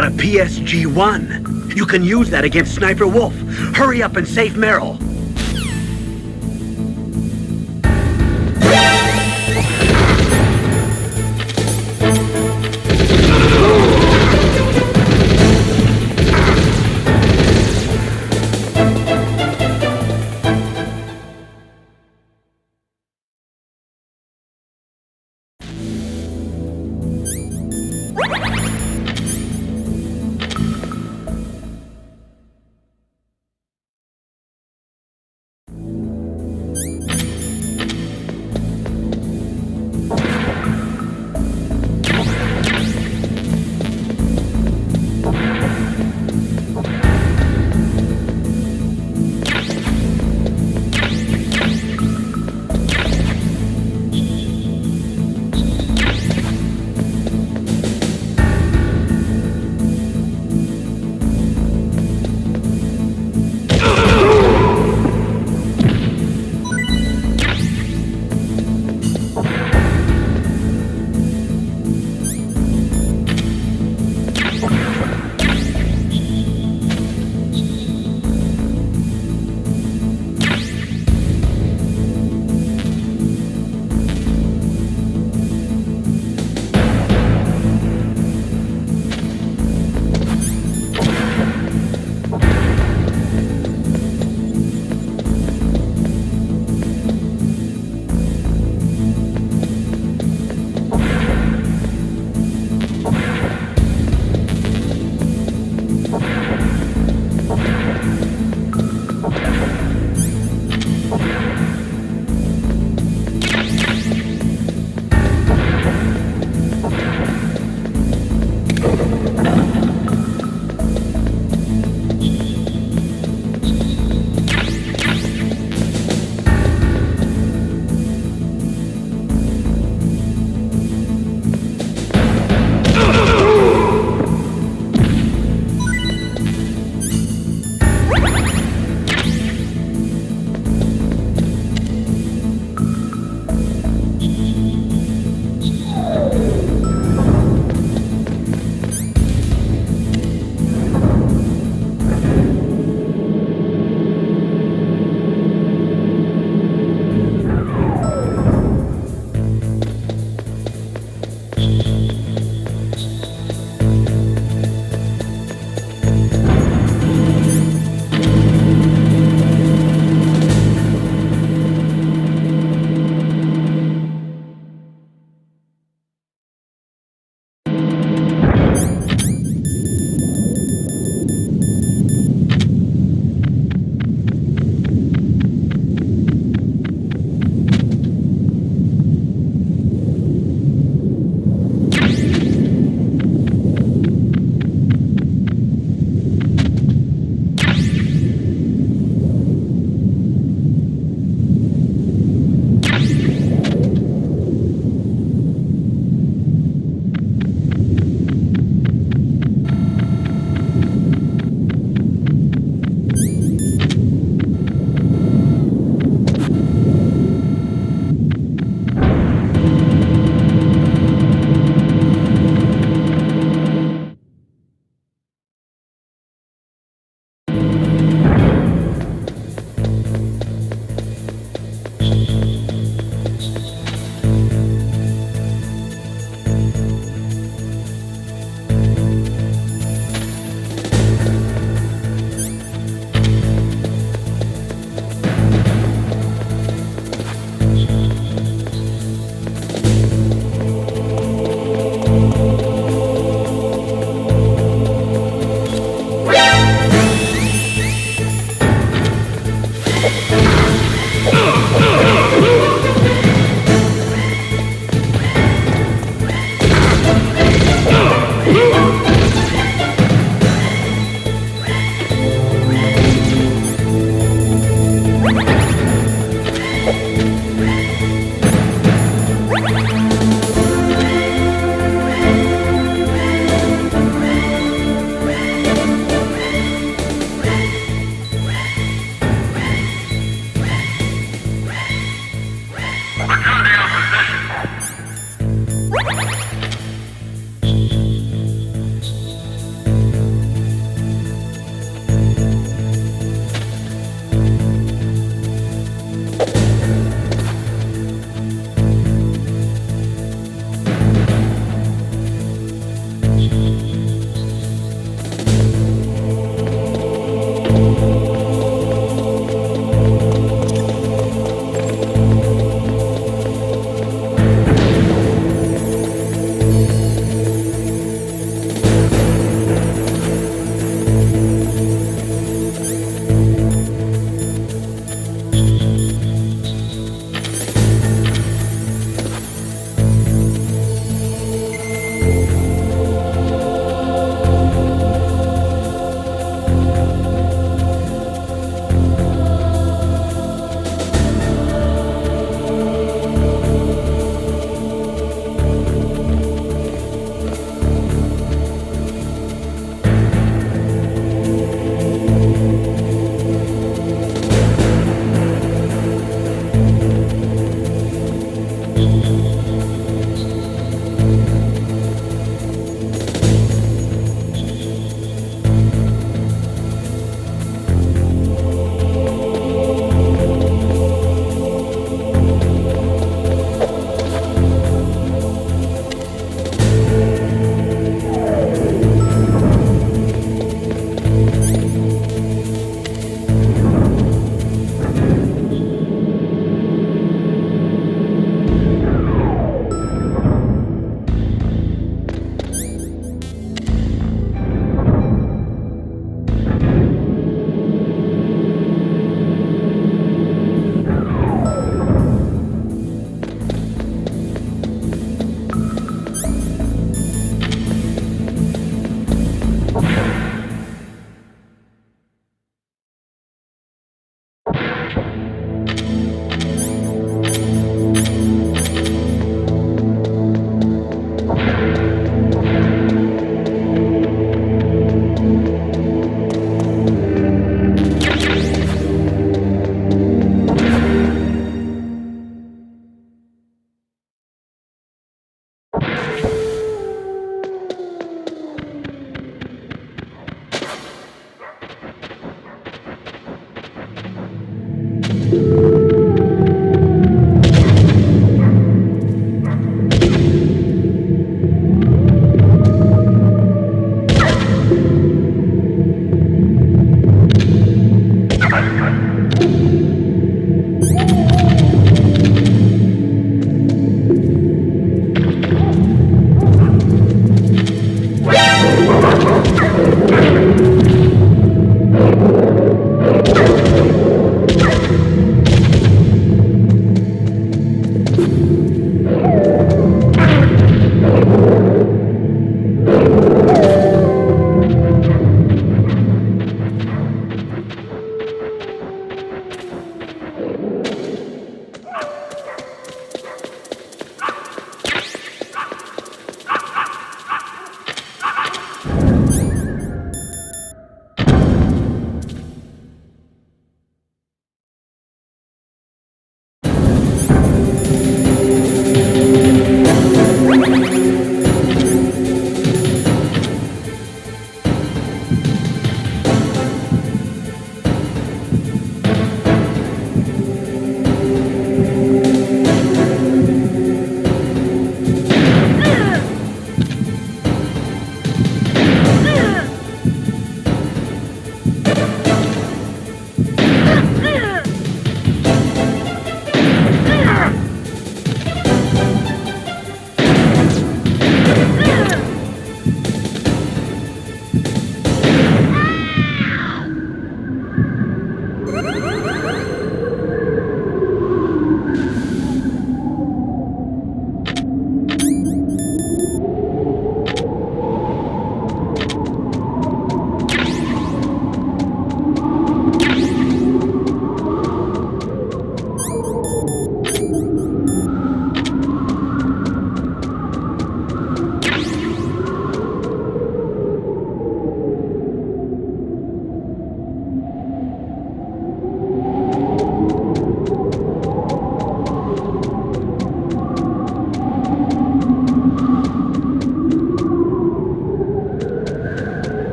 got a PSG-1. You can use that against Sniper Wolf. Hurry up and save Meryl.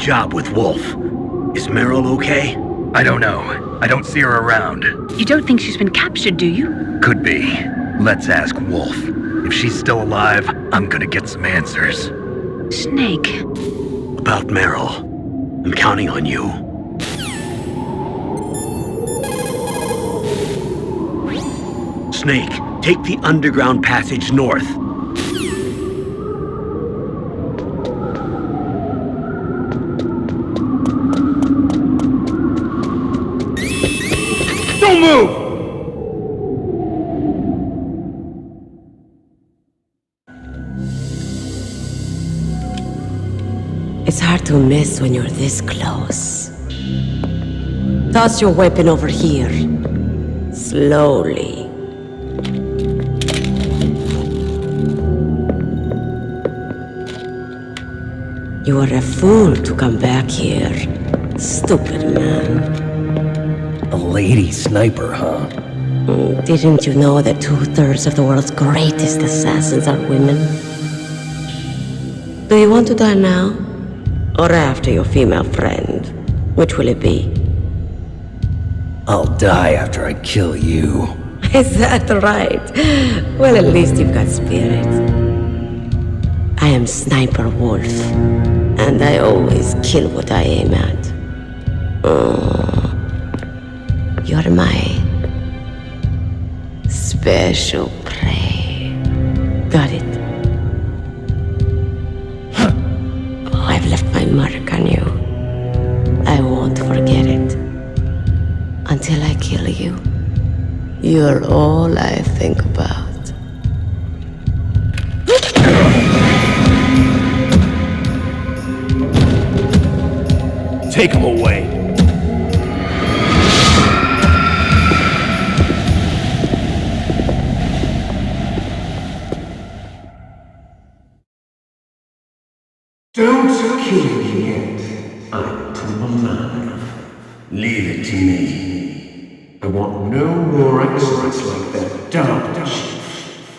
job with Wolf. Is Meryl okay? I don't know. I don't see her around. You don't think she's been captured, do you? Could be. Let's ask Wolf. If she's still alive, I'm gonna get some answers. Snake. About Meryl. I'm counting on you. Snake, take the underground passage north. Don't move! It's hard to miss when you're this close. Toss your weapon over here. Slowly. You are a fool to come back here. Stupid man. A lady sniper, huh? Didn't you know that 2/3 of the world's greatest assassins are women? Do you want to die now? Or after your female friend? Which will it be? I'll die after I kill you. Is that right? Well, at least you've got spirit. I am Sniper Wolf, and I always kill what I aim at. You're my special prey. Got it? I've left my mark on you. I won't forget it. Until I kill you. You're all I think about. Take him away. Don't kill me yet. I'm too alive. Leave it to me. I want no more excellence like that dog.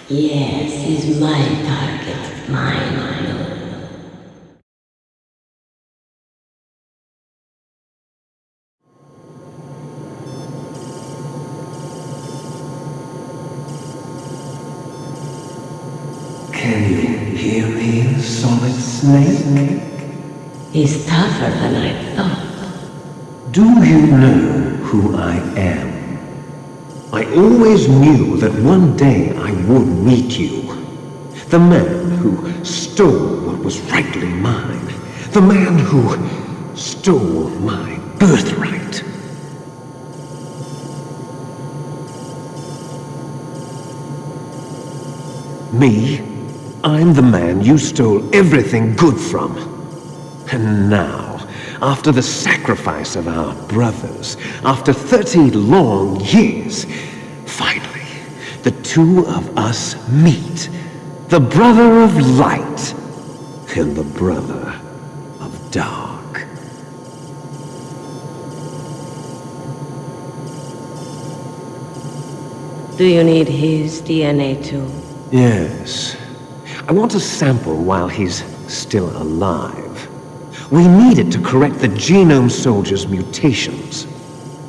Yes, he's my target. Mine. Can you hear me, Solid Snake? He's tougher than I thought. Do you know who I am? I always knew that one day I would meet you. The man who stole what was rightly mine. The man who stole my birthright. Me? I'm the man you stole everything good from. And now, after the sacrifice of our brothers, after 30 long years, finally, the two of us meet. The brother of light and the brother of dark. Do you need his DNA too? Yes. I want a sample while he's still alive. We need it to correct the Genome Soldier's mutations.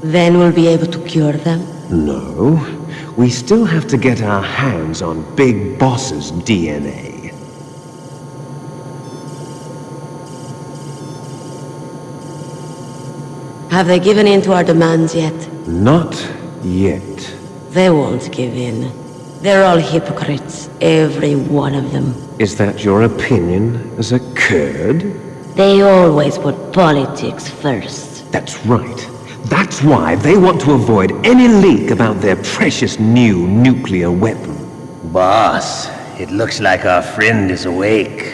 Then we'll be able to cure them? No. We still have to get our hands on Big Boss's DNA. Have they given in to our demands yet? Not yet. They won't give in. They're all hypocrites, every one of them. Is that your opinion as a Kurd? They always put politics first. That's right. That's why they want to avoid any leak about their precious new nuclear weapon. Boss, it looks like our friend is awake.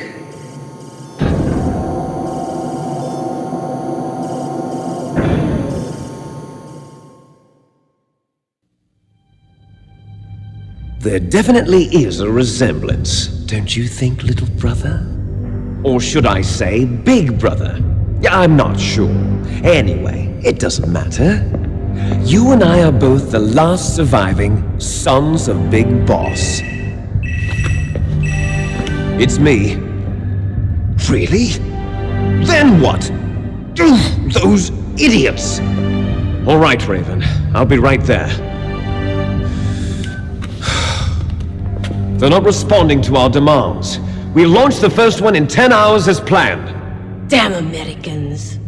There definitely is a resemblance, don't you think, little brother? Or should I say, big brother? Yeah, I'm not sure. Anyway, it doesn't matter. You and I are both the last surviving sons of Big Boss. It's me. Really? Then what? Those idiots! All right, Raven. I'll be right there. They're not responding to our demands. We launched the first one in 10 hours as planned. Damn Americans.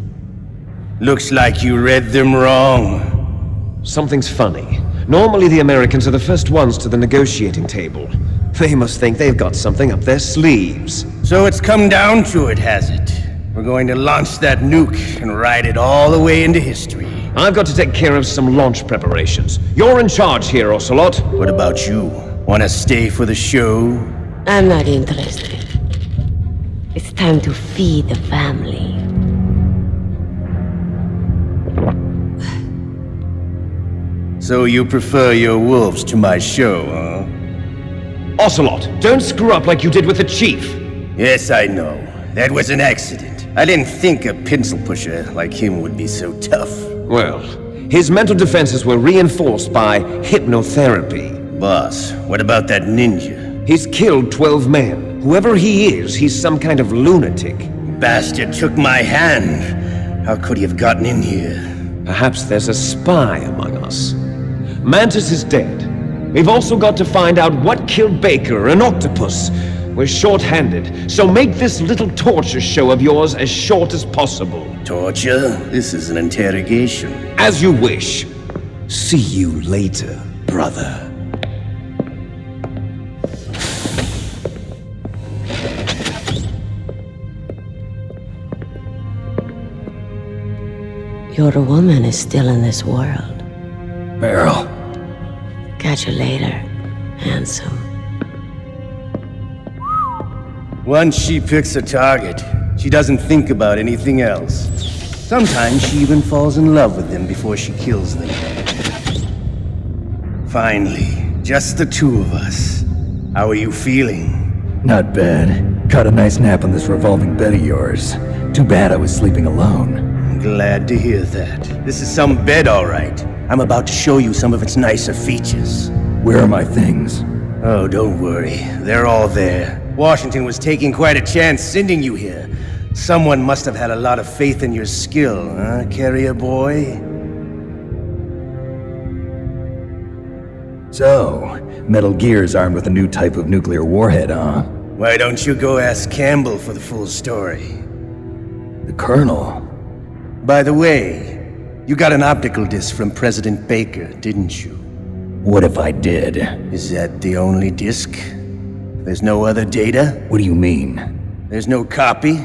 Looks like you read them wrong. Something's funny. Normally the Americans are the first ones to the negotiating table. They must think they've got something up their sleeves. So it's come down to it, has it? We're going to launch that nuke and ride it all the way into history. I've got to take care of some launch preparations. You're in charge here, Ocelot. What about you? Wanna stay for the show? I'm not interested. It's time to feed the family. So you prefer your wolves to my show, huh? Ocelot, don't screw up like you did with the chief. Yes, I know. That was an accident. I didn't think a pencil pusher like him would be so tough. Well, his mental defenses were reinforced by hypnotherapy. Boss, what about that ninja? He's killed 12 men. Whoever he is, he's some kind of lunatic. Bastard took my hand. How could he have gotten in here? Perhaps there's a spy among us. Mantis is dead. We've also got to find out what killed Baker, an octopus. We're short-handed, so make this little torture show of yours as short as possible. Torture? This is an interrogation. As you wish. See you later, brother. Your woman is still in this world. Meryl. Catch you later, handsome. Once she picks a target, she doesn't think about anything else. Sometimes she even falls in love with them before she kills them. Finally, just the two of us. How are you feeling? Not bad. Caught a nice nap on this revolving bed of yours. Too bad I was sleeping alone. Glad to hear that. This is some bed, all right. I'm about to show you some of its nicer features. Where are my things? Oh, don't worry. They're all there. Washington was taking quite a chance sending you here. Someone must have had a lot of faith in your skill, huh, carrier boy? So, Metal Gear's armed with a new type of nuclear warhead, huh? Why don't you go ask Campbell for the full story? The Colonel? By the way, you got an optical disc from President Baker, didn't you? What if I did? Is that the only disc? There's no other data? What do you mean? There's no copy?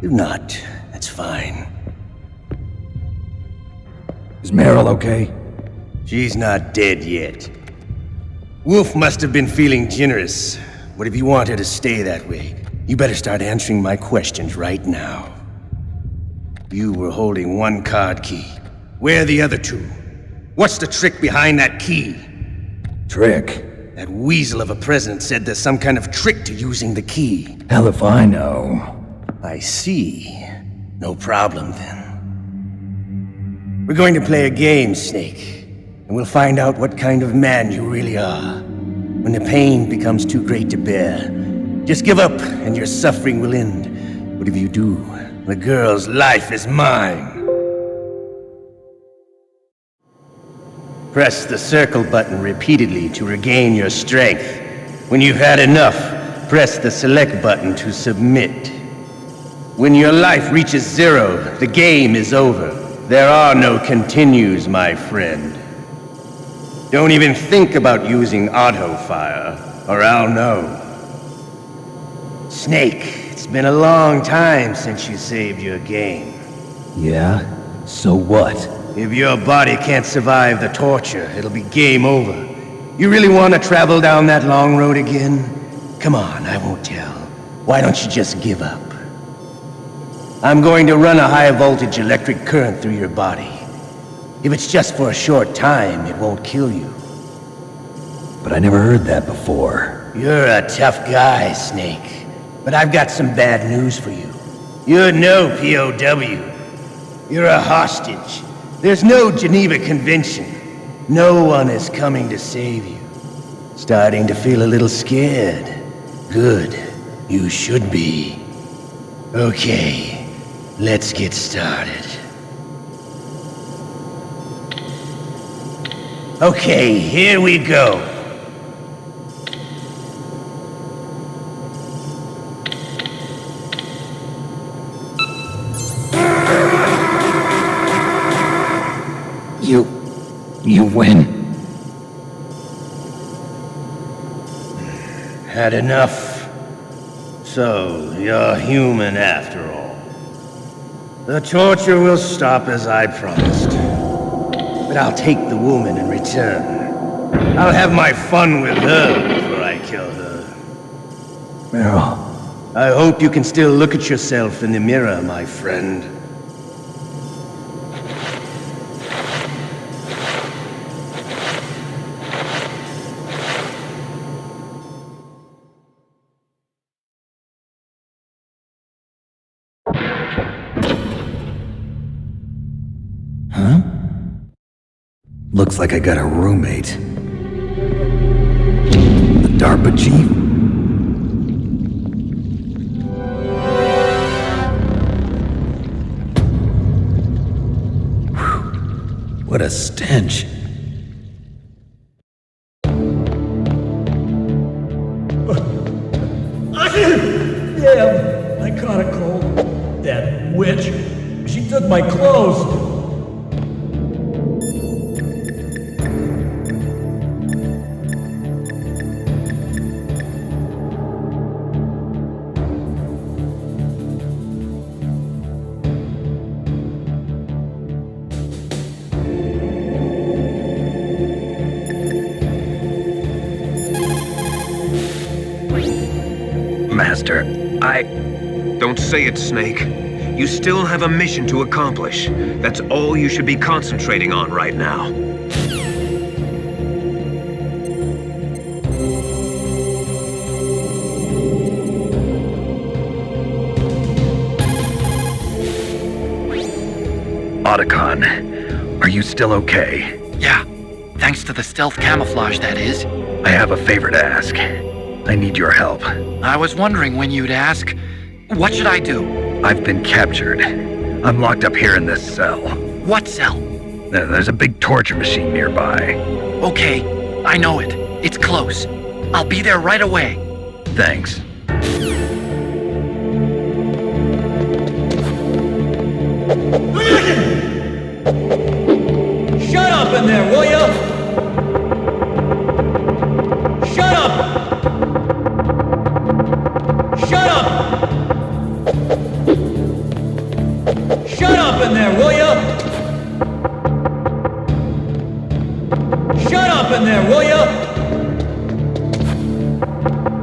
If not, that's fine. Is Meryl okay? She's not dead yet. Wolf must have been feeling generous, but if you want her to stay that way, you better start answering my questions right now. You were holding one card key. Where are the other two? What's the trick behind that key? Trick? That weasel of a president said there's some kind of trick to using the key. Hell if I know. I see. No problem then. We're going to play a game, Snake. And we'll find out what kind of man you really are. When the pain becomes too great to bear, just give up and your suffering will end. But if you do, the girl's life is mine. Press the circle button repeatedly to regain your strength. When you've had enough, press the select button to submit. When your life reaches 0, the game is over. There are no continues, my friend. Don't even think about using auto fire, or I'll know. Snake, it's been a long time since you saved your game. Yeah? So what? If your body can't survive the torture, it'll be game over. You really want to travel down that long road again? Come on, I won't tell. Why don't you just give up? I'm going to run a high-voltage electric current through your body. If it's just for a short time, it won't kill you. But I never heard that before. You're a tough guy, Snake. But I've got some bad news for you. You're no POW. You're a hostage. There's no Geneva Convention. No one is coming to save you. Starting to feel a little scared. Good. You should be. Okay. Let's get started. Okay, here we go. You win. Had enough? So, you're human after all. The torture will stop as I promised. But I'll take the woman in return. I'll have my fun with her before I kill her. Meryl. I hope you can still look at yourself in the mirror, my friend. Huh? Looks like I got a roommate. The DARPA chief? Whew. What a stench. Yeah, I caught a cold. That witch. She took my clothes. Master, Don't say it, Snake. You still have a mission to accomplish. That's all you should be concentrating on right now. Otacon, are you still okay? Yeah, thanks to the stealth camouflage, that is. I have a favor to ask. I need your help. I was wondering when you'd ask. What should I do? I've been captured. I'm locked up here in this cell. What cell? There's a big torture machine nearby. Okay, I know it. It's close. I'll be there right away. Thanks. Shut up in there, will ya? Shut up! Shut up! Shut up in there, will ya? Shut up in there, will ya?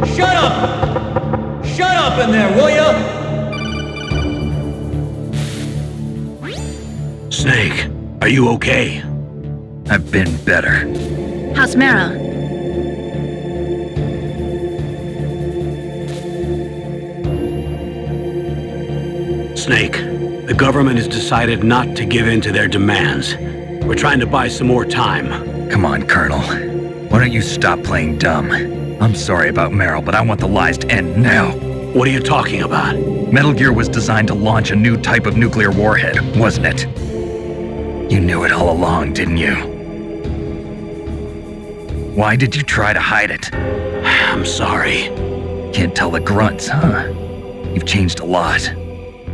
Shut up! Shut up in there, will ya? Snake, are you okay? I've been better. How's Meryl? Snake, the government has decided not to give in to their demands. We're trying to buy some more time. Come on, Colonel. Why don't you stop playing dumb? I'm sorry about Meryl, but I want the lies to end now. What are you talking about? Metal Gear was designed to launch a new type of nuclear warhead, wasn't it? You knew it all along, didn't you? Why did you try to hide it? I'm sorry. Can't tell the grunts, huh? You've changed a lot.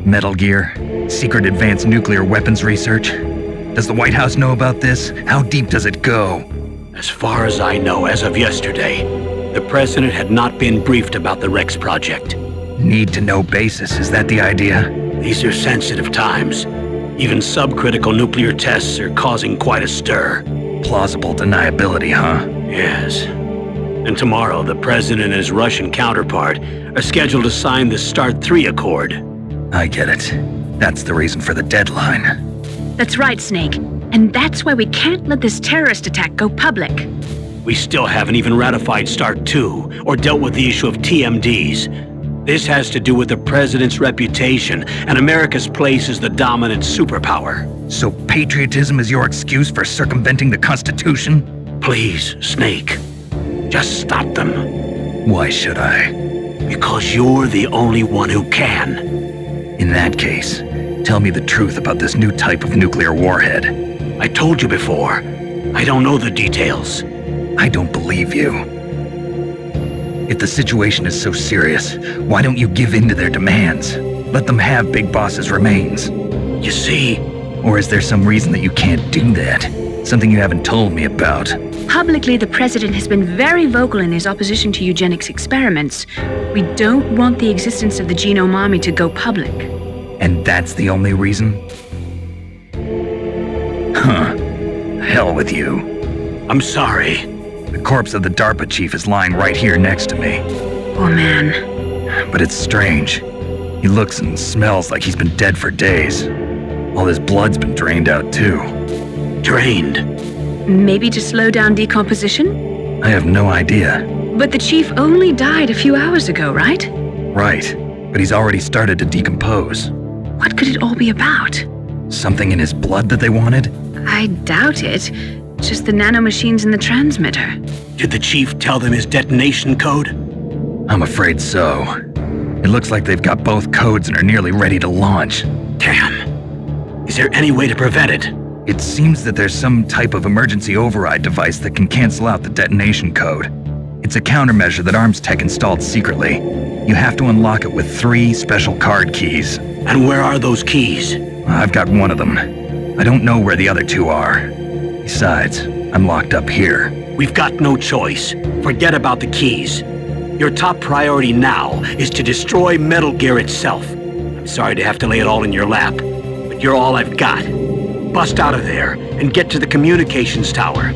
Metal Gear, secret advanced nuclear weapons research. Does the White House know about this? How deep does it go? As far as I know, as of yesterday, the president had not been briefed about the Rex project. Need-to-know basis, is that the idea? These are sensitive times. Even subcritical nuclear tests are causing quite a stir. Plausible deniability, huh? Yes. And tomorrow, the president and his Russian counterpart are scheduled to sign the START 3 Accord. I get it. That's the reason for the deadline. That's right, Snake. And that's why we can't let this terrorist attack go public. We still haven't even ratified START 2 or dealt with the issue of TMDs. This has to do with the president's reputation and America's place as the dominant superpower. So patriotism is your excuse for circumventing the Constitution? Please, Snake. Just stop them. Why should I? Because you're the only one who can. In that case, Tell me the truth about this new type of nuclear warhead. I told you before. I don't know the details. I don't believe you. If the situation is so serious, why don't you give in to their demands? Let them have Big Boss's remains. You see? Or is there some reason that you can't do that? Something you haven't told me about. Publicly, the president has been very vocal in his opposition to eugenics experiments. We don't want the existence of the genome army to go public. And that's the only reason? Huh. Hell with you. I'm sorry. The corpse of the DARPA chief is lying right here next to me. Oh, man. But it's strange. He looks and smells like he's been dead for days. All his blood's been drained out, too. Drained? Maybe to slow down decomposition? I have no idea. But the chief only died a few hours ago, right? Right. But he's already started to decompose. What could it all be about? Something in his blood that they wanted? I doubt it. Just the nanomachines in the transmitter. Did the chief tell them his detonation code? I'm afraid so. It looks like they've got both codes and are nearly ready to launch. Damn. Is there any way to prevent it? It seems that there's some type of emergency override device that can cancel out the detonation code. It's a countermeasure that Arms Tech installed secretly. You have to unlock it with 3 special card keys. And where are those keys? I've got one of them. I don't know where the other 2 are. Besides, I'm locked up here. We've got no choice. Forget about the keys. Your top priority now is to destroy Metal Gear itself. I'm sorry to have to lay it all in your lap, but you're all I've got. Bust out of there and get to the communications tower.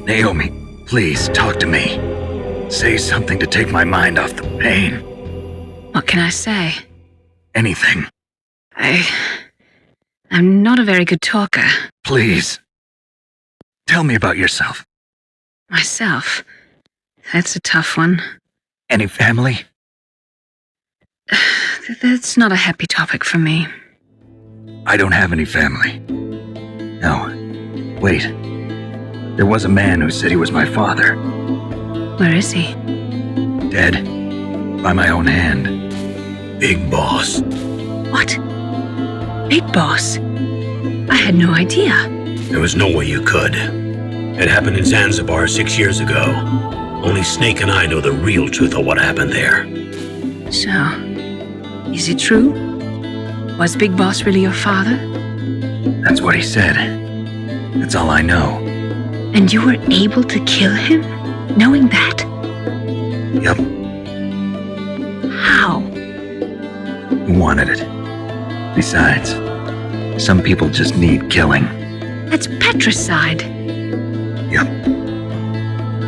Naomi, please talk to me. Say something to take my mind off the pain. What can I say? Anything. I'm not a very good talker. Please. Tell me about yourself. Myself? That's a tough one. Any family? That's not a happy topic for me. I don't have any family. No. Wait. There was a man who said he was my father. Where is he? Dead. By my own hand. Big Boss. What? Big Boss? I had no idea. There was no way you could. It happened in Zanzibar 6 years ago. Only Snake and I know the real truth of what happened there. So, is it true? Was Big Boss really your father? That's what he said. That's all I know. And you were able to kill him, knowing that? Yep. How? He wanted it. Besides, some people just need killing. That's patricide. Yep.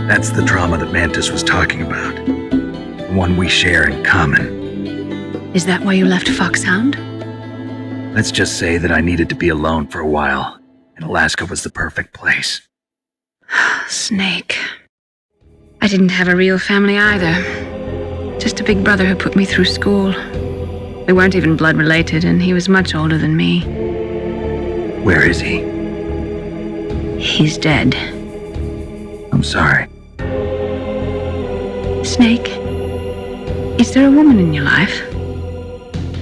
That's the trauma that Mantis was talking about. The one we share in common. Is that why you left Foxhound? Let's just say that I needed to be alone for a while, and Alaska was the perfect place. Snake. I didn't have a real family either. Just a big brother who put me through school. We weren't even blood related, and he was much older than me. Where is he? He's dead. I'm sorry. Snake, is there a woman in your life?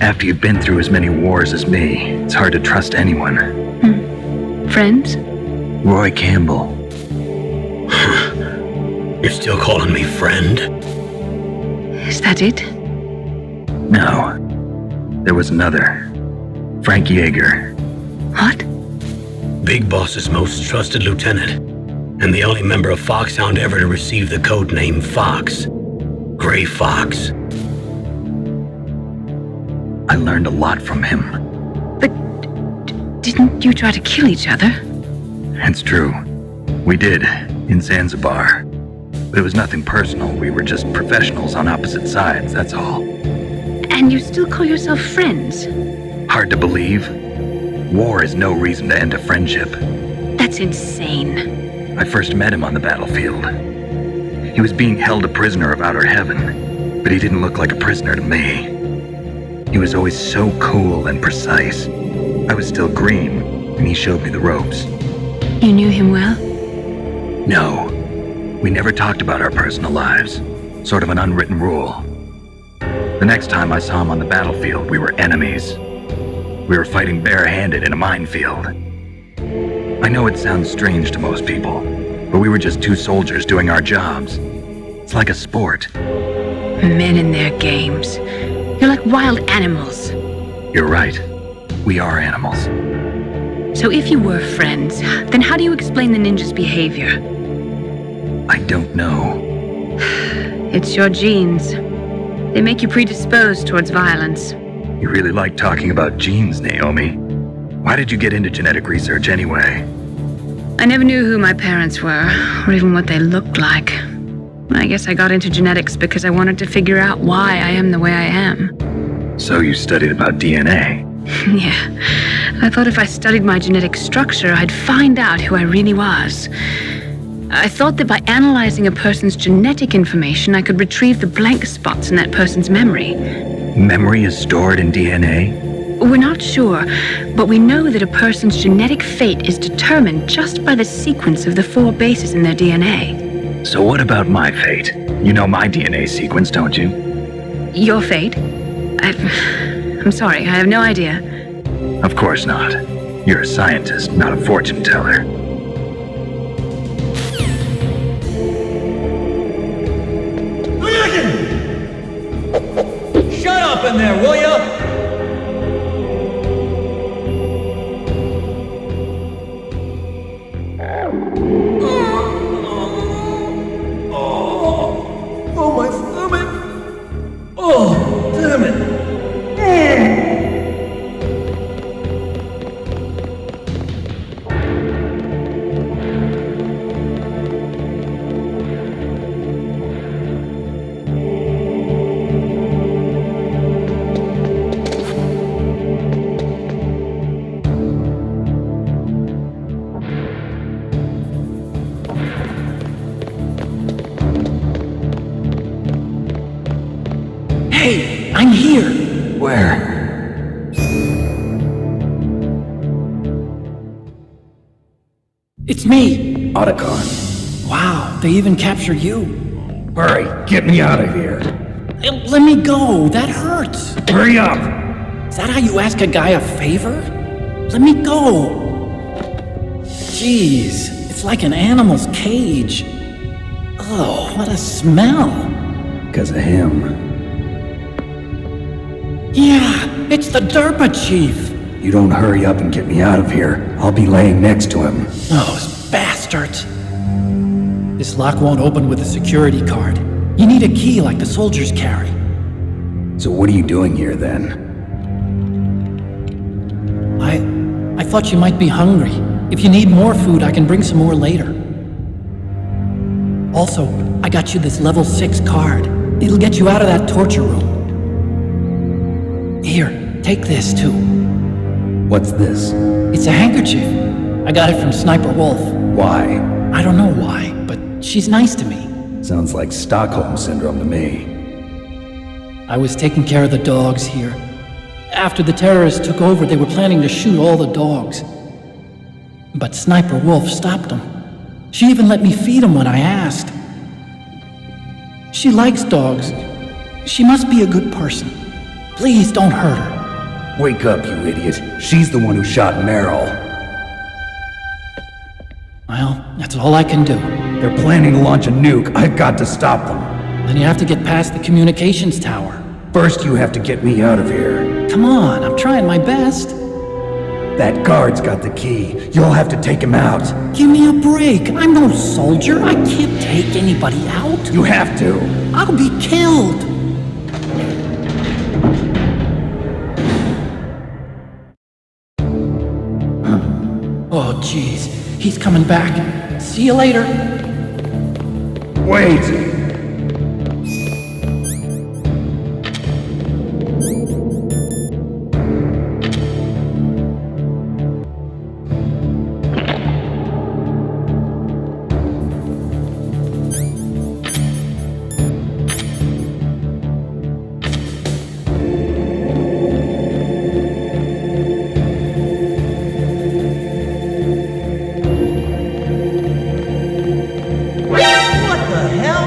After you've been through as many wars as me, it's hard to trust anyone. Friends? Roy Campbell. You're still calling me friend? Is that it? No. There was another. Frank Yeager. What? Big Boss's most trusted lieutenant, and the only member of Foxhound ever to receive the code name Fox. Gray Fox. I learned a lot from him. But didn't you try to kill each other? It's true. We did, in Zanzibar. But it was nothing personal. We were just professionals on opposite sides, that's all. And you still call yourself friends? Hard to believe. War is no reason to end a friendship. That's insane. I first met him on the battlefield. He was being held a prisoner of outer heaven, but he didn't look like a prisoner to me. He was always so cool and precise. I was still green, and he showed me the ropes. You knew him well? No. We never talked about our personal lives. Sort of an unwritten rule. The next time I saw him on the battlefield, we were enemies. We were fighting barehanded in a minefield. I know it sounds strange to most people, but we were just two soldiers doing our jobs. It's like a sport. Men in their games. You're like wild animals. You're right. We are animals. So if you were friends, then how do you explain the ninja's behavior? I don't know. It's your genes. They make you predisposed towards violence. You really like talking about genes, Naomi. Why did you get into genetic research anyway? I never knew who my parents were, or even what they looked like. I guess I got into genetics because I wanted to figure out why I am the way I am. So you studied about DNA? Yeah. I thought if I studied my genetic structure, I'd find out who I really was. I thought that by analyzing a person's genetic information, I could retrieve the blank spots in that person's memory. Memory is stored in DNA? We're not sure, but we know that a person's genetic fate is determined just by the sequence of the 4 bases in their DNA. So what about my fate? You know my DNA sequence, don't you? Your fate? I'm sorry, I have no idea. Of course not. You're a scientist, not a fortune teller. Shut up in there, will ya? Oh, my stomach! Oh, damn it! Hey, I'm here! Where? It's me! Otacon. Wow, they even captured you. Hurry, get me out of here. Let me go, that hurts. Hurry up! Is that how you ask a guy a favor? Let me go. Jeez, it's like an animal's cage. Oh, what a smell. Because of him. Yeah, it's the Derpa Chief. You don't hurry up and get me out of here, I'll be laying next to him. Those bastards. This lock won't open with a security card. You need a key like the soldiers carry. So what are you doing here then? I thought you might be hungry. If you need more food, I can bring some more later. Also, I got you this level 6 card. It'll get you out of that torture room. Here, take this too. What's this? It's a handkerchief. I got it from Sniper Wolf. Why? I don't know why, but she's nice to me. Sounds like Stockholm Syndrome to me. I was taking care of the dogs here. After the terrorists took over, they were planning to shoot all the dogs. But Sniper Wolf stopped them. She even let me feed them when I asked. She likes dogs. She must be a good person. Please don't hurt her. Wake up, you idiot. She's the one who shot Meryl. Well, that's all I can do. They're planning to launch a nuke. I've got to stop them. Then you have to get past the communications tower. First, you have to get me out of here. Come on, I'm trying my best. That guard's got the key. You'll have to take him out. Give me a break. I'm no soldier. I can't take anybody out. You have to. I'll be killed. Oh, jeez. He's coming back. See you later. Wait! What the hell?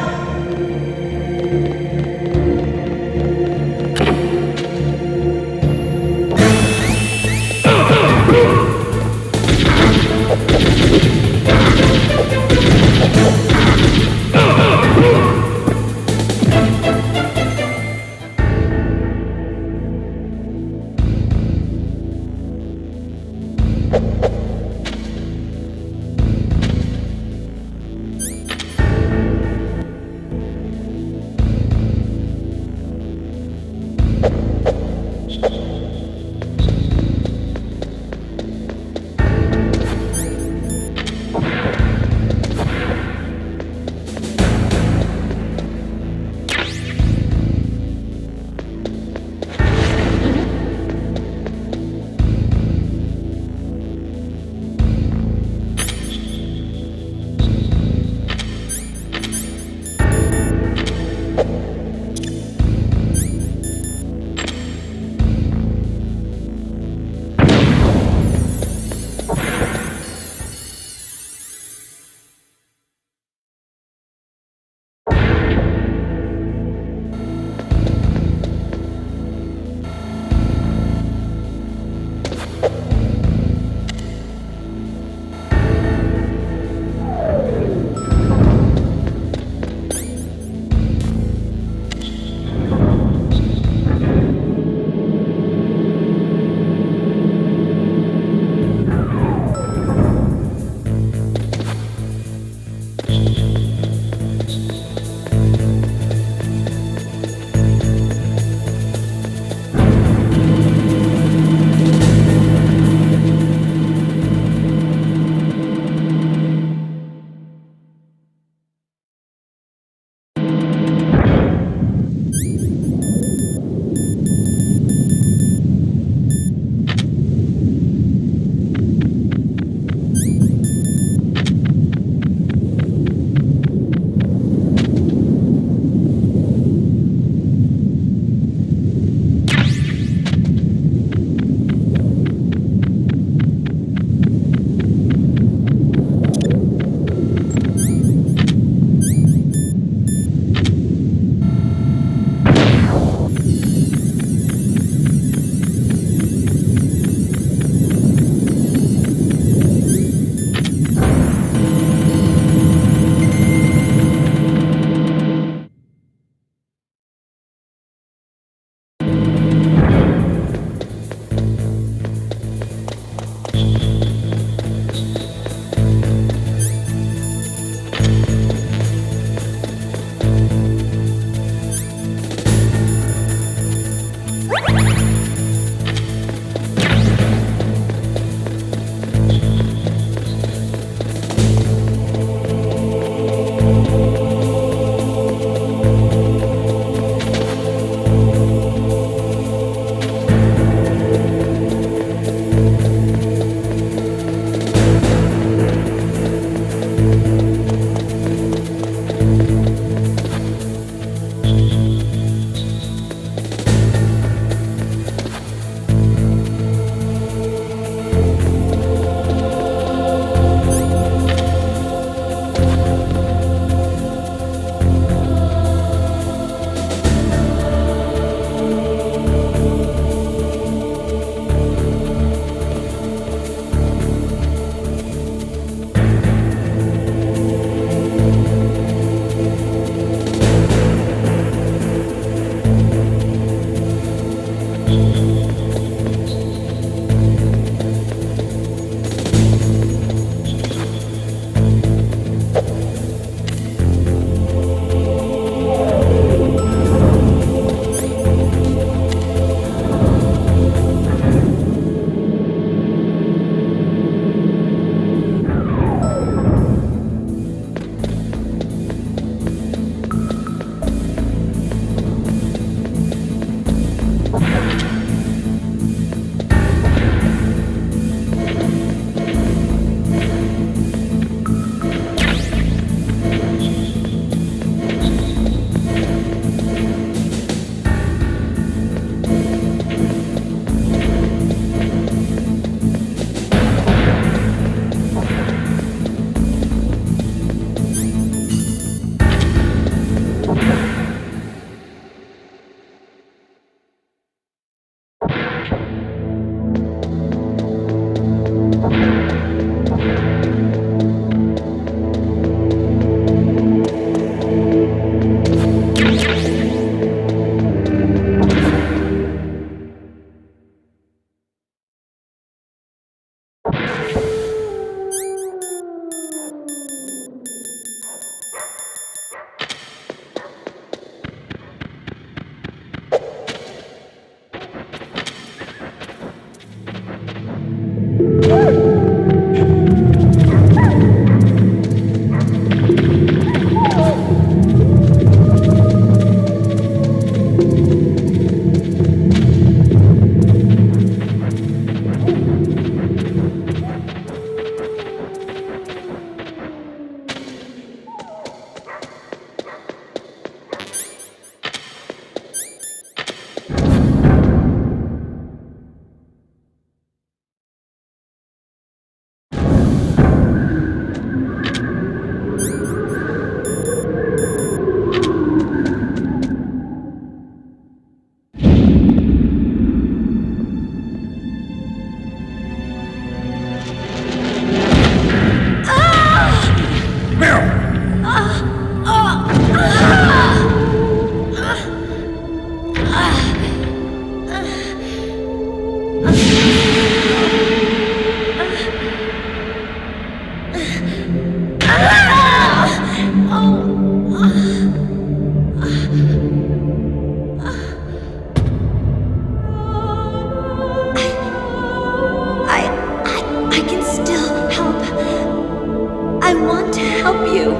I want to help you.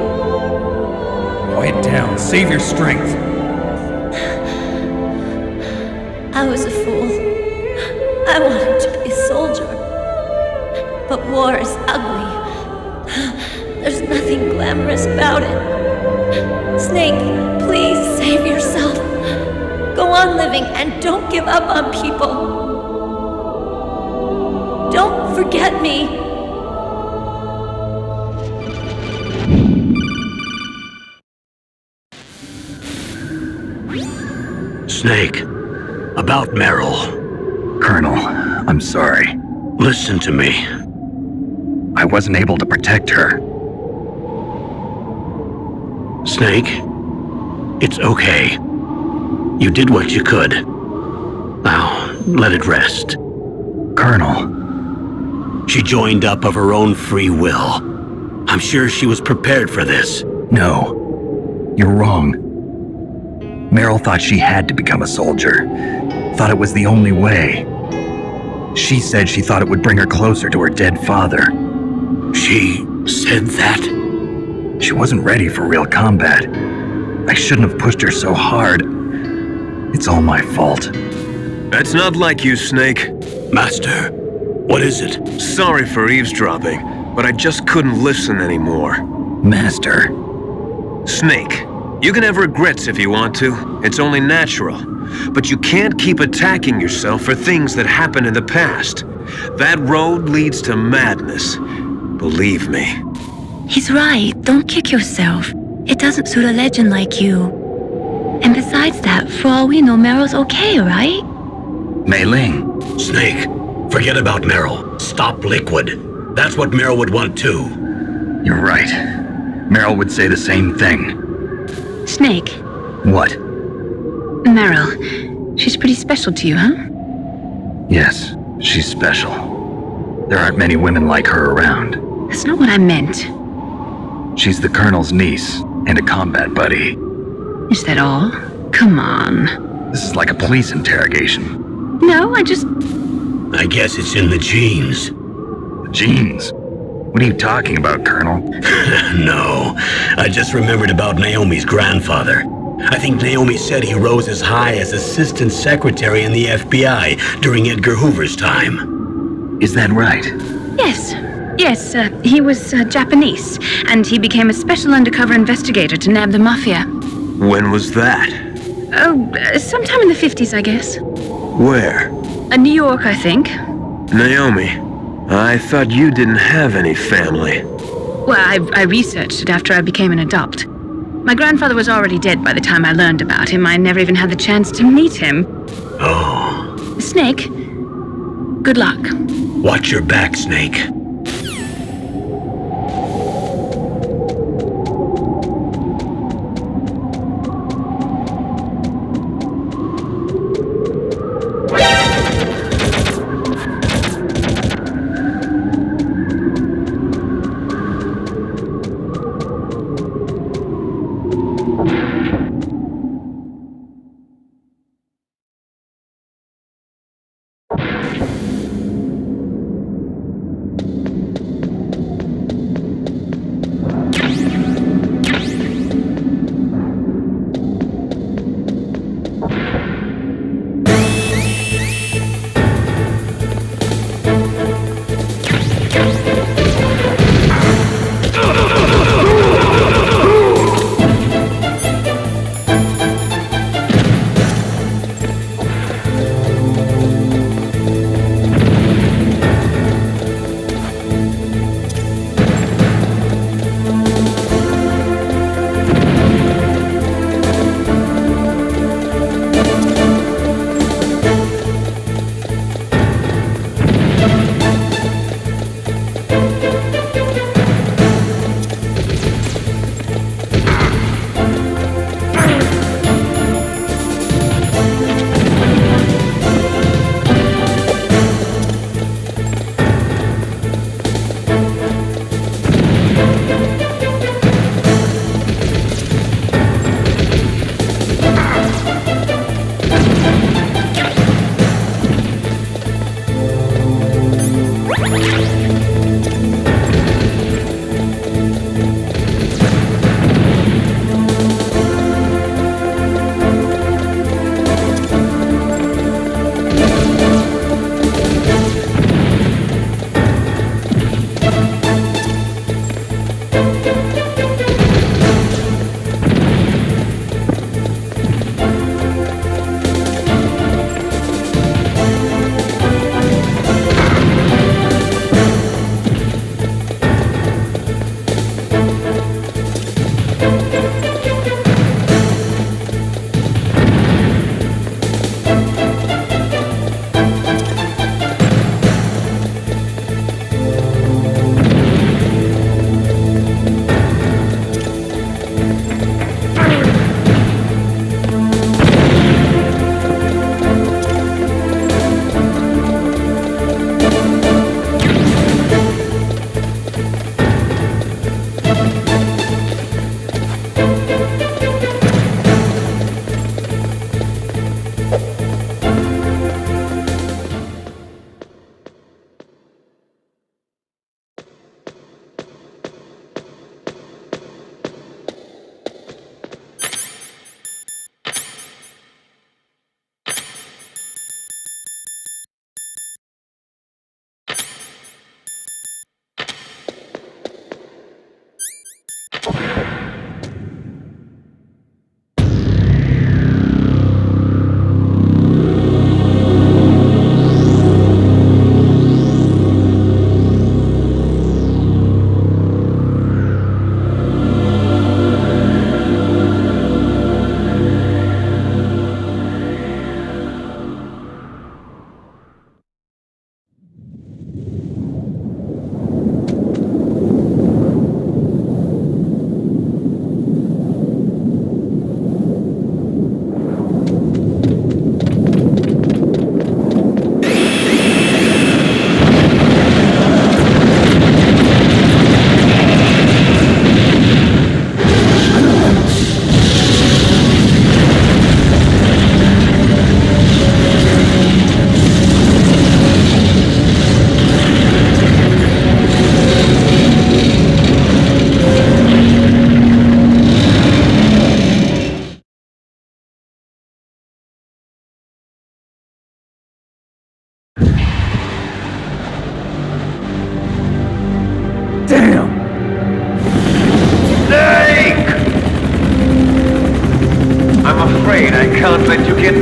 Quiet down. Save your strength. I was a fool. I wanted to be a soldier. But war is ugly. There's nothing glamorous about it. Snake, please save yourself. Go on living and don't give up on people. Don't forget me. Snake, about Meryl. Colonel, I'm sorry. Listen to me. I wasn't able to protect her. Snake, it's okay. You did what you could. Now, let it rest. Colonel. She joined up of her own free will. I'm sure she was prepared for this. No, you're wrong. Meryl thought she had to become a soldier. Thought it was the only way. She said she thought it would bring her closer to her dead father. She said that? She wasn't ready for real combat. I shouldn't have pushed her so hard. It's all my fault. That's not like you, Snake. Master, what is it? Sorry for eavesdropping, but I just couldn't listen anymore. Master. Snake, you can have regrets if you want to. It's only natural. But you can't keep attacking yourself for things that happened in the past. That road leads to madness. Believe me. He's right. Don't kick yourself. It doesn't suit a legend like you. And besides that, for all we know, Meryl's okay, right? Mei Ling. Snake, forget about Meryl. Stop Liquid. That's what Meryl would want too. You're right. Meryl would say the same thing. Snake. What? Meryl. She's pretty special to you, huh? Yes, she's special. There aren't many women like her around. That's not what I meant. She's the Colonel's niece and a combat buddy. Is that all? Come on. This is like a police interrogation. No, I guess it's in the genes. Genes? What are you talking about, Colonel? No, I just remembered about Naomi's grandfather. I think Naomi said he rose as high as assistant secretary in the FBI during Edgar Hoover's time. Is that right? Yes. Yes, he was Japanese, and he became a special undercover investigator to nab the mafia. When was that? Oh, sometime in the 50s, I guess. Where? New York, I think. Naomi, I thought you didn't have any family. Well, I researched it after I became an adopt. My grandfather was already dead by the time I learned about him. I never even had the chance to meet him. Oh. Snake, good luck. Watch your back, Snake.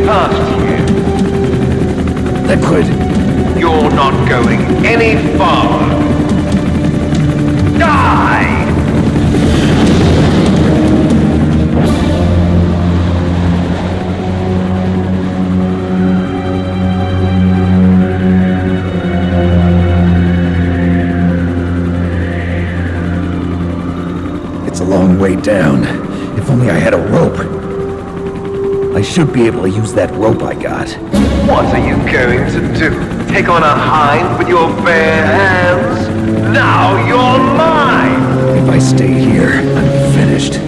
past you. Liquid. You're not going any farther. Die! It's a long way down. If only I had a rope. I should be able to use that rope I got. What are you going to do? Take on a hind with your bare hands? Now you're mine! If I stay here, I'm finished.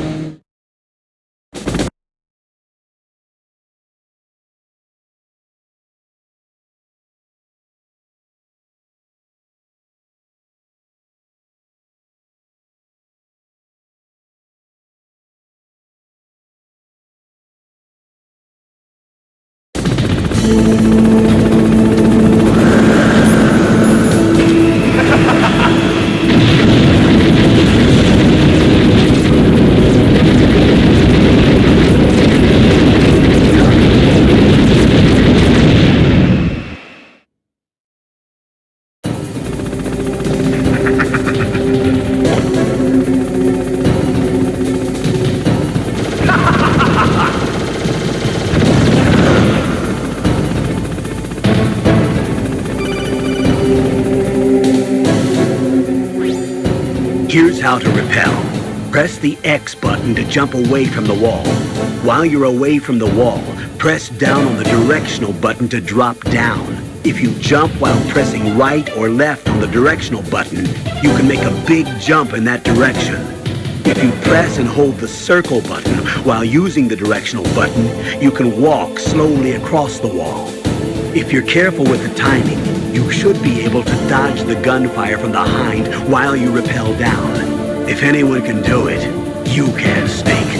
Here's how to repel. Press the X button to jump away from the wall. While you're away from the wall, press down on the directional button to drop down. If you jump while pressing right or left on the directional button, you can make a big jump in that direction. If you press and hold the circle button while using the directional button, you can walk slowly across the wall. If you're careful with the timing, you should be able to dodge the gunfire from the hind while you rappel down. If anyone can do it, you can, Snake.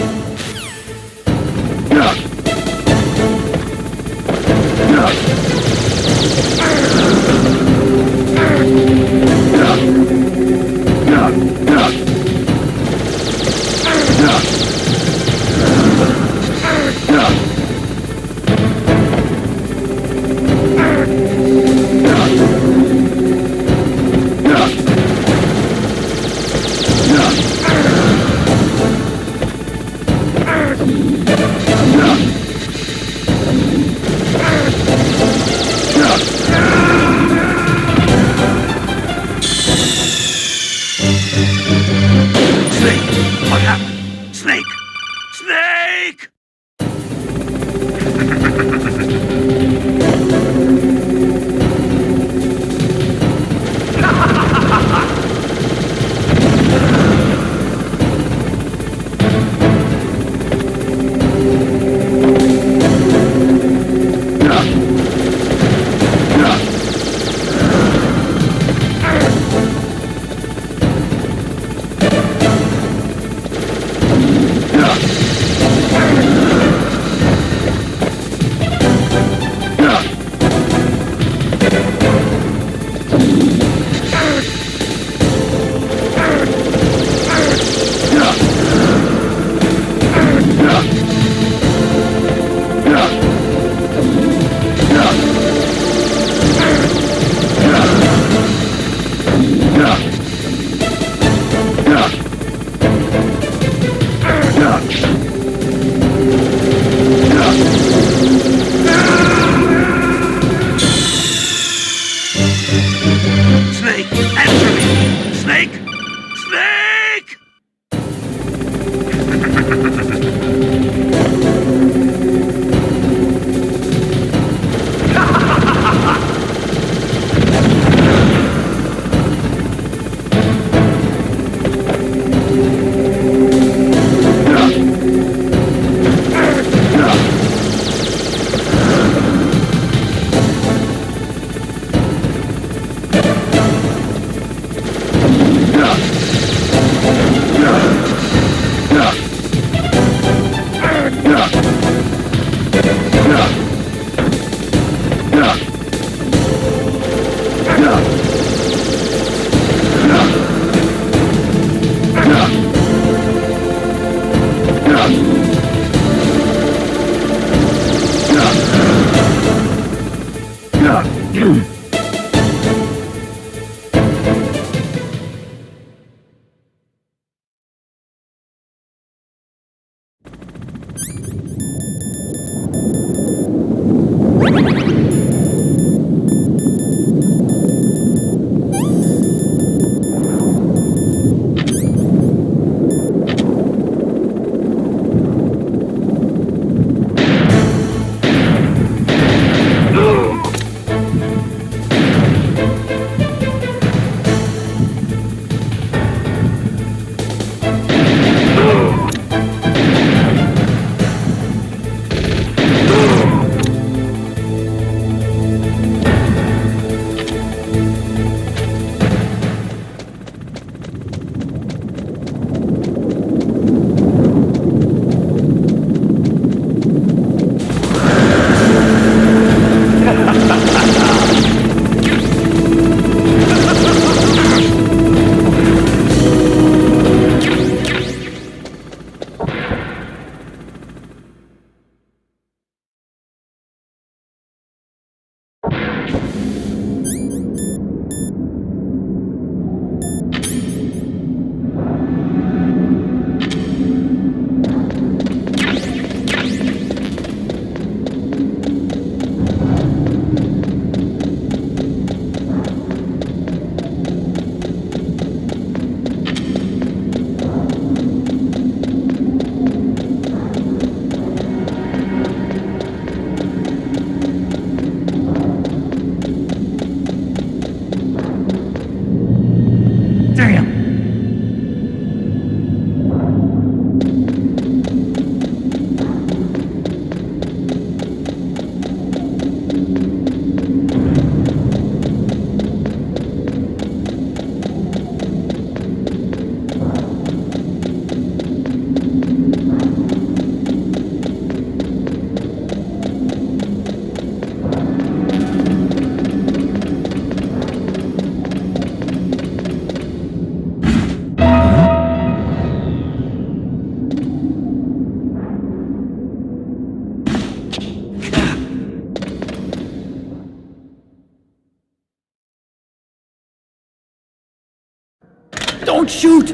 Don't shoot!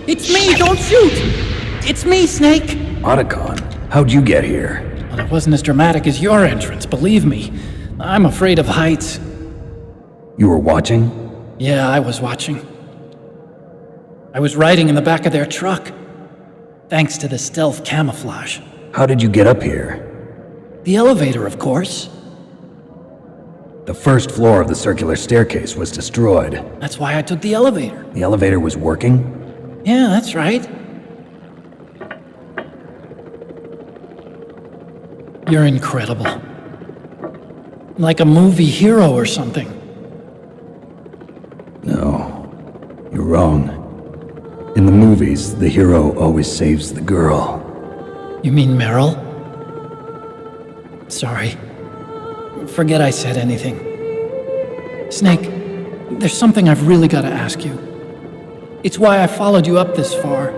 It's me! Don't shoot! It's me, Snake! Otacon, how'd you get here? Well, it wasn't as dramatic as your entrance, believe me. I'm afraid of heights. You were watching? Yeah, I was watching. I was riding in the back of their truck. Thanks to the stealth camouflage. How did you get up here? The elevator, of course. The first floor of the circular staircase was destroyed. That's why I took the elevator. The elevator was working? Yeah, that's right. You're incredible. Like a movie hero or something. No, you're wrong. In the movies, the hero always saves the girl. You mean Meryl? Sorry. Forget I said anything. Snake, there's something I've really got to ask you. It's why I followed you up this far.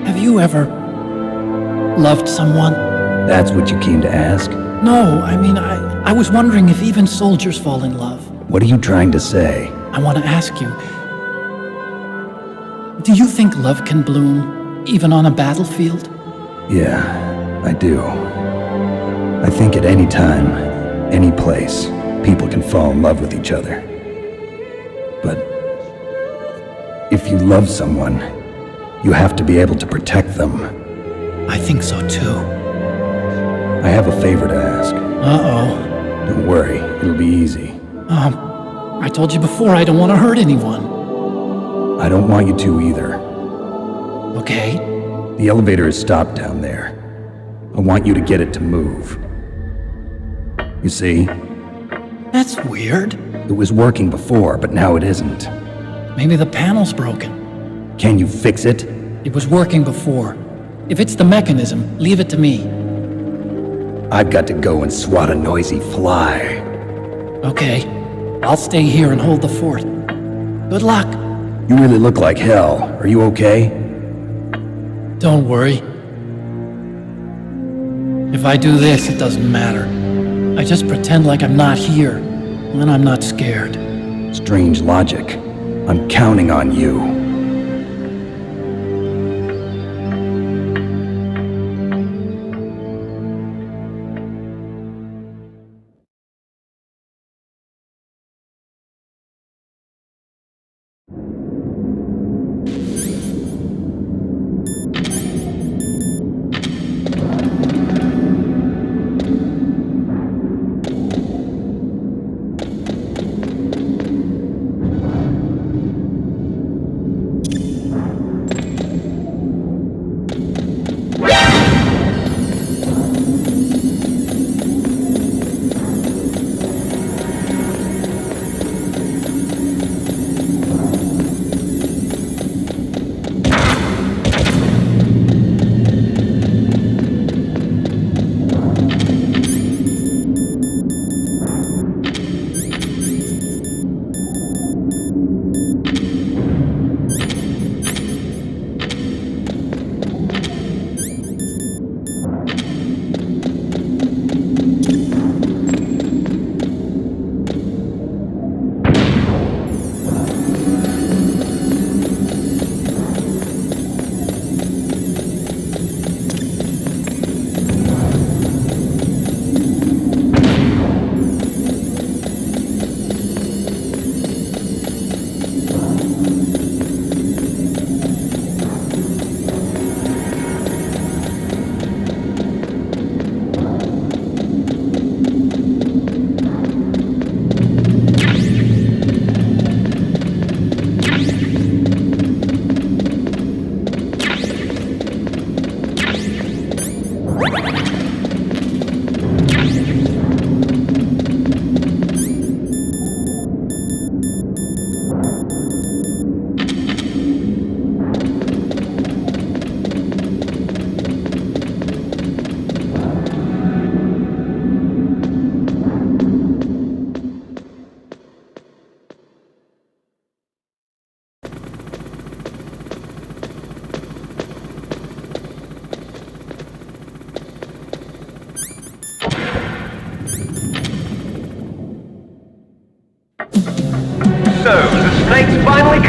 Have you ever loved someone? That's what you came to ask? No, I mean, I was wondering if even soldiers fall in love. What are you trying to say? I want to ask you, do you think love can bloom even on a battlefield? Yeah, I do. I think at any time, any place, people can fall in love with each other. But if you love someone, you have to be able to protect them. I think so too. I have a favor to ask. Uh-oh. Don't worry, it'll be easy. I told you before I don't want to hurt anyone. I don't want you to either. Okay. The elevator is stopped down there. I want you to get it to move. You see? That's weird. It was working before, but now it isn't. Maybe the panel's broken. Can you fix it? It was working before. If it's the mechanism, leave it to me. I've got to go and swat a noisy fly. Okay. I'll stay here and hold the fort. Good luck. You really look like hell. Are you okay? Don't worry. If I do this, it doesn't matter. I just pretend like I'm not here, and I'm not scared. Strange logic. I'm counting on you.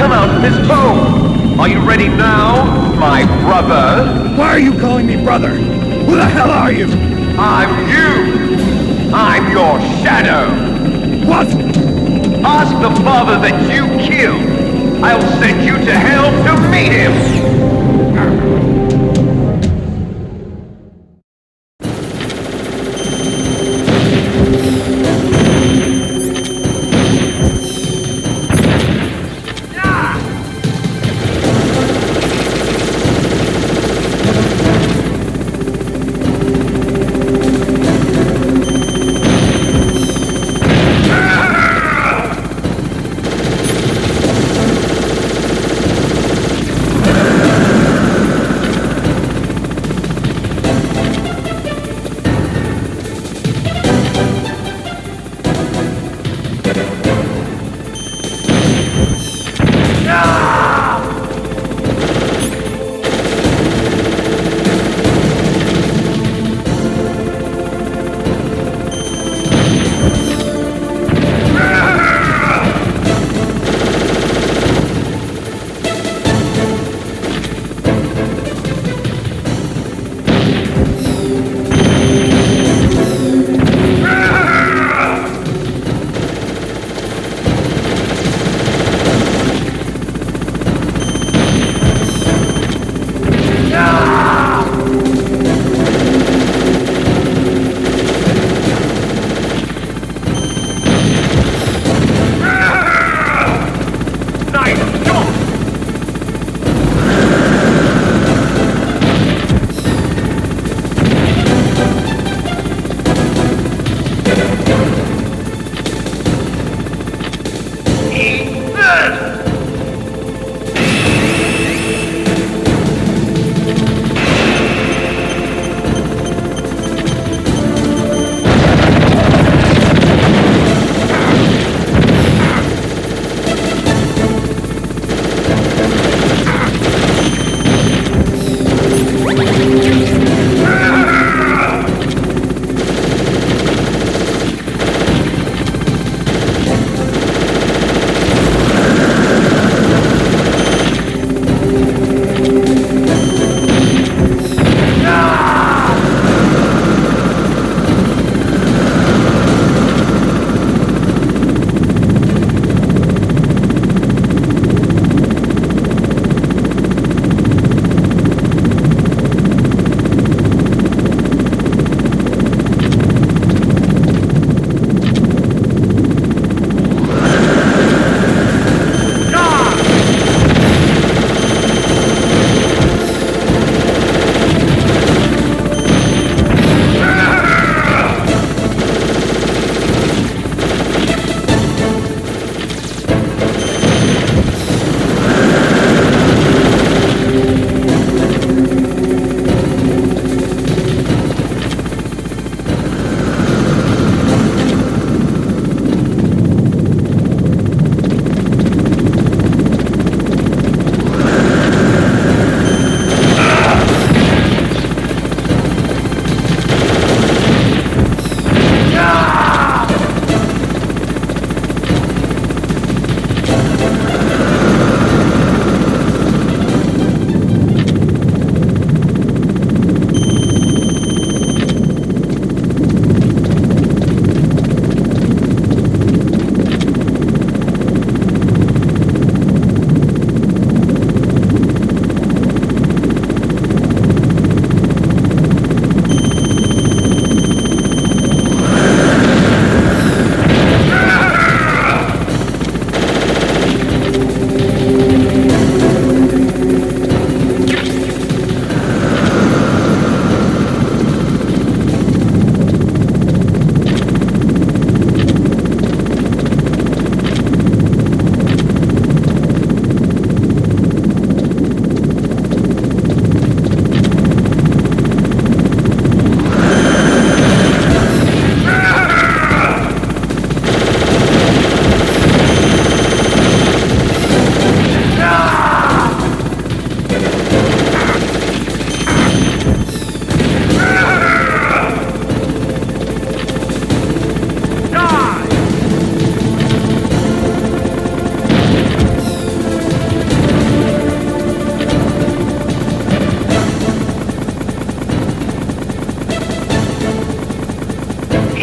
come out from this bone. Are you ready now, my brother? Why are you calling me brother? Who the hell are you? I'm you. I'm your shadow. What? Ask the father that you killed. I'll send you to hell to meet him.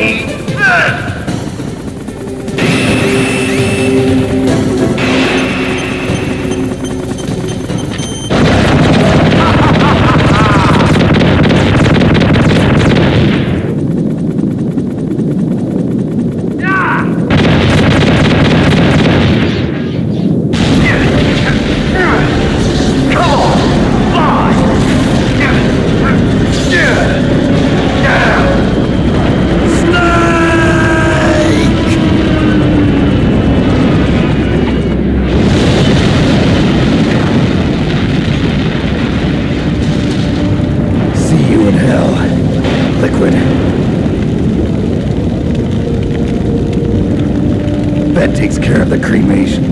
Eat this! That takes care of the cremation.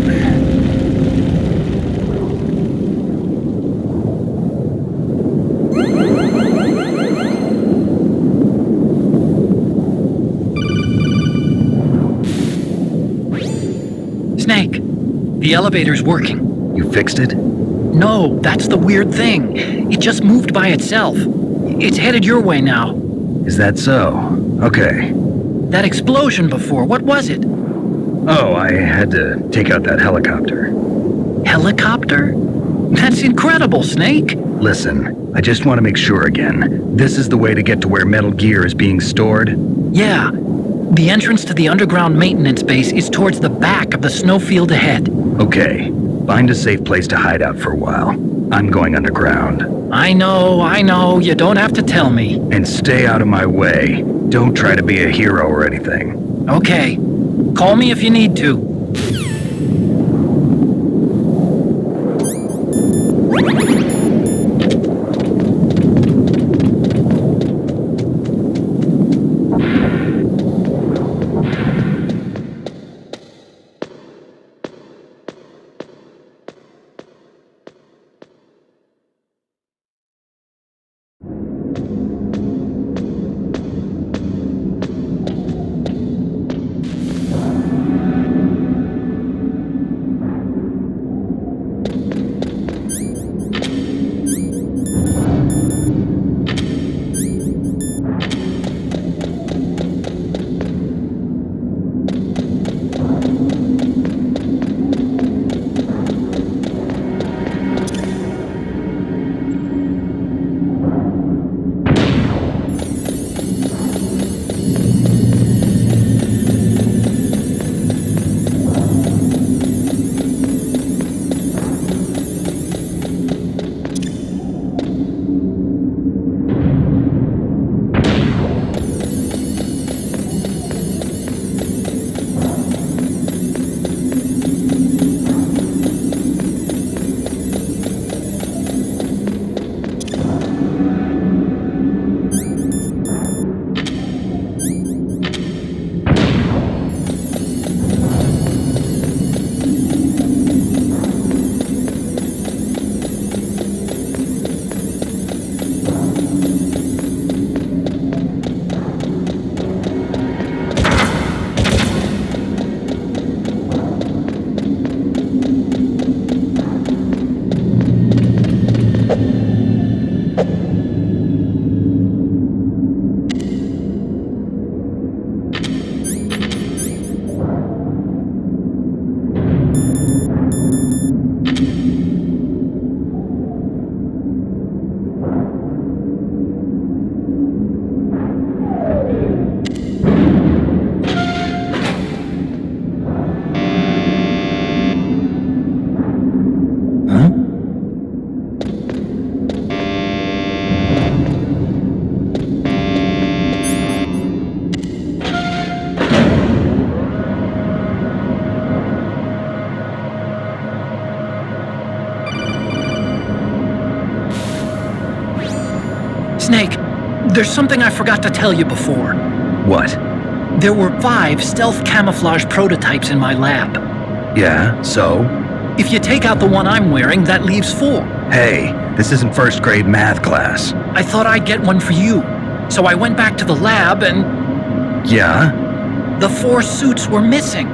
Snake, the elevator's working. You fixed it? No, that's the weird thing. It just moved by itself. It's headed your way now. Is that so? Okay. That explosion before, what was it? Oh, I had to take out that helicopter. Helicopter? That's incredible, Snake. Listen, I just want to make sure again. This is the way to get to where Metal Gear is being stored? Yeah. The entrance to the underground maintenance base is towards the back of the snowfield ahead. Okay. Find a safe place to hide out for a while. I'm going underground. I know. You don't have to tell me. And stay out of my way. Don't try to be a hero or anything. Okay. Call me if you need to. Snake, there's something I forgot to tell you before. What? There were 5 stealth camouflage prototypes in my lab. Yeah, so? If you take out the one I'm wearing, that leaves 4. Hey, this isn't first grade math class. I thought I'd get one for you. So I went back to the lab and... Yeah? The 4 suits were missing.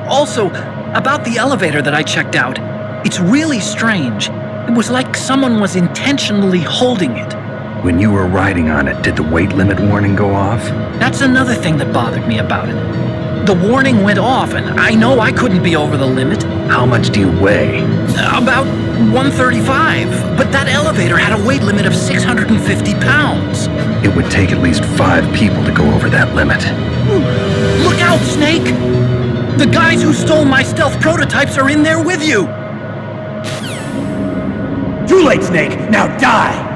Also, about the elevator that I checked out, it's really strange. It was like someone was intentionally holding it. When you were riding on it, did the weight limit warning go off? That's another thing that bothered me about it. The warning went off, and I know I couldn't be over the limit. How much do you weigh? About 135, but that elevator had a weight limit of 650 pounds. It would take at least 5 people to go over that limit. Look out, Snake! The guys who stole my stealth prototypes are in there with you! Too late, Snake! Now die!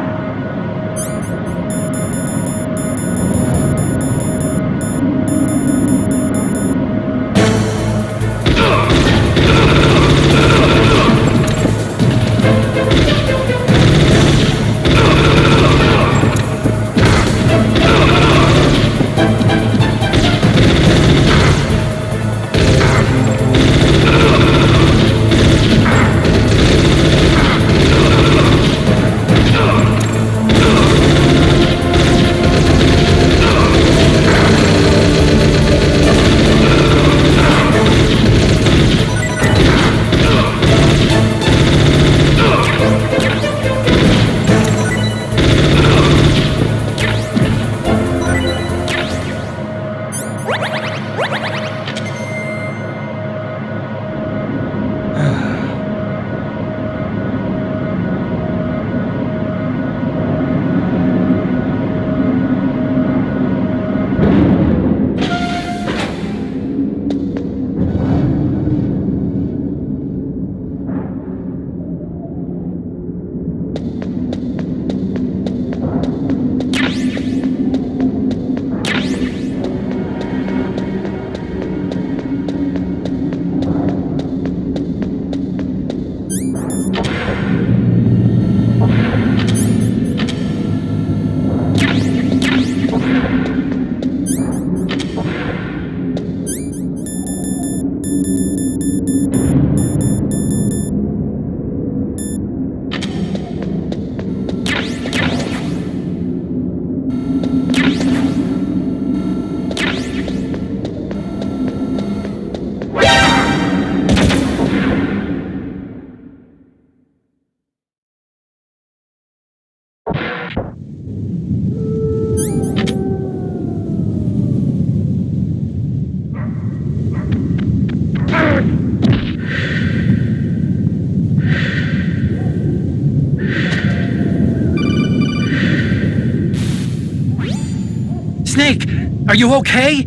Snake, are you okay?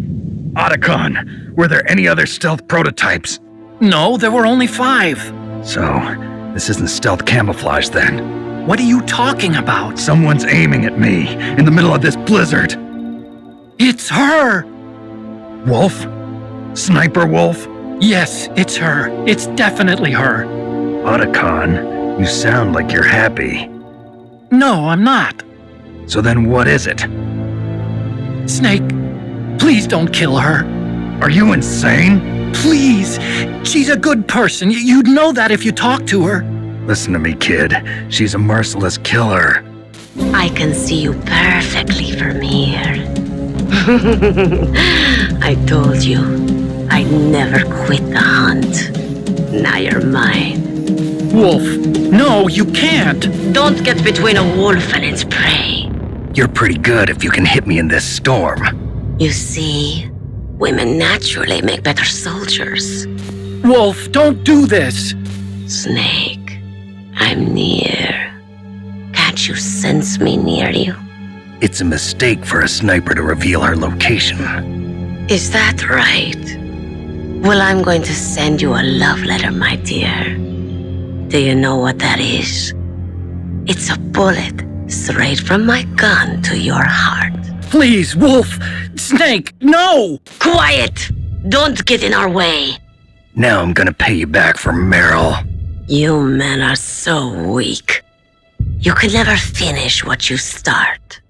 Otacon, were there any other stealth prototypes? No, there were only 5. So, this isn't stealth camouflage then? What are you talking about? Someone's aiming at me, in the middle of this blizzard. It's her! Wolf? Sniper Wolf? Yes, it's her. It's definitely her. Otacon, you sound like you're happy. No, I'm not. So then what is it? Snake, please don't kill her. Are you insane? Please! She's a good person. You'd know that if you talked to her. Listen to me, kid. She's a merciless killer. I can see you perfectly from here. I told you, I'd never quit the hunt. Now you're mine. Wolf, no, you can't. Don't get between a wolf and its prey. You're pretty good if you can hit me in this storm. You see, women naturally make better soldiers. Wolf, don't do this. Snake, I'm near. Can't you sense me near you? It's a mistake for a sniper to reveal her location. Is that right? Well, I'm going to send you a love letter, my dear. Do you know what that is? It's a bullet straight from my gun to your heart. Please, Wolf! Snake, no! Quiet! Don't get in our way. Now I'm gonna pay you back for Meryl. You men are so weak. You can never finish what you start.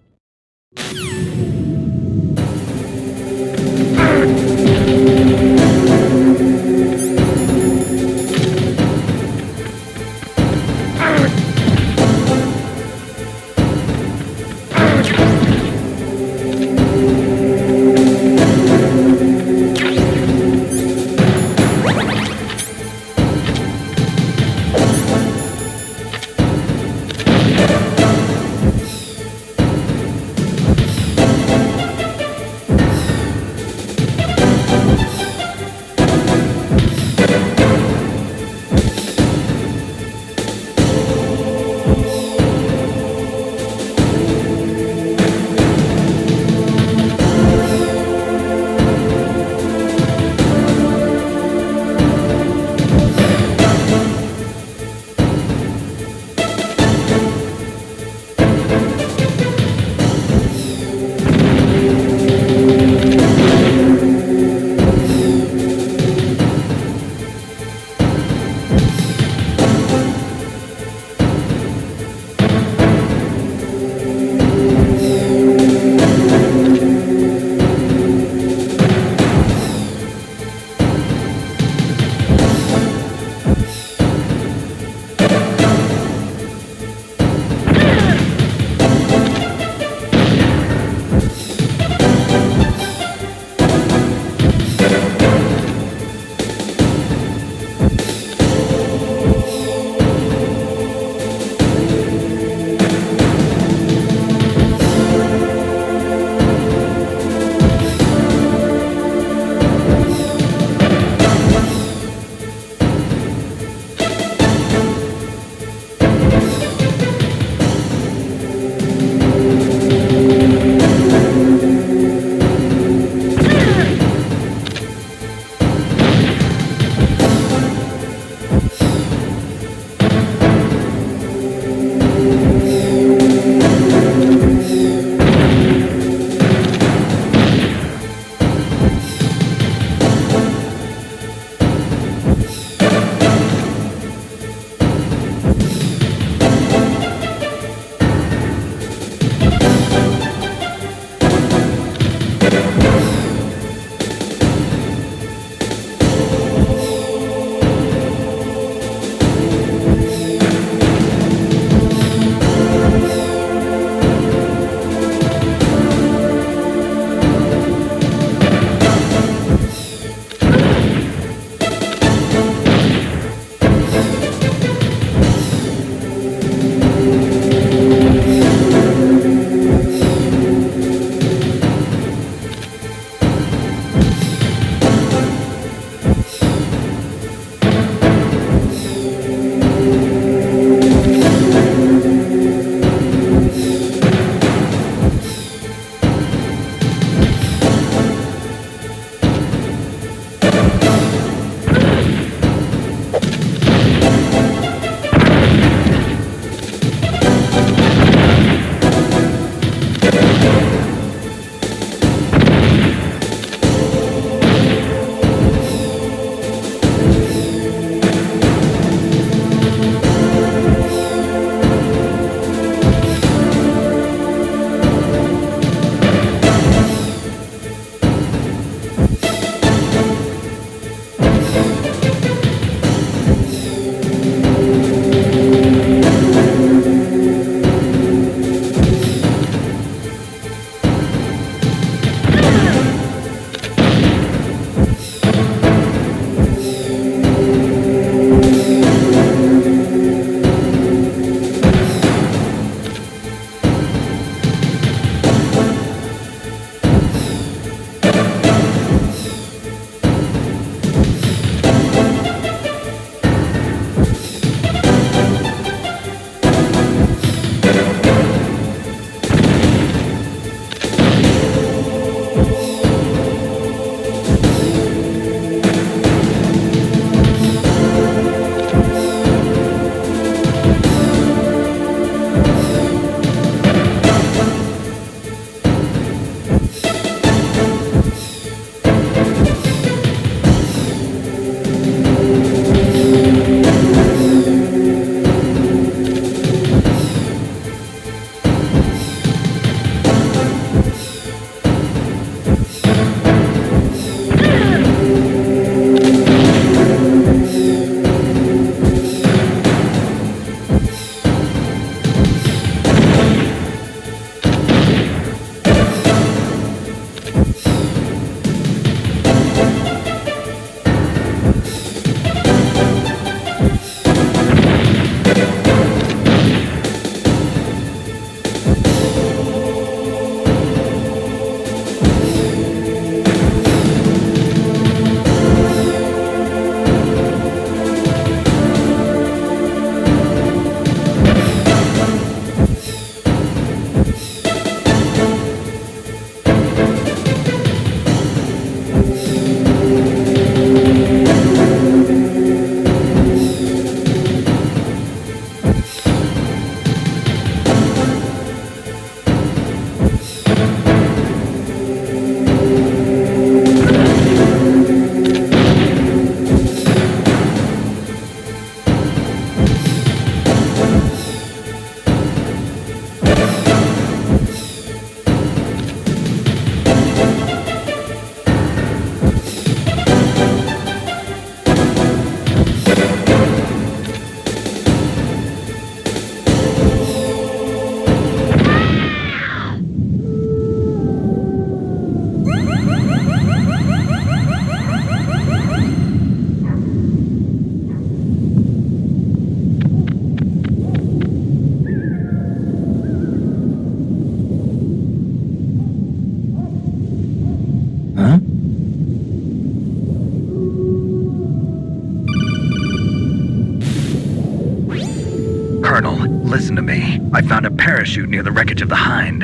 Colonel, listen to me. I found a parachute near the wreckage of the Hind.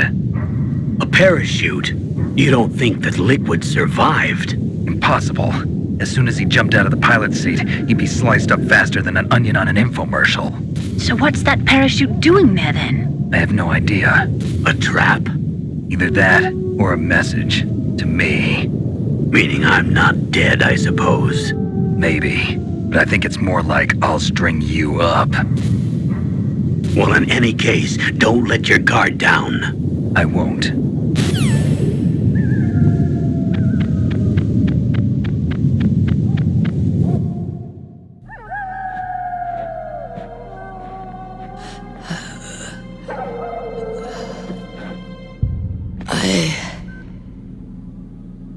A parachute? You don't think that Liquid survived? Impossible. As soon as he jumped out of the pilot's seat, he'd be sliced up faster than an onion on an infomercial. So what's that parachute doing there then? I have no idea. A trap? Either that, or a message. To me. Meaning I'm not dead, I suppose. Maybe. But I think it's more like I'll string you up. Well, in any case, don't let your guard down. I won't.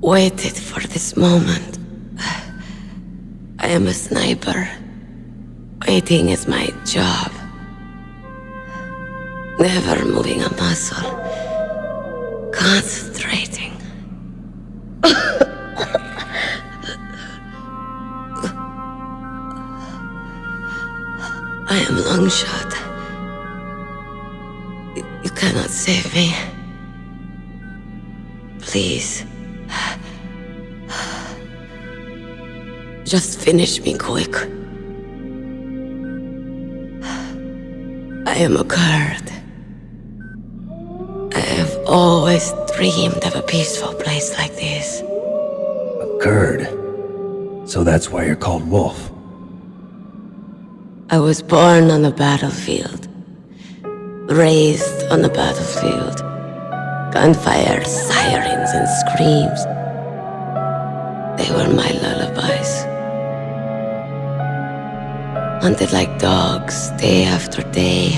waited for this moment. I am a sniper. Waiting is my job. Never moving a muscle. Concentrating. I am Longshot. You cannot save me. Please. Just finish me quick. I am a Kurd. I have always dreamed of a peaceful place like this. A Kurd? So that's why you're called Wolf. I was born on the battlefield. Raised on the battlefield. Gunfire, sirens, and screams. They were my lullabies. Hunted like dogs, day after day.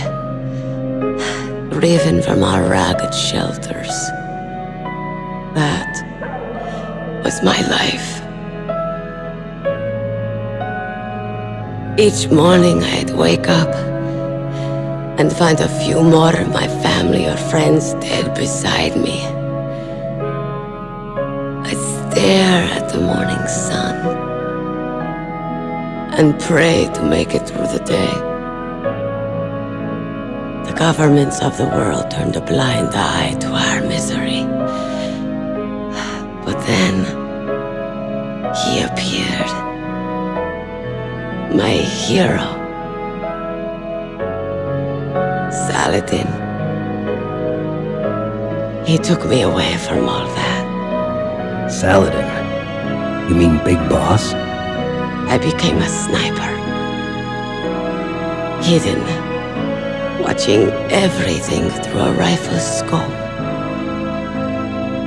Driven from our ragged shelters. That was my life. Each morning I'd wake up and find a few more of my family or friends dead beside me. I'd stare at the morning sun and pray to make it through the day. The governments of the world turned a blind eye to our misery. But then, he appeared. My hero. Saladin. He took me away from all that. Saladin? You mean Big Boss? I became a sniper. Hidden. Watching everything through a rifle's scope.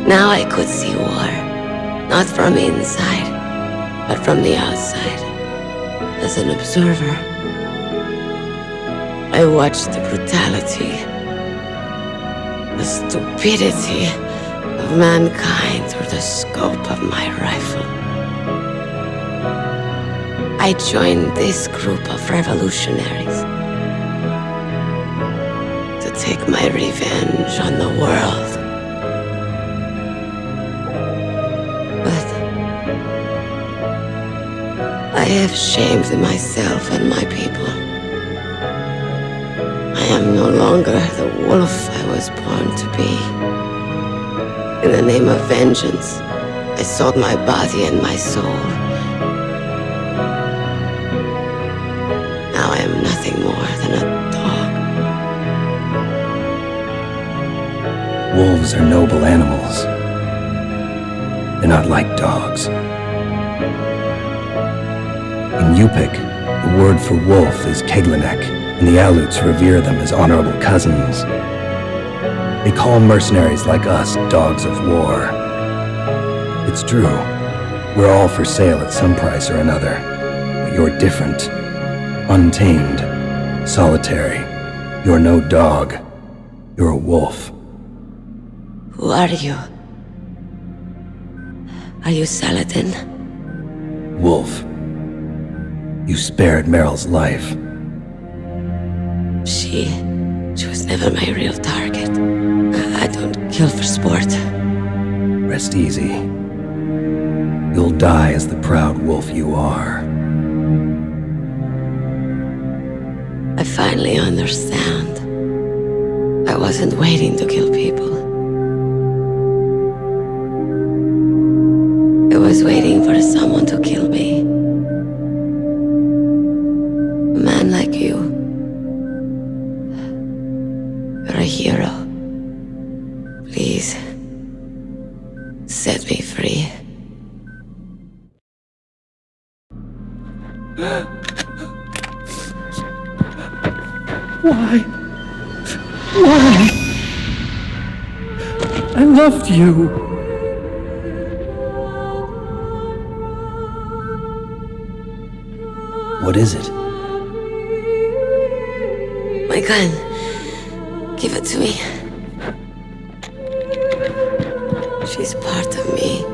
Now I could see war. Not from inside, but from the outside. As an observer. I watched the brutality, the stupidity of mankind through the scope of my rifle. I joined this group of revolutionaries to take my revenge on the world. But I have shamed myself and my people. I am no longer the wolf I was born to be. In the name of vengeance, I sold my body and my soul. Now I am nothing more than a dog. Wolves are noble animals. They're not like dogs. In Yupik, the word for wolf is Keglenek, and the Aleuts revere them as honorable cousins. They call mercenaries like us dogs of war. It's true, we're all for sale at some price or another, but you're different. Untamed, solitary. You're no dog. You're a wolf. Who are you? Are you Saladin? Wolf. You spared Meryl's life. She was never my real target. I don't kill for sport. Rest easy. You'll die as the proud wolf you are. I finally understand. I wasn't waiting to kill people. I was waiting for someone to kill me. A man like you. You're a hero. Please, set me free. Why? Why? I loved you. What is it? My gun. Give it to me. She's part of me.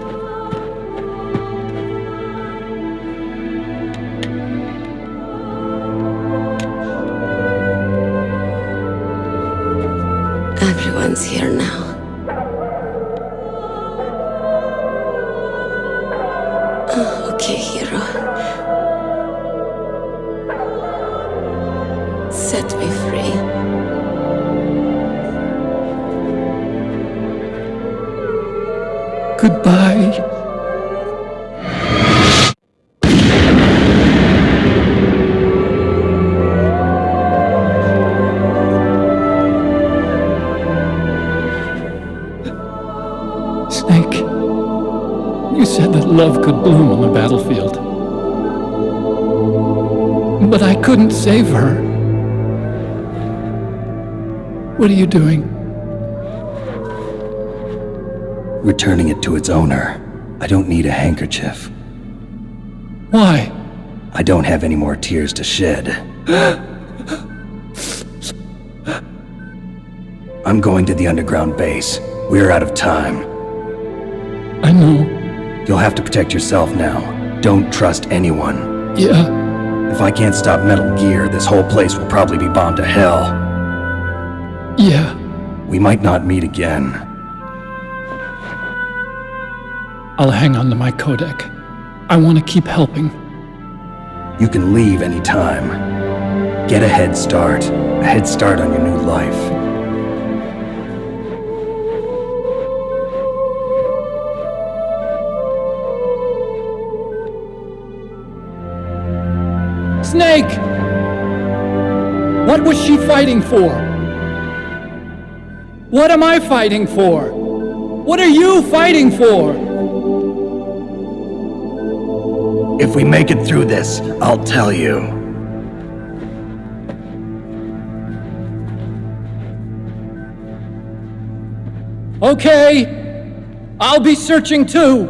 Okay, hero. Set me free. Goodbye. Snake, you said that love could bloom on the battlefield. But I couldn't save her. What are you doing? Returning it to its owner. I don't need a handkerchief. Why? I don't have any more tears to shed. I'm going to the underground base. We're out of time. I know. You'll have to protect yourself now. Don't trust anyone. Yeah. If I can't stop Metal Gear, this whole place will probably be bombed to hell. Yeah. We might not meet again. I'll hang on to my codec. I want to keep helping. You can leave anytime. Get a head start. A head start on your new life. Snake! What was she fighting for? What am I fighting for? What are you fighting for? If we make it through this, I'll tell you. Okay. I'll be searching too.